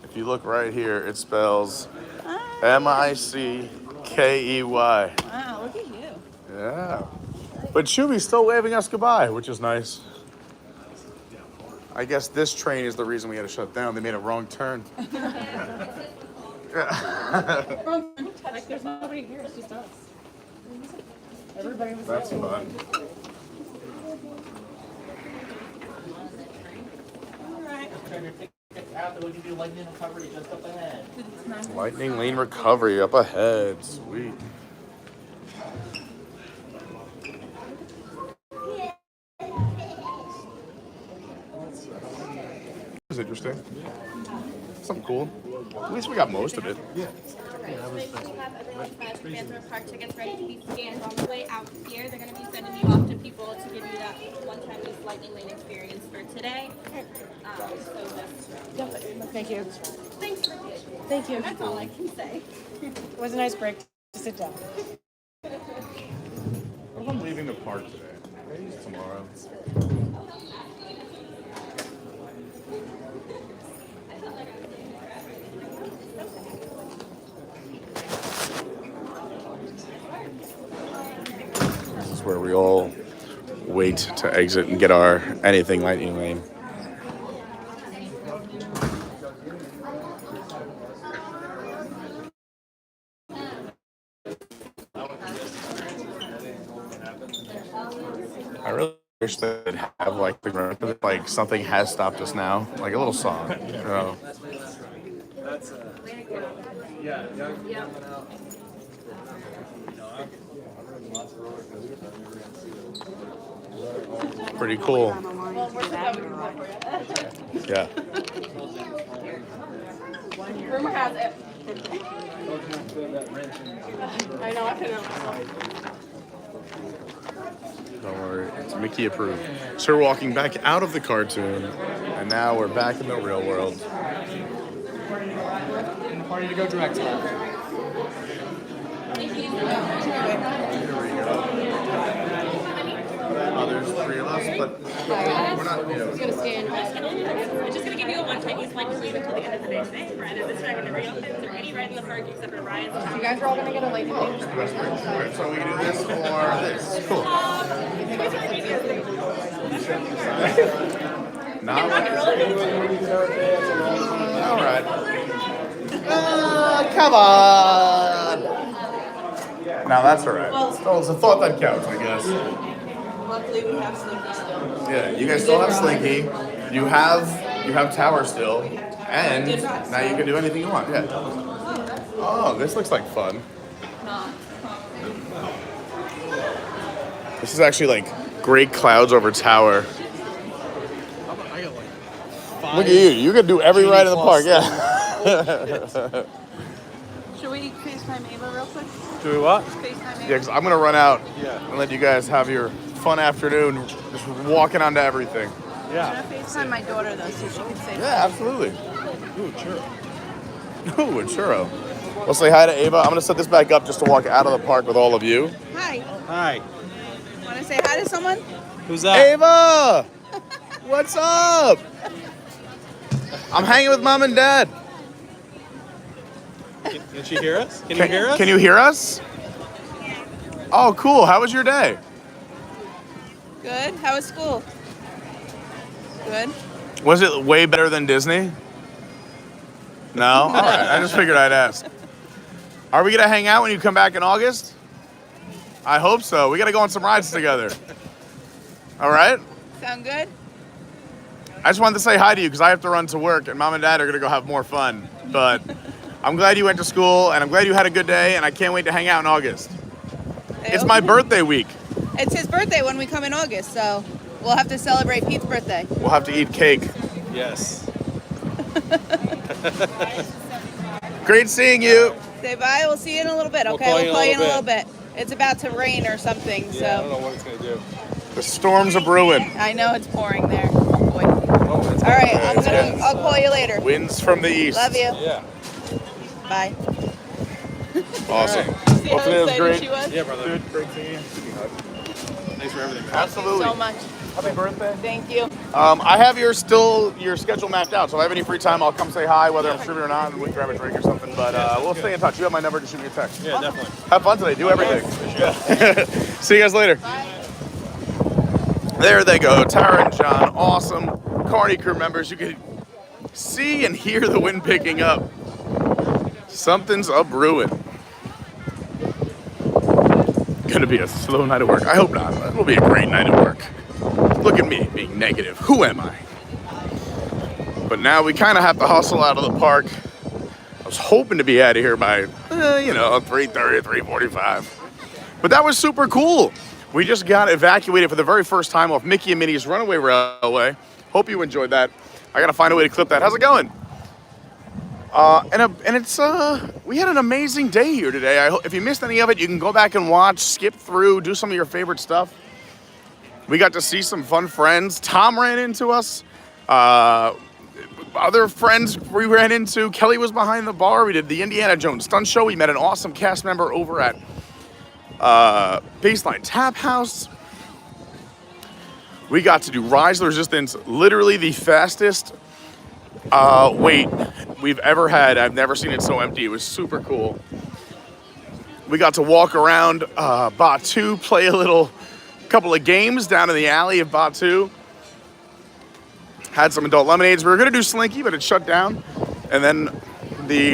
If you look right here, it spells M-I-C-K-E-Y. Wow, look at you. Yeah. But Chubby's still waving us goodbye, which is nice. I guess this train is the reason we had to shut down. They made a wrong turn. Like there's nobody here, it's just us. Everybody was That's fun. We can do lightning recovery just up ahead. Lightning lane recovery up ahead. Sweet. That was interesting. Something cool. At least we got most of it. Yeah. Right, so make sure you have everyone's Phantom Park tickets ready to be scanned on the way out here. They're going to be sending you off to people to give you that one-time use lightning lane experience for today. Thank you. Thanks for being here. Thank you. That's all I can say. It was a nice break to sit down. What if I'm leaving the park today? Maybe tomorrow. This is where we all wait to exit and get our anything lightning lane. I really wish they'd have like something has stopped us now, like a little song. You know? Pretty cool. Yeah. Rumor has it. I know, I couldn't. Don't worry, it's Mickey approved. So we're walking back out of the cartoon, and now we're back in the real world. Party to go direct. Oh, there's three of us, but we're not. It's gonna scan. We're just going to give you a one-time use lightning lane until the end of the day today. For either this ride when it reopens or any ride in the park except for Ryan's. You guys are all gonna get a lightning lane. Alright, so we can do this or this. Cool. Not alright. Come on. Now that's alright. Still, it's a thought that counts, I guess. Luckily, we have Slinky still. Yeah, you guys still have Slinky. You have Tower still, and now you can do anything you want. Yeah. Oh, this looks like fun. This is actually like great clouds over Tower. Look at you. You can do every ride in the park. Yeah. Should we FaceTime Ava real quick? Do we what? FaceTime Ava. Yeah, because I'm going to run out and let you guys have your fun afternoon just walking onto everything. I'm gonna FaceTime my daughter though, so she can say. Yeah, absolutely. Ooh, churro. Ooh, a churro. We'll say hi to Ava. I'm going to set this back up just to walk out of the park with all of you. Hi. Hi. Want to say hi to someone? Who's that? Ava! What's up? I'm hanging with Mom and Dad. Can she hear us? Can you hear us? Can you hear us? Oh, cool. How was your day? Good. How was school? Good. Was it way better than Disney? No? All right. I just figured I'd ask. Are we going to hang out when you come back in August? I hope so. We got to go on some rides together. All right? Sound good? I just wanted to say hi to you because I have to run to work and Mom and Dad are going to go have more fun. But I'm glad you went to school and I'm glad you had a good day and I can't wait to hang out in August. It's my birthday week. It's his birthday when we come in August, so we'll have to celebrate Pete's birthday. We'll have to eat cake. Yes. Great seeing you. Say bye. We'll see you in a little bit, okay? We'll call you in a little bit. It's about to rain or something, so. Yeah, I don't know what it's going to do. The storms are brewing. I know it's pouring there. Oh, boy. All right, I'll call you later. Winds from the east. Love you. Yeah. Bye. Awesome. See Well, how today was excited great. she was? Yeah, brother. Dude, great seeing you. Thanks for everything. Absolutely. Thank you so much. Happy birthday. Thank you. I have your schedule mapped out, so if I have any free time, I'll come say hi, whether I'm streaming or not, and we can grab a drink or something. But we'll stay in touch. You have my number to shoot me a text. Yeah, definitely. Have fun today. Do everything. See you guys later. There they go. Tara and John, awesome Carney crew members. You can see and hear the wind picking up. Something's a brewing. Gonna be a slow night of work. I hope not. It'll be a great night of work. Look at me being negative. Who am I? But now we kind of have to hustle out of the park. I was hoping to be out of here by, 3:30, 3:45. But that was super cool. We just got evacuated for the very first time off Mickey and Minnie's Runaway Railway. Hope you enjoyed that. I gotta find a way to clip that. How's it going? We had an amazing day here today. If you missed any of it, you can go back and watch, skip through, do some of your favorite stuff. We got to see some fun friends. Tom ran into us. Other friends we ran into. Kelly was behind the bar. We did the Indiana Jones Stunt show. We met an awesome cast member over at Baseline Taphouse. We got to do Rise of the Resistance, literally the fastest wait we've ever had. I've never seen it so empty. It was super cool. We got to walk around Batuu, play a couple of games down in the alley of Batuu. Had some adult lemonades. We were going to do Slinky, but it shut down. And then